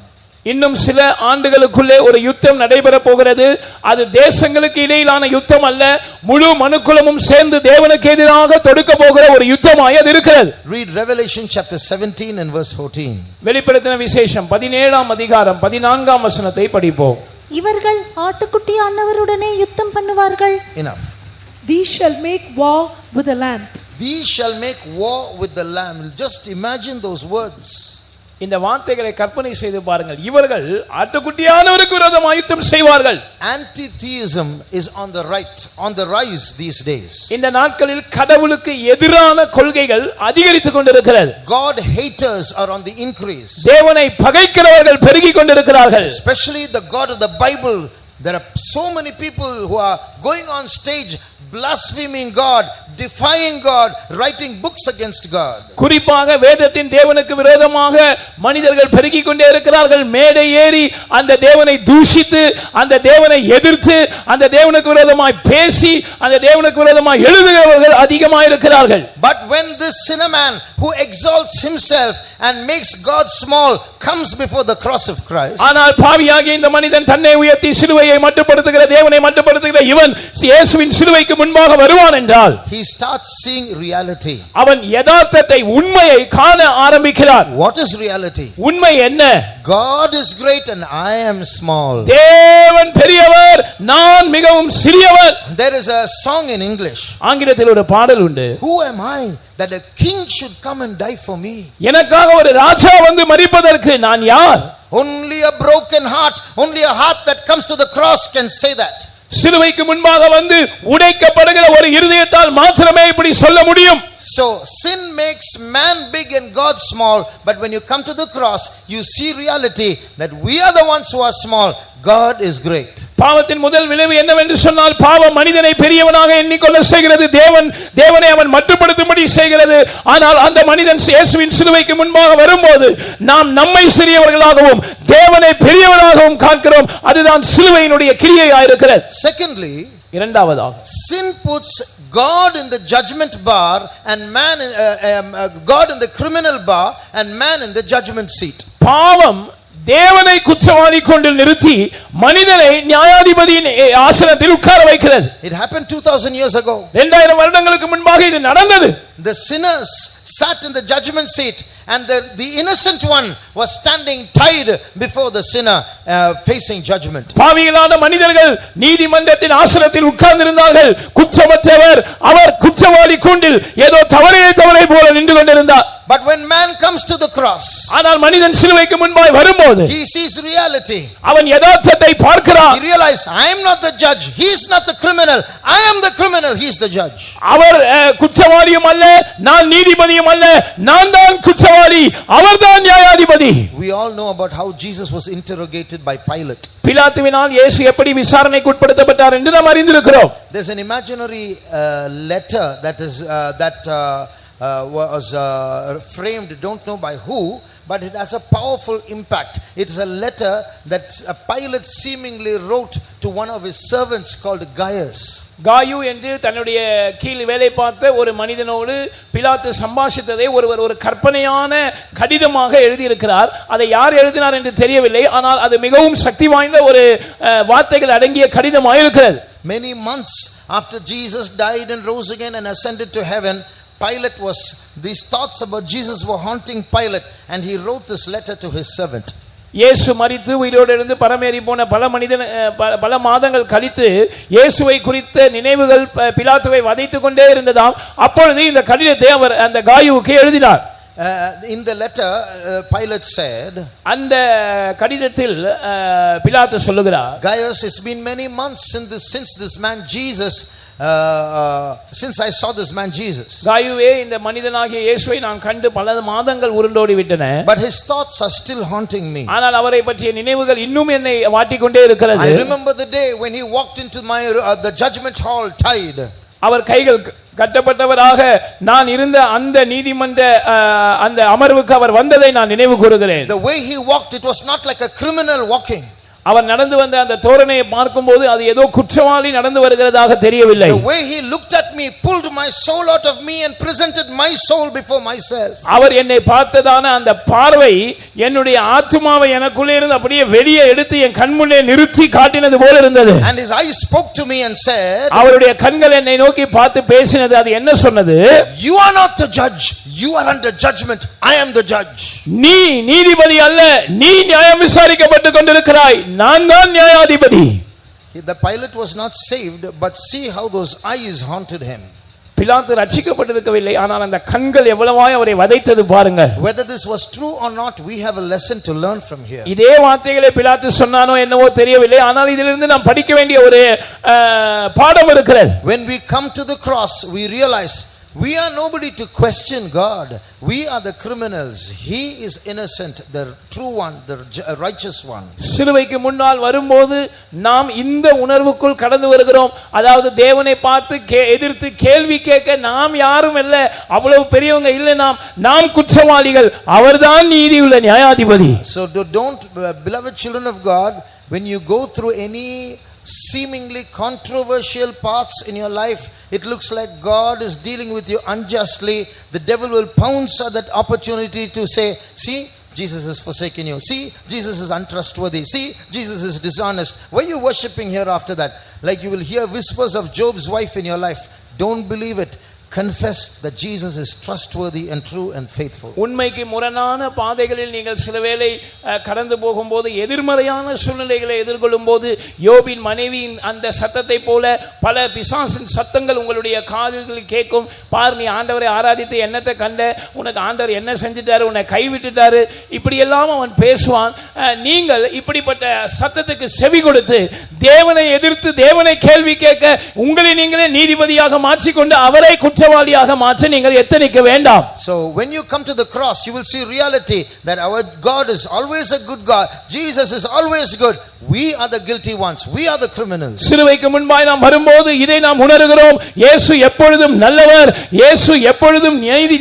இன்னும் சில ஆண்டுகளுக்குள்ளே ஒரு யுத்தம் நடைபெற போகிறது. அது தேசங்களுக்கு இடையிலான யுத்தம் அல்ல, முழு மனுக்குலமும் சேர்ந்து தேவனுக்கு எதிராக தொடுக்க போகிற ஒரு யுத்தமாய் அது இருக்கிறது. Read Revelation chapter 17 and verse 14. வெளிப்படுத்தின விசேஷம் 17ஆம் அதிகாரம் 14ஆம் வசனத்தை படிப்போம். இவர்கள் ஆட்டுக்குட்டி ஆண்டவருடனே யுத்தம் பண்ணுவார்கள். Enough. These shall make war with the Lamb. These shall make war with the Lamb. Just imagine those words. இந்த வார்த்தைகளை கற்பனை செய்து பாருங்கள். இவர்கள் ஆட்டுக்குட்டியானவருக்கு விரோதமாக யுத்தம் செய்வார்கள். Anti-theism is on the rise these days. இந்த நாட்களில் கடவுளுக்கு எதிரான கொள்கைகள் அதிகரித்துக் கொண்டிருக்கிறது. God haters are on the increase. தேவனை பகைக்கிறவர்கள் பெருகிக் கொண்டிருக்கிறார்கள். Especially the God of the Bible. There are so many people who are going on stage blaspheming God, defying God, writing books against God. குறிப்பாக வேதத்தின் தேவனுக்கு விரோதமாக மனிதர்கள் பெருகிக் கொண்டே இருக்கிறார்கள். மேடை ஏறி அந்த தேவனை தூஷித்து, அந்த தேவனை எதிர்த்து, அந்த தேவனுக்கு விரோதமாய் பேசி, அந்த தேவனுக்கு விரோதமாய் எழுதுகிறவர்கள் அதிகமாக இருக்கிறார்கள். But when this sinner man who exalts himself and makes God small comes before the cross of Christ, ஆனால் பாவியாகிய இந்த மனிதன் தன்னை உயர்த்தி சிலுவையை மட்டுப்படுத்துகிற தேவனை மட்டுப்படுத்துகிற இவன் இயேசுவின் சிலுவைக்கு முன்பாக வருவான் என்றால் he starts seeing reality. அவன் யதார்த்தத்தை, உண்மையை காண ஆரம்பிக்கிறான். What is reality? உண்மை என்ன? God is great and I am small. தேவன் பெரியவர், நான் மிகவும் சிறியவர். There is a song in English. ஆங்கிலத்தில் ஒரு பாடல் உண்டு. Who am I that a king should come and die for me? எனக்காக ஒரு ராஜா வந்து மரிப்பதற்கு நான் யார்? Only a broken heart, only a heart that comes to the cross can say that. சிலுவைக்கு முன்பாக வந்து உடைக்கப்படுகிற ஒரு இருதயத்தால் மாத்திரமே இப்படி சொல்ல முடியும். So sin makes man big and God small, but when you come to the cross you see reality that we are the ones who are small. God is great. பாவத்தின் முதல் விளைவு என்னவென்று சொன்னால் பாவம் மனிதனை பெரியவனாக எண்ணிக்கொள்ள செய்கிறது. தேவனை அவன் மட்டுப்படுத்தும்படி செய்கிறது. ஆனால் அந்த மனிதன் இயேசுவின் சிலுவைக்கு முன்பாக வரும்போது நாம் நம்மை சிறியவர்களாகவும் தேவனை பெரியவனாகவும் காண்கிறோம். அதுதான் சிலுவையினுடைய கிரியையாக இருக்கிறது. Secondly, இரண்டாவதாக sin puts God in the judgment bar and man God in the criminal bar and man in the judgment seat. பாவம் தேவனை குற்றவாளி கொண்டு நிறுத்தி மனிதனை நியாயாதிபதியின் ஆசனத்தில் உட்கார வைக்கிறது. It happened 2000 years ago. 2000 வருடங்களுக்கு முன்பாக இது நடந்தது. The sinners sat in the judgment seat and the innocent one was standing tied before the sinner facing judgment. பாவிகளான மனிதர்கள் நீதிமன்றத்தின் ஆசனத்தில் உட்கார்ந்திருந்தார்கள். குற்றமற்றவர் அவர் குற்றவாளி கூண்டில் ஏதோ தவறை போல நின்று கொண்டிருந்தார். But when man comes to the cross, ஆனால் மனிதன் சிலுவைக்கு முன்பாய் வரும்போது he sees reality. அவன் யதார்த்தத்தை பார்க்கிறான். He realizes I am not the judge, he is not the criminal, I am the criminal, he is the judge. அவர் குற்றவாளியும் அல்ல, நான் நீதிபதியும் அல்ல, நான் தான் குற்றவாளி, அவர்தான் நியாயாதிபதி. We all know about how Jesus was interrogated by Pilate. பிலாத்துவினால் இயேசு எப்படி விசாரணைக்கு உட்படுத்தப்பட்டார் என்று நாம் அறிந்திருக்கிறோம். There's an imaginary letter that was framed, don't know by who, but it has a powerful impact. It is a letter that Pilate seemingly wrote to one of his servants called Gaius. காயு என்று தன்னுடைய கீழ் வேலை பார்த்த ஒரு மனிதனோடு பிலாத்து சம்பாஷித்ததை ஒரு கற்பனையான கடிதமாக எழுதியிருக்கிறார். அதை யார் எழுதினார் என்று தெரியவில்லை. ஆனால் அது மிகவும் சக்தி வாய்ந்த ஒரு வார்த்தைகள் அடங்கிய கடிதமாக இருக்கிறது. Many months after Jesus died and rose again and ascended to heaven, these thoughts about Jesus were haunting Pilate, and he wrote this letter to his servant. இயேசு மரித்து உயிரோடு இருந்து பரமேறி போன பல மாதங்கள் கழித்து இயேசுவை குறித்த நினைவுகள் பிலாத்துவை வதைத்துக் கொண்டே இருந்ததாம். அப்பொழுது இந்த கடிதத்தை அவர் அந்த காயுவுக்கு எழுதினார். In the letter, Pilate said, அந்த கடிதத்தில் பிலாத்து சொல்லுகிறார், Gaius, it's been many months since this man Jesus since I saw this man Jesus. காயுவே, இந்த மனிதனாகிய இயேசுவை நான் கண்டு பல மாதங்கள் உருண்டோடி விட்டன. But his thoughts are still haunting me. ஆனால் அவரை பற்றிய நினைவுகள் இன்னும் என்னை வாட்டிக்கொண்டே இருக்கிறது. I remember the day when he walked into the judgment hall tied. அவர் கைகள் கட்டப்பட்டவராக நான் இருந்த அந்த நீதிமன்ற அந்த அமர்வுக்கு அவர் வந்ததை நான் நினைவு கூறுகிறேன். The way he walked, it was not like a criminal walking. அவர் நடந்து வந்த அந்த தோரணையை பார்க்கும்போது அது ஏதோ குற்றவாளி நடந்து வருகிறதாக தெரியவில்லை. The way he looked at me pulled my soul out of me and presented my soul before myself. அவர் என்னை பார்த்ததான அந்த பார்வை என்னுடைய ஆத்துமாவை எனக்குள்ளே இருந்து அப்படியே வெளியே எடுத்து என் கண்முன்னே நிறுத்தி காட்டினது போல இருந்தது. And his eyes spoke to me and said, அவருடைய கண்கள் என்னை நோக்கி பார்த்து பேசினது. அது என்ன சொன்னது? You are not the judge, you are under judgment, I am the judge. நீ நீதிபதி அல்ல, நீ நியாயம் விசாரிக்கப்பட்டு கொண்டிருக்கிறாய், நான் தான் நியாயாதிபதி. The Pilate was not saved, but see how those eyes haunted him. பிலாத்து ரட்சிக்கப்பட்டிருக்கவில்லை, ஆனால் அந்த கண்கள் எவ்வளவாய் அவரை வதைத்தது பாருங்கள். Whether this was true or not, we have a lesson to learn from here. இதே வார்த்தைகளை பிலாத்து சொன்னானோ என்னவோ தெரியவில்லை, ஆனால் இதிலிருந்து நாம் படிக்க வேண்டிய ஒரு பாடம் இருக்கிறது. When we come to the cross, we realize we are nobody to question God. We are the criminals. He is innocent, the true one, the righteous one. சிலுவைக்கு முன்னால் வரும்போது நாம் இந்த உணர்வுக்குள் கடந்து வருகிறோம். அதாவது தேவனை பார்த்து எதிர்த்து கேள்வி கேட்க நாம் யாரும் இல்லை, அவ்வளவு பெரியவங்க இல்லை, நாம் குற்றவாளிகள், அவர்தான் நீதியுள்ள நியாயாதிபதி. So don't, beloved children of God, when you go through any seemingly controversial paths in your life, it looks like God is dealing with you unjustly, the devil will pounce at that opportunity to say, see, Jesus has forsaken you, see, Jesus is untrustworthy, see, Jesus is dishonest, why are you worshipping here after that? Like you will hear whispers of Job's wife in your life. Don't believe it. Confess that Jesus is trustworthy and true and faithful. உண்மைக்கு முரணான பாதைகளில் நீங்கள் சிலவேளை கடந்து போகும்போது, எதிர்மறையான சூழ்நிலைகளை எதிர்கொள்ளும் போது, யோபின் மனைவியின் அந்த சத்தத்தை போல பல பிசாசின் சத்தங்கள் உங்களுடைய காதுகளில் கேட்கும். பார், நீ ஆண்டவரை ஆராதித்து என்னத்தை கண்ட, உனக்கு ஆண்டவர் என்ன செஞ்சிட்டாரு, உன்னை கைவிட்டுட்டாரு, இப்படி எல்லாம் அவன் பேசுவான். நீங்கள் இப்படிப்பட்ட சத்தத்துக்கு செவி கொடுத்து தேவனை எதிர்த்து தேவனை கேள்வி கேட்க உங்களை நீங்களே நீதிபதியாக மாற்றிக்கொண்டு அவரை குற்றவாளியாக மாற்ற நீங்கள் எத்தனைக்க வேண்டாம். So when you come to the cross, you will see reality that our God is always a good God. Jesus is always good. We are the guilty ones. We are the criminals. சிலுவைக்கு முன்பாய் நாம் வரும்போது இதை நாம் உணர்கிறோம். இயேசு எப்பொழுதும் நல்லவர், இயேசு எப்பொழுதும்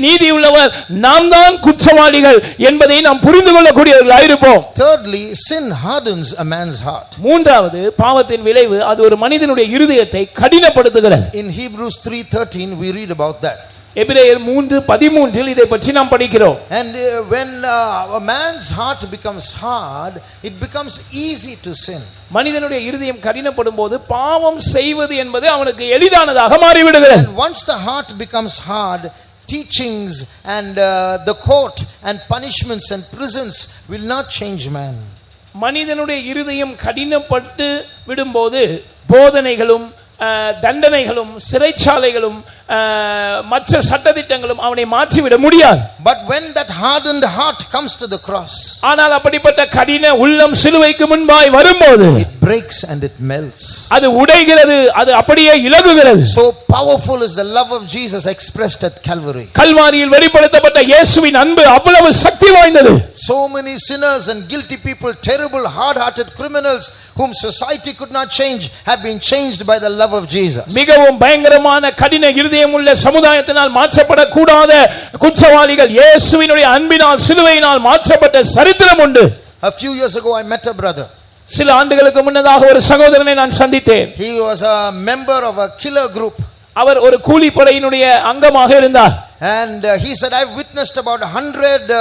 நீதி உள்ளவர், நாம் தான் குற்றவாளிகள் என்பதை நாம் புரிந்து கொள்ளக்கூடியவர்களாக இருப்போம். Thirdly, sin hardens a man's heart. மூன்றாவது, பாவத்தின் விளைவு அது ஒரு மனிதனுடைய இருதயத்தை கடினப்படுத்துகிறது. In Hebrews 3:13 we read about that. எபிரேயர் 3:13 இதை பற்றி நாம் படிக்கிறோம். And when a man's heart becomes hard, it becomes easy to sin. மனிதனுடைய இருதயம் கடினப்படும்போது பாவம் செய்வது என்பது அவனுக்கு எளிதானதாக மாறிவிடுகிறது. And once the heart becomes hard, teachings and the court and punishments and prisons will not change man. மனிதனுடைய இருதயம் கடினப்பட்டு விடும்போது போதனைகளும் தண்டனைகளும் சிறைச்சாலைகளும் மற்ற சட்டதிட்டங்களும் அவனை மாற்றிவிட முடியாது. But when that hardened heart comes to the cross, ஆனால் அப்படிப்பட்ட கடின உள்ளம் சிலுவைக்கு முன்பாய் வரும்போது it breaks and it melts. அது உடைகிறது, அது அப்படியே இலகுகிறது. So powerful is the love of Jesus expressed at Calvary. கல்வாரியில் வெளிப்படுத்தப்பட்ட இயேசுவின் அன்பு அவ்வளவு சக்தி வாய்ந்தது. So many sinners and guilty people, terrible hard-hearted criminals whom society could not change, have been changed by the love of Jesus. மிகவும் பயங்கரமான கடின இருதயம் உள்ள சமுதாயத்தினால் மாற்றப்படக்கூடாத குற்றவாளிகள் இயேசுவினுடைய அன்பினால் சிலுவையினால் மாற்றப்பட்ட சரித்திரம் உண்டு. A few years ago I met a brother. சில ஆண்டுகளுக்கு முன்னதாக ஒரு சகோதரனை நான் சந்தித்தேன். He was a member of a killer group. அவர் ஒரு கூலிப்படையினுடைய அங்கமாக இருந்தார். And he said, I've witnessed about 100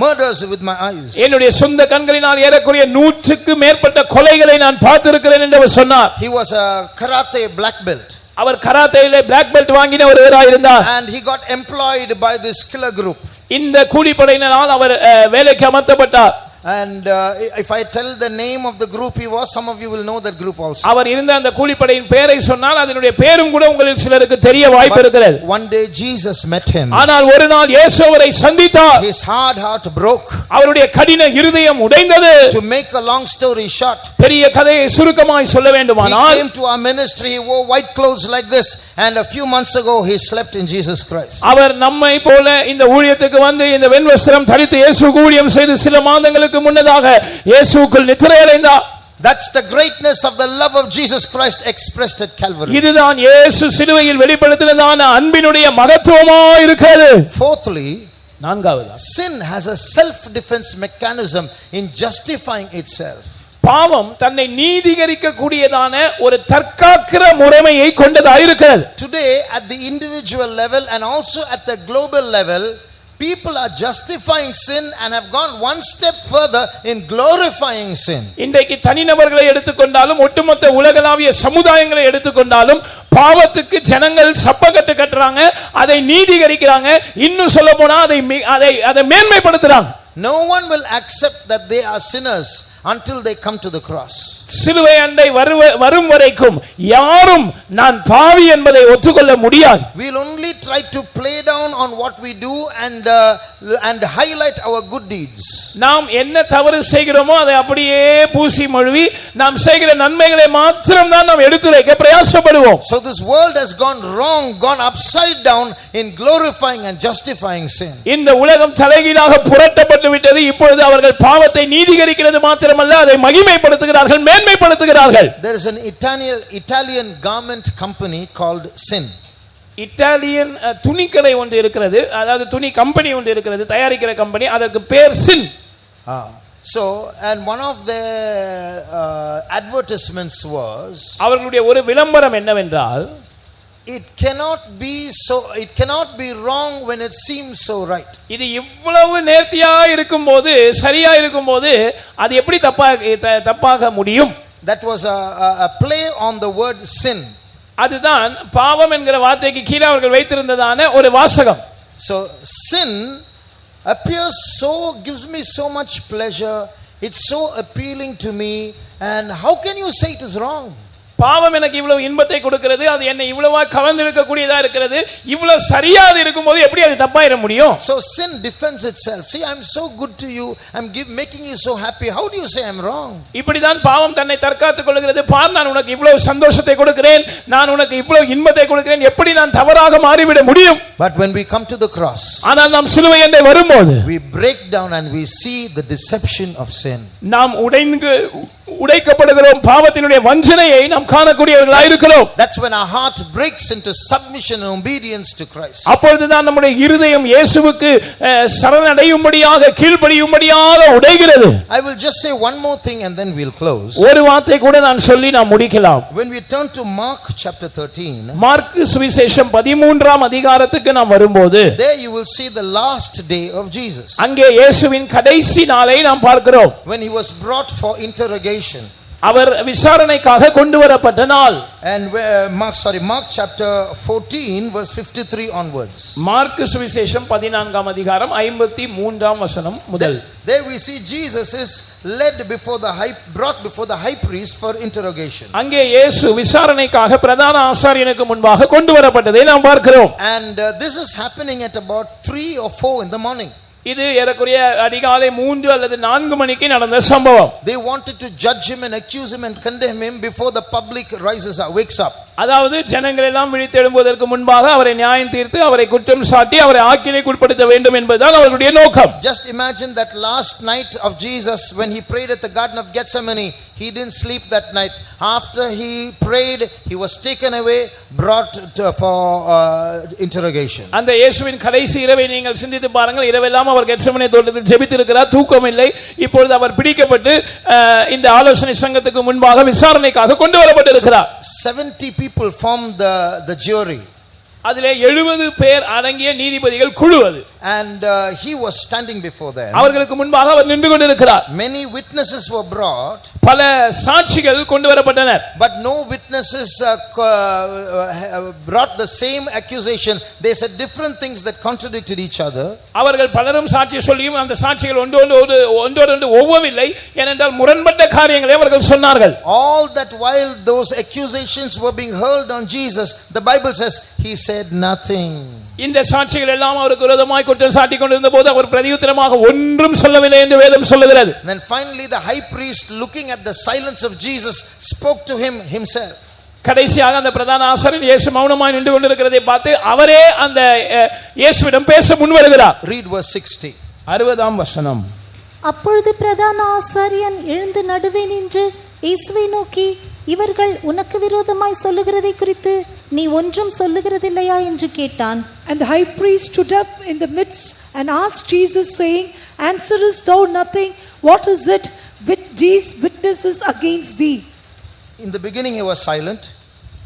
murders with my eyes. என்னுடைய சொந்த கண்களினால் ஏறக்குறைய 100க்கு மேற்பட்ட கொலைகளை நான் பார்த்திருக்கிறேன் என்று அவர் சொன்னார். He was a karate black belt. அவர் கராத்தேயிலே பிளாக் பெல்ட் வாங்கின ஒருவராக இருந்தார். And he got employed by this killer group. இந்த கூலிப்படையினரால் அவர் வேலைக்கு அமர்த்தப்பட்டார். And if I tell the name of the group he was, some of you will know that group also. அவர் இருந்த அந்த கூலிப்படையின் பெயரை சொன்னால் அதனுடைய பெயரும் கூட உங்களில் சிலருக்கு தெரிய வாய்ப்பு இருக்கிறது. One day Jesus met him. ஆனால் ஒரு நாள் இயேசு அவரை சந்தித்தார். His hard heart broke. அவருடைய கடின இருதயம் உடைந்தது. To make a long story short, பெரிய கதையை சுருக்கமாய் சொல்ல வேண்டுமானால், he came to our ministry, he wore white clothes like this, and a few months ago he slept in Jesus Christ. அவர் நம்மை போல இந்த ஊழியத்துக்கு வந்து இந்த வெண்வஸ்திரம் தரித்து இயேசுவுக்கு ஊழியம் செய்து சில மாதங்களுக்கு முன்னதாக இயேசுவுக்குள் நித்திரை அடைந்தார். That's the greatness of the love of Jesus Christ expressed at Calvary. இதுதான் இயேசு சிலுவையில் வெளிப்படுத்தினதான அன்பினுடைய மகத்துவமாய் இருக்கிறது. Fourthly, நான்காவது, sin has a self defense mechanism in justifying itself. பாவம் தன்னை நீதிகரிக்க கூடியதான ஒரு தற்காக்கிற முறைமையை கொண்டதாக இருக்கிறது. Today at the individual level and also at the global level, people are justifying sin and have gone one step further in glorifying sin. இன்றைக்கு தனிநபர்களை எடுத்துக்கொண்டாலும் ஒட்டுமொத்த உலகளாவிய சமுதாயங்களை எடுத்துக்கொண்டாலும் பாவத்துக்கு ஜனங்கள் சப்பக்கட்டு கட்டுறாங்க, அதை நீதிகரிக்கிறாங்க, இன்னும் சொல்ல போனா அதை மேன்மைப்படுத்துறாங்க. No one will accept that they are sinners until they come to the cross. சிலுவை அண்டை வரும் வரைக்கும் யாரும் நான் பாவி என்பதை ஒத்துக்கொள்ள முடியாது. We'll only try to play down on what we do and highlight our good deeds. நாம் என்ன தவறு செய்கிறோமோ அதை அப்படியே பூசி மழுவி நாம் செய்கிற நன்மைகளை மாத்திரம் தான் நாம் எடுத்துரைக்க பிரயாசப்படுவோம். So this world has gone wrong, gone upside down in glorifying and justifying sin. இந்த உலகம் தலைகீழாக புரட்டப்பட்டு விட்டது. இப்பொழுது அவர்கள் பாவத்தை நீதிகரிக்கிறது மாத்திரமல்ல, அதை மகிமைப்படுத்துகிறார்கள், மேன்மைப்படுத்துகிறார்கள். There is an Italian garment company called Sin. Italian துணிக்கடை ஒன்று இருக்கிறது, அதாவது துணி கம்பெனி ஒன்று இருக்கிறது, தயாரிக்கிற கம்பெனி, அதற்கு பேர் சின். So, and one of their advertisements was, அவர்களுடைய ஒரு விளம்பரம் என்னவென்றால், it cannot be wrong when it seems so right. இது இவ்வளவு நேர்த்தியா இருக்கும்போது, சரியா இருக்கும்போது அது எப்படி தப்பாக முடியும்? That was a play on the word sin. அதுதான் பாவம் என்கிற வார்த்தைக்கு கீழே அவர்கள் வைத்திருந்ததான ஒரு வாசகம். So sin appears gives me so much pleasure, it's so appealing to me, and how can you say it is wrong? பாவம் எனக்கு இவ்வளவு இன்பத்தை கொடுக்கிறது, அது என்னை இவ்வளவா கவர்ந்திருக்க கூடியதா இருக்கிறது, இவ்வளவு சரியா இருக்கும்போது எப்படி அது தப்பாயிர முடியும்? So sin defends itself. See, I'm so good to you, I'm making you so happy, how do you say I'm wrong? இப்படிதான் பாவம் தன்னை தற்காத்துக் கொள்கிறது. பார், நான் உனக்கு இவ்வளவு சந்தோஷத்தை கொடுக்கிறேன், நான் உனக்கு இவ்வளவு இன்பத்தை கொடுக்கிறேன், எப்படி நான் தவறாக மாறிவிட முடியும்? But when we come to the cross, ஆனால் நாம் சிலுவை அண்டை வரும்போது we break down and we see the deception of sin. நாம் உடைக்கப்படுகிறோம், பாவத்தினுடைய வஞ்சனையை நாம் காணக்கூடியவர்களாய் இருக்கிறோம். That's when our heart breaks into submission and obedience to Christ. அப்பொழுதுதான் நம்முடைய இருதயம் இயேசுவுக்கு சரணடையும்படியாக, கீழ்ப்படியும்படியாக உடைகிறது. I will just say one more thing and then we'll close. ஒரு வார்த்தை கூட நான் சொல்லி நாம் முடிக்கலாம். When we turn to Mark chapter 13, mark சுவிசேஷம் 13ஆம் அதிகாரத்துக்கு நாம் வரும்போது, there you will see the last day of Jesus. அங்கே இயேசுவின் கடைசி நாளை நாம் பார்க்கிறோம். When he was brought for interrogation. அவர் விசாரணைக்காக கொண்டு வரப்பட்ட நாள். And Mark chapter 14 verse 53 onwards. Mark சுவிசேஷம் 14ஆம் அதிகாரம் 53ஆம் வசனம் முதல். There we see Jesus is brought before the high priest for interrogation. அங்கே இயேசு விசாரணைக்காக பிரதான ஆசாரியனுக்கு முன்பாக கொண்டு வரப்பட்டதை நாம் பார்க்கிறோம். And this is happening at about 3 or 4 in the morning. இது ஏறக்குறைய அதிகாலை 3 அல்லது 4 மணிக்கு நடந்த சம்பவம். They wanted to judge him and accuse him and condemn him before the public wakes up. அதாவது ஜனங்கள் எல்லாம் விழித்தெழும்புவதற்கு முன்பாக அவரை நியாயம் தீர்த்து அவரை குற்றம் சாட்டி அவரை ஆக்கினைக்குட்படுத்த வேண்டும் என்பதுதான் அவர்களுடைய நோக்கம். Just imagine that last night of Jesus when he prayed at the Garden of Gethsemane, he didn't sleep that night. After he prayed, he was taken away, brought for interrogation. அந்த இயேசுவின் கடைசி இரவை நீங்கள் சிந்தித்து பாருங்கள். இரவெல்லாம் அவர் கெத்செமனே தோட்டத்தில் ஜெபித்திருக்கிறார், தூக்கம் இல்லை. இப்பொழுது அவர் பிடிக்கப்பட்டு இந்த ஆலோசனை சங்கத்துக்கு முன்பாக விசாரணைக்காக கொண்டு வரப்பட்டிருக்கிறார். 70 people formed the jury. அதிலே 70 பேர் அடங்கிய நீதிபதிகள் குழு அது. And he was standing before them. அவர்களுக்கு முன்பாக அவர் நின்று கொண்டிருக்கிறார். Many witnesses were brought. பல சாட்சிகள் கொண்டு வரப்பட்டனர். But no witnesses brought the same accusation. They said different things that contradicted each other. அவர்கள் பலரும் சாட்சி சொல்லியும் அந்த சாட்சிகள் ஒன்றோடு ஒவ்வவில்லை. ஏனென்றால் முரண்பட்ட காரியங்களை அவர்கள் சொன்னார்கள். All that while those accusations were being hurled on Jesus, the Bible says he said nothing. இந்த சாட்சிகள் எல்லாம் அவருக்கு விரோதமாய் குற்றம் சாட்டி கொண்டிருந்த போது அவர் பிரதியுத்தரமாக ஒன்றும் சொல்லவில்லை என்று வேதம் சொல்லுகிறது. Then finally the high priest, looking at the silence of Jesus, spoke to him himself. கடைசியாக அந்த பிரதான ஆசாரியன் இயேசு மௌனமாய் நின்று கொண்டிருக்கிறதை பார்த்து அவரே அந்த இயேசுவிடம் பேச முன்வருகிறார். Read verse 60. 60ஆம் வசனம். அப்பொழுது பிரதான ஆசாரியன் எழுந்து நடுவே நின்று இயேசுவை நோக்கி, இவர்கள் உனக்கு விரோதமாய் சொல்லுகிறதை குறித்து நீ ஒன்றும் சொல்லுகிறதில்லையா என்று கேட்டான். And the high priest stood up in the midst and asked Jesus, saying, Answerest thou nothing? What is it with these witnesses against thee? In the beginning he was silent.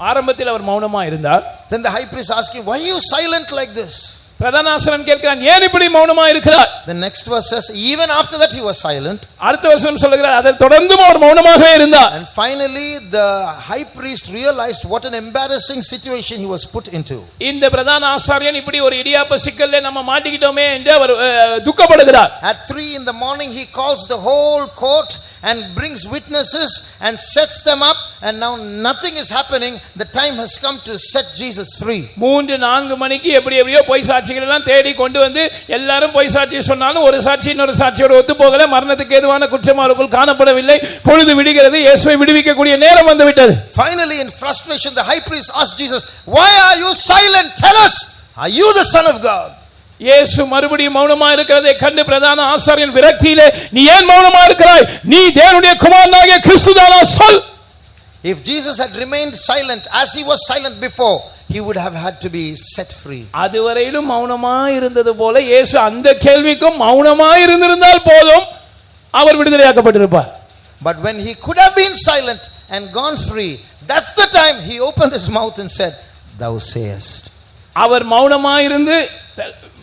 ஆரம்பத்தில் அவர் மௌனமா இருந்தார். Then the high priest asked him, why are you silent like this? பிரதான ஆசாரியன் கேட்கிறான், ஏன் இப்படி மௌனமா இருக்கிறார்? The next verse says, even after that he was silent. அடுத்த வசனம் சொல்லுகிறார், அதை தொடர்ந்தும் அவர் மௌனமாகவே இருந்தார். And finally the high priest realized what an embarrassing situation he was put into. இந்த பிரதான ஆசாரியன் இப்படி ஒரு இடியாப்ப சிக்கல்ல நம்ம மாட்டிக்கிட்டோமே என்று அவர் துக்கப்படுகிறார். At 3 in the morning he calls the whole court and brings witnesses and sets them up, and now nothing is happening. The time has come to set Jesus free. 3-4 மணிக்கு எப்படியோ பொய் சாட்சிகள் எல்லாம் தேடி கொண்டு வந்து எல்லாரும் பொய் சாட்சி சொன்னாலும் ஒரு சாட்சி இன்னொரு சாட்சியோட ஒத்து போகல. மரணத்துக்கு ஏதுவான குற்றம் அவருக்குள் காணப்படவில்லை. பொழுது விடுகிறது. இயேசுவை விடுவிக்கக்கூடிய நேரம் வந்து விட்டது. Finally in frustration the high priest asked Jesus, why are you silent? Tell us, are you the son of God? இயேசு மறுபடியும் மௌனமா இருக்கிறதை கண்டு பிரதான ஆசாரியன் விரக்தியிலே, நீ ஏன் மௌனமா இருக்கிறாய்? நீ தேவனுடைய குமாரனாகிய கிறிஸ்துதானா? சொல். If Jesus had remained silent as he was silent before, he would have had to be set free. அதுவரையிலும் மௌனமா இருந்தது போல இயேசு அந்த கேள்விக்கும் மௌனமா இருந்திருந்தால் போதும், அவர் விடுதலையாக்கப்பட்டிருப்பார். But when he could have been silent and gone free, that's the time he opened his mouth and said, thou sayest. அவர் மௌனமா இருந்து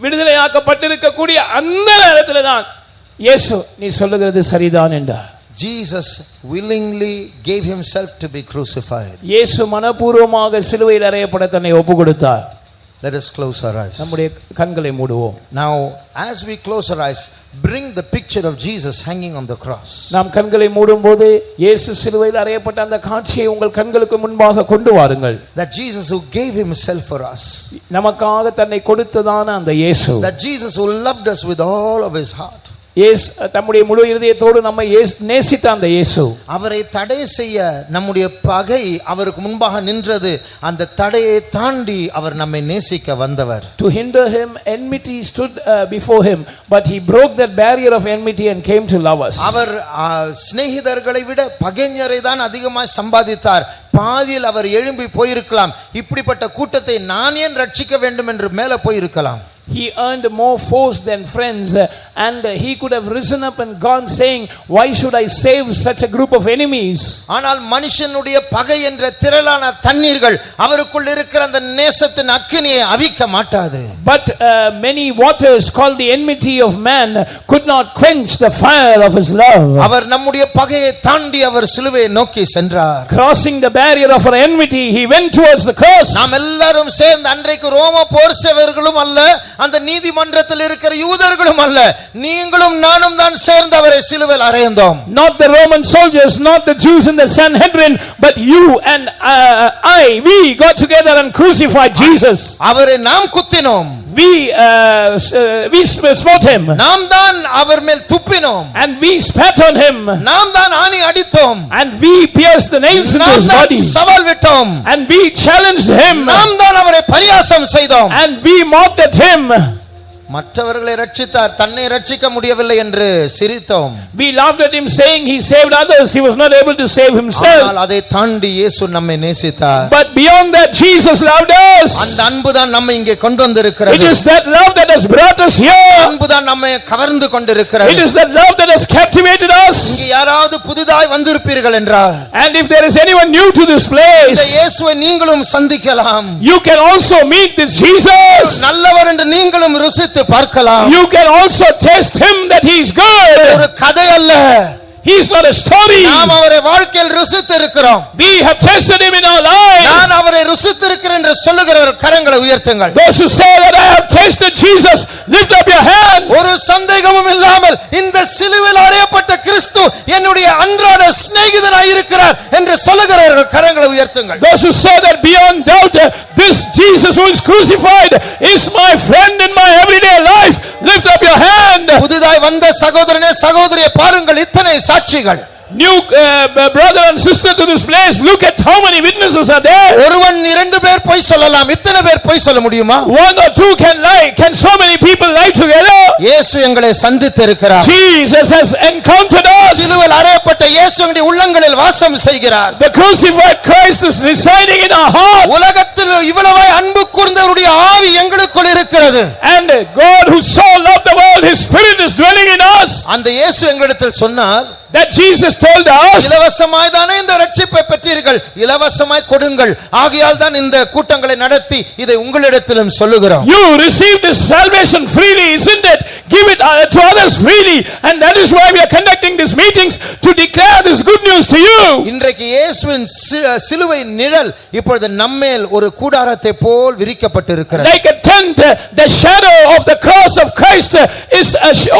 விடுதலையாக்கப்பட்டிருக்கக்கூடிய அந்த நேரத்தில் தான் இயேசு நீ சொல்லுகிறது சரிதான் என்றார். Jesus willingly gave himself to be crucified. இயேசு மனப்பூர்வமாக சிலுவையில் அறையப்பட தன்னை ஒப்புக்கொடுத்தார். Let us close our eyes. நம்முடைய கண்களை மூடுவோம். Now as we close our eyes, bring the picture of Jesus hanging on the cross. நாம் கண்களை மூடும்போது இயேசு சிலுவையில் அறையப்பட்ட அந்த காட்சியை உங்கள் கண்களுக்கு முன்பாக கொண்டு வாருங்கள். That Jesus who gave himself for us. நமக்காக தன்னை கொடுத்ததான அந்த இயேசு. That Jesus who loved us with all of his heart. இயேசு தம்முடைய முழு இதயத்தோடு நம்மை நேசித்த அந்த இயேசு. அவரை தடை செய்ய நம்முடைய பகை அவருக்கு முன்பாக நின்றது. அந்த தடையை தாண்டி அவர் நம்மை நேசிக்க வந்தவர். To hinder him enmity stood before him, but he broke that barrier of enmity and came to love us. அவர் சிநேகிதர்களை விட பகைஞரை தான் அதிகமாக சம்பாதித்தார். பாதியில் அவர் எழும்பி போயிருக்கலாம். இப்படிப்பட்ட கூட்டத்தை நான் ஏன் ரட்சிக்க வேண்டும் என்று மேலே போயிருக்கலாம். He earned more foes than friends, and he could have risen up and gone saying, why should I save such a group of enemies? ஆனால் மனுஷனுடைய பகை என்ற திரளான தண்ணீர்கள் அவருக்குள் இருக்கிற அந்த நேசத்தின் அக்கினியை அவிக்க மாட்டாது. But many waters called the enmity of man could not quench the fire of his love. அவர் நம்முடைய பகையை தாண்டி அவர் சிலுவையை நோக்கி சென்றார். Crossing the barrier of our enmity, he went towards the cross. நாம் எல்லாரும் சேர்ந்து அன்றைக்கு ரோம போர் சேவர்களும் அல்ல, அந்த நீதிமன்றத்தில் இருக்கிற யூதர்களும் அல்ல, நீங்களும் நானும் தான் சேர்ந்து அவரை சிலுவையில் அறைந்தோம். Not the Roman soldiers, not the Jews in the Sanhedrin, but you and we got together and crucified Jesus. அவரை நாம் குத்தினோம். We smote him. நாம் தான் அவர் மேல் துப்பினோம். And we spat on him. நாம் தான் ஆணி அடித்தோம். And we pierced the nails into his body. சவால் விட்டோம். And we challenged him. நாம் தான் அவரை பரியாசம் செய்தோம். And we mocked at him. மற்றவர்களை ரட்சித்தார், தன்னை ரட்சிக்க முடியவில்லை என்று சிரித்தோம். We laughed at him saying he saved others, he was not able to save himself. ஆனால் அதை தாண்டி இயேசு நம்மை நேசித்தார். But beyond that Jesus loved us. அந்த அன்பு தான் நம்மை இங்கே கொண்டு வந்திருக்கிறது. It is that love that has brought us here. அன்பு தான் நம்மை கவர்ந்து கொண்டிருக்கிறது. It is that love that has captivated us. இங்கே யாராவது புதிதாய் வந்திருப்பீர்கள் என்றால், and if there is anyone new to this place, இந்த இயேசுவை நீங்களும் சந்திக்கலாம். you can also meet this Jesus. நல்லவர் என்று நீங்களும் ருசித்து பார்க்கலாம். You can also taste him that he is good. ஒரு கதை அல்ல. He is not a story. நாம் அவரை வாழ்க்கையில் ருசித்து இருக்கிறோம். We have tasted him in our lives. நான் அவரை ருசித்து இருக்கிறேன் என்று சொல்லுகிறவர் கரங்களை உயர்த்துங்கள். Those who say that I have tasted Jesus, lift up your hands. ஒரு சந்தேகமும் இல்லாமல் இந்த சிலுவையில் அறையப்பட்ட கிறிஸ்து என்னுடைய அன்றாட சிநேகிதனாய் இருக்கிறார் என்று சொல்லுகிறவர்கள் கரங்களை உயர்த்துங்கள். Those who say that beyond doubt this Jesus who is crucified is my friend in my everyday life, lift up your hand. புதிதாய் வந்த சகோதரனே சகோதரியே பாருங்கள், இத்தனை சாட்சிகள். New brother and sister to this place, look at how many witnesses are there. ஒருவன் இரண்டு பேர் பொய் சொல்லலாம், இத்தனை பேர் பொய் சொல்ல முடியுமா? One or two can lie. Can so many people lie together? இயேசு எங்களை சந்தித்து இருக்கிறார். Jesus has encountered us. சிலுவையில் அறையப்பட்ட இயேசு எங்களுடைய உள்ளங்களில் வாசம் செய்கிறார். The crucified Christ is residing in our heart. உலகத்தில் இவ்வளவாய் அன்பு கூர்ந்தவருடைய ஆவி எங்களுக்குள் இருக்கிறது. And God who so loved the world, his spirit is dwelling in us. அந்த இயேசு எங்களிடத்தில் சொன்னார், that Jesus told us. இலவசமாய் தானே இந்த ரட்சிப்பை பெற்றீர்கள், இலவசமாய் கொடுங்கள். ஆகையால் தான் இந்த கூட்டங்களை நடத்தி இதை உங்களிடத்திலும் சொல்லுகிறோம். You received this salvation freely, isn't it? Give it to others freely, and that is why we are conducting these meetings to declare this good news to you. இன்றைக்கு இயேசுவின் சிலுவை நிழல் இப்பொழுது நம்மேல் ஒரு கூடாரத்தை போல் விரிக்கப்பட்டிருக்கிறது. Like a tent, the shadow of the cross of Christ is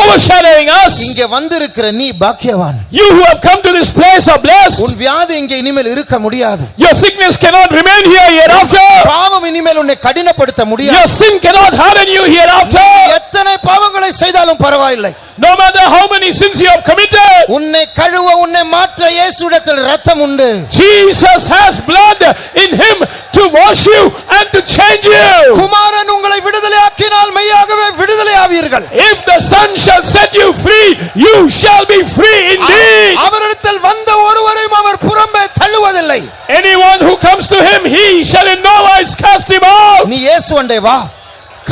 overshadowing us. இங்கே வந்திருக்கிற நீ பாக்கியவான். You who have come to this place are blessed. உன் வியாதி இங்கே இனிமேல் இருக்க முடியாது. Your sickness cannot remain here hereafter. பாவம் இனிமேல் உன்னை கடினப்படுத்த முடியாது. Your sin cannot harden you hereafter. எத்தனை பாவங்களை செய்தாலும் பரவாயில்லை. No matter how many sins you have committed, உன்னை கழுவ உன்னை மாற்ற இயேசுவிடத்தில் இரத்தம் உண்டு. Jesus has blood in him to wash you and to change you. குமாரன் உங்களை விடுதலையாக்கினால் மெய்யாகவே விடுதலை ஆவீர்கள். If the Son shall set you free, you shall be free indeed. அவரிடத்தில் வந்த ஒருவரையும் அவர் புறம்பே தள்ளுவதில்லை. Anyone who comes to him, he shall in no wise cast him out. நீ இயேசுவண்டே வா.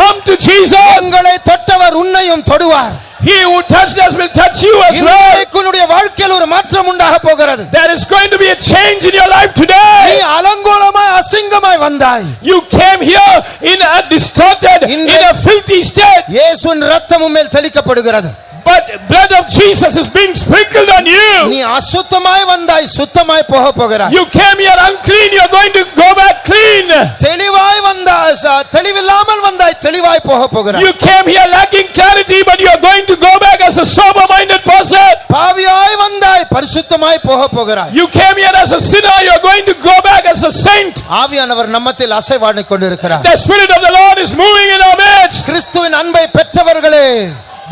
Come to Jesus. உங்களை தொட்டவர் உன்னையும் தொடுவார். He who touched us will touch you as well. இன்றைக்கு உன்னுடைய வாழ்க்கையில் ஒரு மாற்றம் உண்டாக போகிறது. There is going to be a change in your life today. நீ அலங்கோலமாய் அசிங்கமாய் வந்தாய். You came here in a distorted, in a filthy state. இயேசுவின் இரத்தம் உம்மேல் தெளிக்கப்படுகிறது. But blood of Jesus is being sprinkled on you. நீ அசுத்தமாய் வந்தாய், சுத்தமாய் போக போகிறாய். You came here unclean, you are going to go back clean. தெளிவாய் வந்தாய், தெளிவில்லாமல் வந்தாய், தெளிவாய் போக போகிறாய். You came here lacking clarity, but you are going to go back as a sober-minded person. பாவியாய் வந்தாய், பரிசுத்தமாய் போக போகிறாய். You came here as a sinner, you are going to go back as a saint. ஆவியானவர் நம்மத்தில் அசைவாடிக் கொண்டிருக்கிறார். The Spirit of the Lord is moving in our midst. கிறிஸ்துவின் அன்பை பெற்றவர்களே,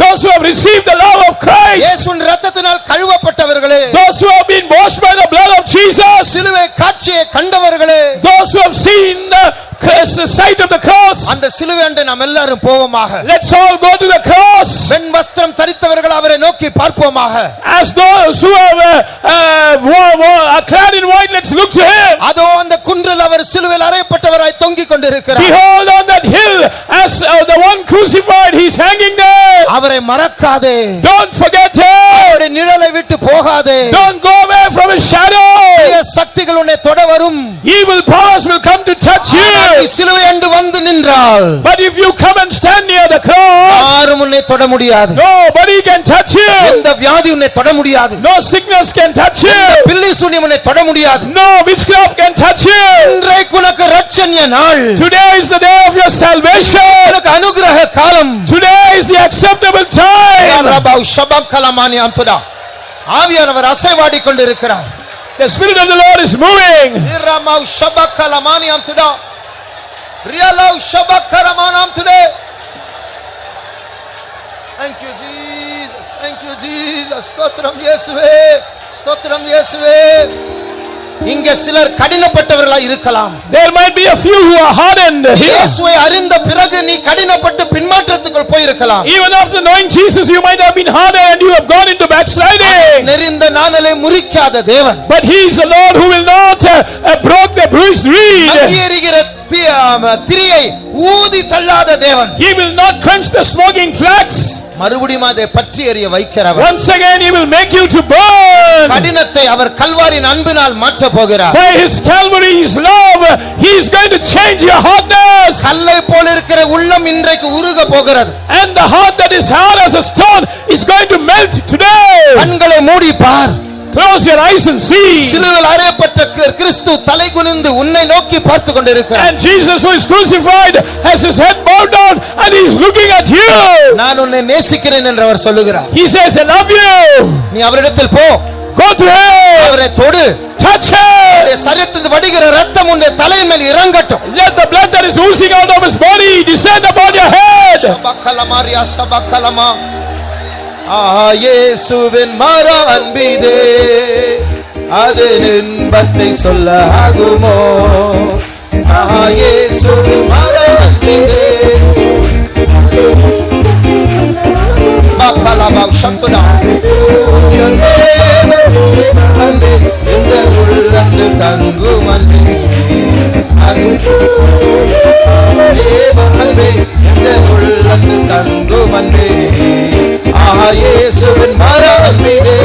those who have received the love of Christ, இயேசுவின் இரத்தத்தினால் கழுவப்பட்டவர்களே, those who have been washed by the blood of Jesus, சிலுவை காட்சியை கண்டவர்களே, those who have seen the sight of the cross, அந்த சிலுவை அண்டை நாம் எல்லாரும் போவோமாக. let's all go to the cross. வெண் வஸ்திரம் தரித்தவர்கள் அவரை நோக்கி பார்ப்போமாக. As those who are clad in white, let's look to him. அதோ அந்த குன்றில் அவர் சிலுவையில் அறையப்பட்டவராய் தொங்கிக் கொண்டிருக்கிறார். Behold on that hill, as the one crucified, he's hanging there. அவரை மறக்காதே. Don't forget him. அவருடைய நிழலை விட்டு போகாதே. Don't go away from his shadow. தீய சக்திகள் உன்னை தொட வரும். Evil powers will come to touch you. நீ சிலுவை அண்டு வந்து நின்றால், But if you come and stand near the cross, யாரும் உன்னை தொட முடியாது. nobody can touch you. எந்த வியாதி உன்னை தொட முடியாது. No sickness can touch you. பில்லி சூனியம் உன்னை தொட முடியாது. No witchcraft can touch you. இன்றைக்கு உனக்கு இரட்சணிய நாள். Today is the day of your salvation. உனக்கு அனுகிரக காலம். Today is the acceptable time. ரபௌ ஷபக்கலமானி அம்துடா. ஆவியானவர் அசைவாடி கொண்டிருக்கிறார். The Spirit of the Lord is moving. ரமௌ ஷபக்கலமானி அம்துடா. ரியலௌ ஷபக்கரமானி அம்துடே. Thank you Jesus. Thank you Jesus. ஸ்தோத்திரம் இயேசுவே. ஸ்தோத்திரம் இயேசுவே. இங்கே சிலர் கடினப்பட்டவர்களாய் இருக்கலாம். There might be a few who are hardened here. இயேசுவை அறிந்த பிறகு நீ கடினப்பட்டு பின்மாற்றத்துக்குள் போய் இருக்கலாம். Even after knowing Jesus, you might have been hardened and you have gone into backsliding. நெரிந்த நாணலை முறிக்காத தேவன். But he is the Lord who will not break the bruised reed. அங்கீகரிக்கிற திரியை ஊதி தள்ளாத தேவன். He will not quench the smoking flax. மறுபடியும் அதை பற்றி எரிய வைக்கிறவர். Once again he will make you to burn. கடினத்தை அவர் கல்வாரியின் அன்பினால் மாற்ற போகிறார். By his Calvary's love, he is going to change your hardness. கல்லை போல இருக்கிற உள்ளம் இன்றைக்கு உருக போகிறது. And the heart that is hard as a stone is going to melt today. கண்களை மூடி பார். Close your eyes and see. சிலுவையில் அறையப்பட்ட கிறிஸ்து தலை குனிந்து உன்னை நோக்கி பார்த்து கொண்டிருக்கிறார். And Jesus who is crucified has his head bowed down and he is looking at you. நான் உன்னை நேசிக்கிறேன் என்று அவர் சொல்லுகிறார். He says, I love you. நீ அவரிடத்தில் போ. Go to him. அவரை தொடு. Touch him. அவருடைய சரீரத்தில் வடிகிற இரத்தம் உன்னுடைய தலையின் மேல் இறங்கட்டும். Let the blood that is oozing out of his body descend upon your head. சபக்கலமாரியா சபக்கலமா. இயேசுவின் மர அன்பிதே, அது இன்பத்தை சொல்ல ஆகுமோ? இயேசுவின் மர அன்பிதே. பக்கலமா சத்துனா. இந்த உள்ளத்து தங்கும் அன்பே, இந்த உள்ளத்து தங்கும் அன்பே. இயேசுவின் மர அன்பிதே,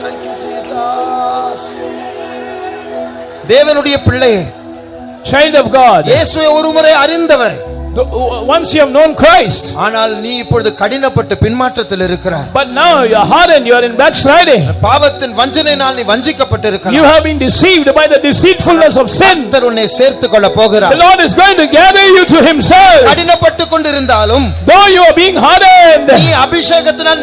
Thank you, Jesus. தேவனுடைய பிள்ளையே, child of God, இயேசுவை ஒருமுறை அறிந்தவர், once you have known Christ, ஆனால் நீ இப்பொழுது கடினப்பட்ட பின்மாற்றத்தில் இருக்கிறாய். but now you are hardened, you are in backsliding. பாவத்தின் வஞ்சனையினால் நீ வஞ்சிக்கப்பட்டிருக்கிறாய். You have been deceived by the deceitfulness of sin. கர்த்தர் உன்னை சேர்த்துக் கொள்ள போகிறார். The Lord is going to gather you to himself. கடினப்பட்டு கொண்டிருந்தாலும், Though you are being hardened, நீ அபிஷேகத்தினால்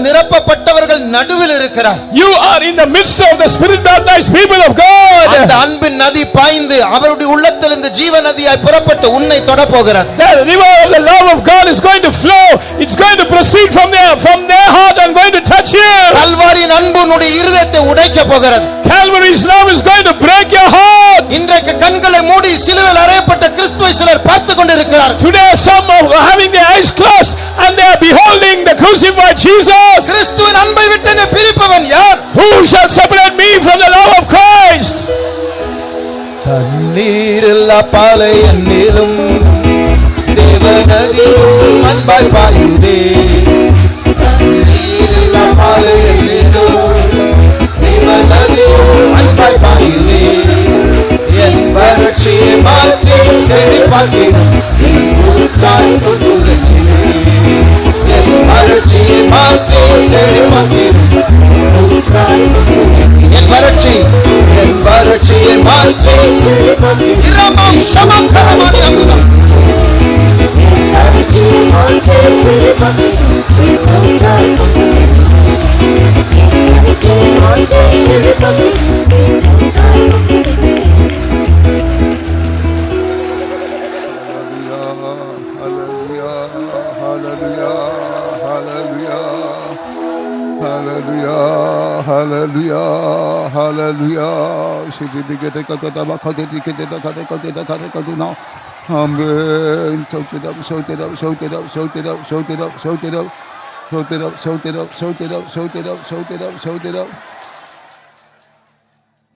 நிரப்பப்பட்டவர்கள் நடுவில் இருக்கிறாய். you are in the midst of the spirit baptized people of God. அந்த அன்பின் நதி பாய்ந்து அவருடைய உள்ளத்திலிருந்து ஜீவ நதியாய் புறப்பட்டு உன்னை தொட போகிறது. The river of the love of God is going to flow. It's going to proceed from their heart and going to touch you. கல்வாரியின் அன்பு உன்னுடைய இருதயத்தை உடைக்க போகிறது. Calvary's love is going to break your heart. இன்றைக்கு கண்களை மூடி சிலுவையில் அறையப்பட்ட கிறிஸ்துவை சிலர் பார்த்து கொண்டிருக்கிறார்கள். Today some are having their eyes closed and they are beholding the crucified Jesus. கிறிஸ்துவின் அன்பை விட்டு என்னை பிரிப்பவன் யார்? Who shall separate me from the love of Christ? தண்ணீரில்லா பாலை என்னிலும் தேவநதியும் அன்பாய் பாயுதே. தண்ணீரில்லா பாலை என்னிலும் தேவநதியும் அன்பாய் பாயுதே. என் வறட்சியை மாற்றி செழிப்பாக்கிடும் என் ஊற்றாய் கொண்டுதனிலே. என் வறட்சியை மாற்றி செழிப்பாக்கிடும் ஊற்றாய் கொண்டுதனிலே. என் வறட்சியை மாற்றி செழிப்பாக்கிடும் இரமாம் சமக்கரமானி அங்குதான். Hallelujah. Amen. Shout it up, shout it up, shout it up, shout it up, shout it up, shout it up, shout it up, shout it up, shout it up, shout it up, shout it up, shout it up.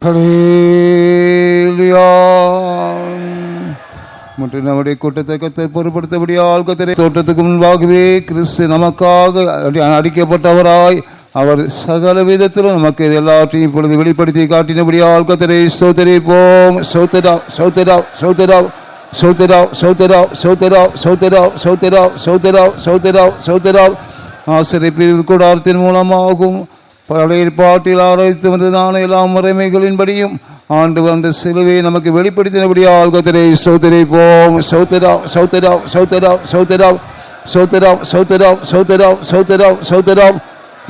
Hallelujah. மற்றும் நம்முடைய கூட்டத்தை கர்த்தர் பொறுப்படுத்தபடியால் கர்த்தரை தோற்றத்துக்கு முன்பாகவே கிறிஸ்து நமக்காக அடிக்கப்பட்டவராய் அவர் சகல விதத்திலும் நமக்கு எல்லாவற்றையும் இப்பொழுது வெளிப்படுத்தி காட்டினபடியால் கர்த்தரை ஸ்தோத்திரிப்போம். சோத்திரா சோத்திரா சோத்திரா சோத்திரா சோத்திரா சோத்திரா சோத்திரா சோத்திரா சோத்திரா சோத்திரா சோத்திரா ஆசிரியர் கூடாரத்தின் மூலமாகும் பழைய ஏற்பாட்டில் ஆராய்த்து வந்ததான எல்லா முறைமைகளின்படியும் ஆண்டவர் அந்த சிலுவையை நமக்கு வெளிப்படுத்தினபடியால் கர்த்தரை ஸ்தோத்திரிப்போம். சோத்திரா சோத்திரா சோத்திரா சோத்திரா சோத்திரா சோத்திரா சோத்திரா சோத்திரா சோத்திரா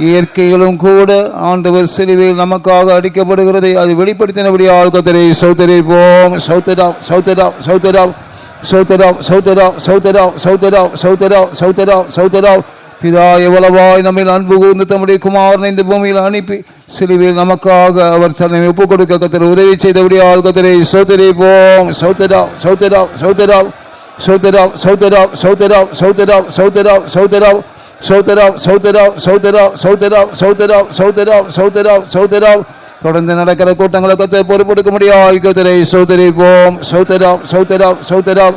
இயற்கைகளும் கூட ஆண்டவர் சிலுவையில் நமக்காக அடிக்கப்படுகிறதை அது வெளிப்படுத்தினபடியால் கர்த்தரை ஸ்தோத்திரிப்போம். சோத்திரா சோத்திரா சோத்திரா சோத்திரா சோத்திரா சோத்திரா சோத்திரா சோத்திரா சோத்திரா சோத்திரா பிதா எவ்வளவாய் நம்மில் அன்பு கூர்ந்து தம்முடைய குமாரனை இந்த பூமியில் அனுப்பி சிலுவையில் நமக்காக அவர் தன்னை ஒப்புக் கொடுக்க கர்த்தர் உதவி செய்தபடியால் கர்த்தரை ஸ்தோத்திரிப்போம். சோத்திரா சோத்திரா சோத்திரா சோத்திரா சோத்திரா சோத்திரா சோத்திரா சோத்திரா சோத்திரா சோத்திரா சோத்திரா சோத்திரா சோத்திரா சோத்திரா சோத்திரா சோத்திரா சோத்திரா தொடர்ந்து நடக்கிற கூட்டங்களை கர்த்தர் பொறுப்பெடுக்க முடியாது கர்த்தரை ஸ்தோத்திரிப்போம். சோத்திரா சோத்திரா சோத்திரா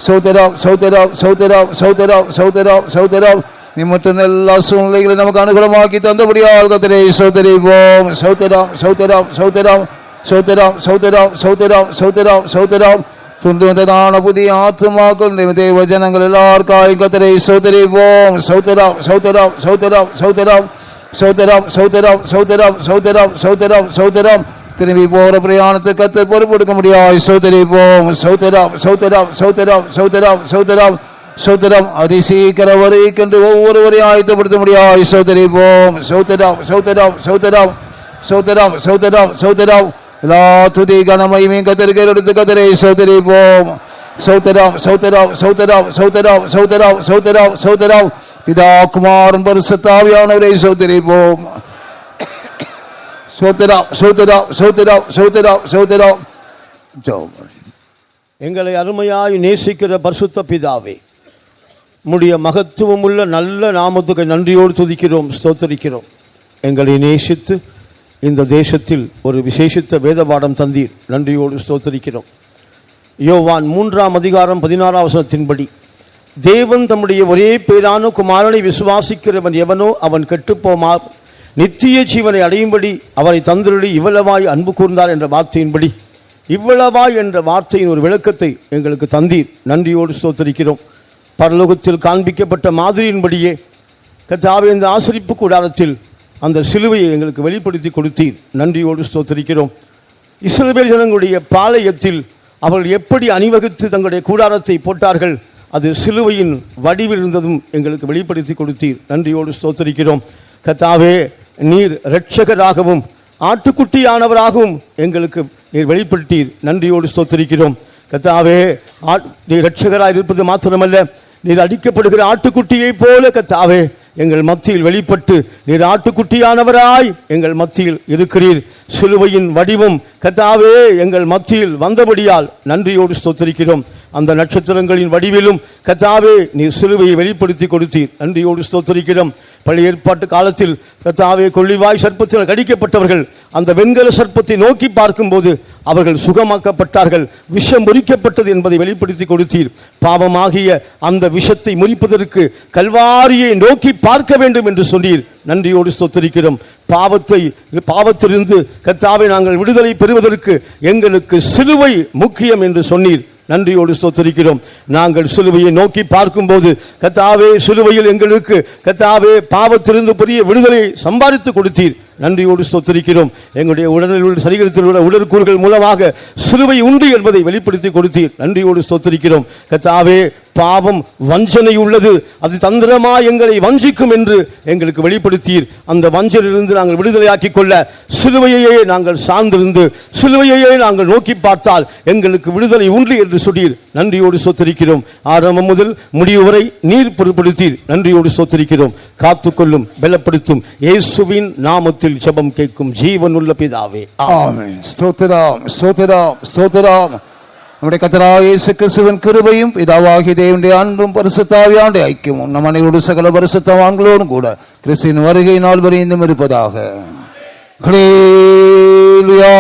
சோத்திரா சோத்திரா சோத்திரா சோத்திரா சோத்திரா சோத்திரா நீ மட்டும் எல்லா சூழ்நிலைகளை நமக்கு அனுகூலமாக்கி தந்தபடியால் கர்த்தரை ஸ்தோத்திரிப்போம். சோத்திரா சோத்திரா சோத்திரா சோத்திரா சோத்திரா சோத்திரா சோத்திரா சோத்திரா துண்டு வந்ததான புதிய ஆத்துமாக்கள் தேவ ஜனங்கள் எல்லாருக்காய் கர்த்தரை ஸ்தோத்திரிப்போம். சோத்திரா சோத்திரா சோத்திரா சோத்திரா சோத்திரா சோத்திரா சோத்திரா சோத்திரா சோத்திரா சோத்திரா திரும்பி போற பிரயாணத்தை கர்த்தர் பொறுப்பெடுக்க முடியாது ஸ்தோத்திரிப்போம். சோத்திரா சோத்திரா சோத்திரா சோத்திரா சோத்திரா சோத்திரம் அதிசீக்கிர வரைக்கென்று ஒவ்வொருவரையும் ஆயத்தப்படுத்த முடியாது ஸ்தோத்திரிப்போம். சோத்திரா சோத்திரா சோத்திரா சோத்திரா சோத்திரா சோத்திரா எல்லா துதி கனமையும் கர்த்தருக்கு எடுத்து கர்த்தரை ஸ்தோத்திரிப்போம். சோத்திரா சோத்திரா சோத்திரா சோத்திரா சோத்திரா சோத்திரா சோத்திரா பிதா குமாரன் பரிசுத்த ஆவியானவரை ஸ்தோத்திரிப்போம். சோத்திரா சோத்திரா சோத்திரா சோத்திரா சோத்திரா. எங்களை அருமையாய் நேசிக்கிற பரிசுத்த பிதாவே, உம்முடைய மகத்துவம் உள்ள நல்ல நாமத்துக்கு நன்றியோடு துதிக்கிறோம், ஸ்தோத்தரிக்கிறோம். எங்களை நேசித்து இந்த தேசத்தில் ஒரு விசேஷித்த வேத பாடம் தந்தீர், நன்றியோடு ஸ்தோத்தரிக்கிறோம். யோவான் 3 அதிகாரம் 16 வசனத்தின்படி தேவன் தம்முடைய ஒரே பேரான குமாரனை விசுவாசிக்கிறவன் எவனோ அவன் கெட்டுப்போமா நித்திய ஜீவனை அடையும்படி அவரை தந்தருளி இவ்வளவாய் அன்பு கூர்ந்தார் என்ற வார்த்தையின்படி இவ்வளவாய் என்ற வார்த்தையின் ஒரு விளக்கத்தை எங்களுக்கு தந்தீர். நன்றியோடு ஸ்தோத்திரிக்கிறோம். பரலோகத்தில் காண்பிக்கப்பட்ட மாதிரியின்படியே கர்த்தாவே இந்த ஆசரிப்பு கூடாரத்தில் அந்த சிலுவையை எங்களுக்கு வெளிப்படுத்தி கொடுத்தீர். நன்றியோடு ஸ்தோத்திரிக்கிறோம். இஸ்ரவேல் ஜனங்களுடைய பாளையத்தில் அவர்கள் எப்படி அணிவகுத்து தங்களுடைய கூடாரத்தை போட்டார்கள், அது சிலுவையின் வடிவில் இருந்ததும் எங்களுக்கு வெளிப்படுத்தி கொடுத்தீர். நன்றியோடு ஸ்தோத்திரிக்கிறோம். கர்த்தாவே நீர் இரட்சகராகவும் ஆட்டுக்குட்டியானவராகவும் எங்களுக்கு நீர் வெளிப்படுத்தீர். நன்றியோடு ஸ்தோத்திரிக்கிறோம். கர்த்தாவே நீர் இரட்சகராக இருப்பது மாத்திரமல்ல, நீர் அடிக்கப்படுகிற ஆட்டுக்குட்டியை போல கர்த்தாவே எங்கள் மத்தியில் வெளிப்பட்டு நீர் ஆட்டுக்குட்டியானவராய் எங்கள் மத்தியில் இருக்கிறீர். சிலுவையின் வடிவம் கர்த்தாவே எங்கள் மத்தியில் வந்தபடியால் நன்றியோடு ஸ்தோத்திரிக்கிறோம். அந்த நட்சத்திரங்களின் வடிவிலும் கர்த்தாவே நீர் சிலுவையை வெளிப்படுத்தி கொடுத்தீர். நன்றியோடு ஸ்தோத்திரிக்கிறோம். பழைய ஏற்பாட்டு காலத்தில் கர்த்தாவே கொள்ளிவாய் சர்ப்பத்தில் கடிக்கப்பட்டவர்கள் அந்த வெண்கல சர்ப்பத்தை நோக்கி பார்க்கும்போது அவர்கள் சுகமாக்கப்பட்டார்கள், விஷம் முறிக்கப்பட்டது என்பதை வெளிப்படுத்தி கொடுத்தீர். பாவமாகிய அந்த விஷத்தை முறிப்பதற்கு கல்வாரியை நோக்கி பார்க்க வேண்டும் என்று சொன்னீர். நன்றியோடு ஸ்தோத்திரிக்கிறோம். பாவத்திலிருந்து கர்த்தாவே நாங்கள் விடுதலை பெறுவதற்கு எங்களுக்கு சிலுவை முக்கியம் என்று சொன்னீர். நன்றியோடு ஸ்தோத்திரிக்கிறோம். நாங்கள் சிலுவையை நோக்கி பார்க்கும்போது கர்த்தாவே சிலுவையில் எங்களுக்கு கர்த்தாவே பாவத்திலிருந்து பெரிய விடுதலை சம்பாதித்து கொடுத்தீர். நன்றியோடு ஸ்தோத்திரிக்கிறோம். எங்களுடைய உடலில் உள்ள சரீரத்தில் உள்ள உடற்கூறுகள் மூலமாக சிலுவை உண்டு என்பதை வெளிப்படுத்தி கொடுத்தீர். நன்றியோடு ஸ்தோத்திரிக்கிறோம். கர்த்தாவே பாவம் வஞ்சனை உள்ளது, அது தந்திரமா எங்களை வஞ்சிக்கும் என்று எங்களுக்கு வெளிப்படுத்தீர். அந்த வஞ்சனையிலிருந்து நாங்கள் விடுதலையாக்கிக் கொள்ள சிலுவையே நாங்கள் சார்ந்திருந்து சிலுவையே நாங்கள் நோக்கி பார்த்தால் எங்களுக்கு விடுதலை உண்டு என்று சொன்னீர். நன்றியோடு ஸ்தோத்திரிக்கிறோம். ஆரம்பம் முதல் முடிவு வரை நீர் பொறுப்படுத்தீர். நன்றியோடு ஸ்தோத்திரிக்கிறோம். காத்துக்கொள்ளும் பலப்படுத்தும் இயேசுவின் நாமத்தில் ஜெபம் கேட்கும் ஜீவனுள்ள பிதாவே, ஆமென். ஸ்தோத்திரம், ஸ்தோத்திரம், ஸ்தோத்திரம். நம்முடைய கர்த்தராகிய இயேசு கிறிஸ்துவின் கிருபையும் பிதாவாகிய தேவனுடைய அன்பும் பரிசுத்த ஆவியானவருடைய ஐக்கியமும் நம் அனைவரோடு சகல பரிசுத்தவான்களோடும் கூட கிறிஸ்துவின் வருகை நாள் வரையும் இருப்பதாக. ஹல்லேலூயா.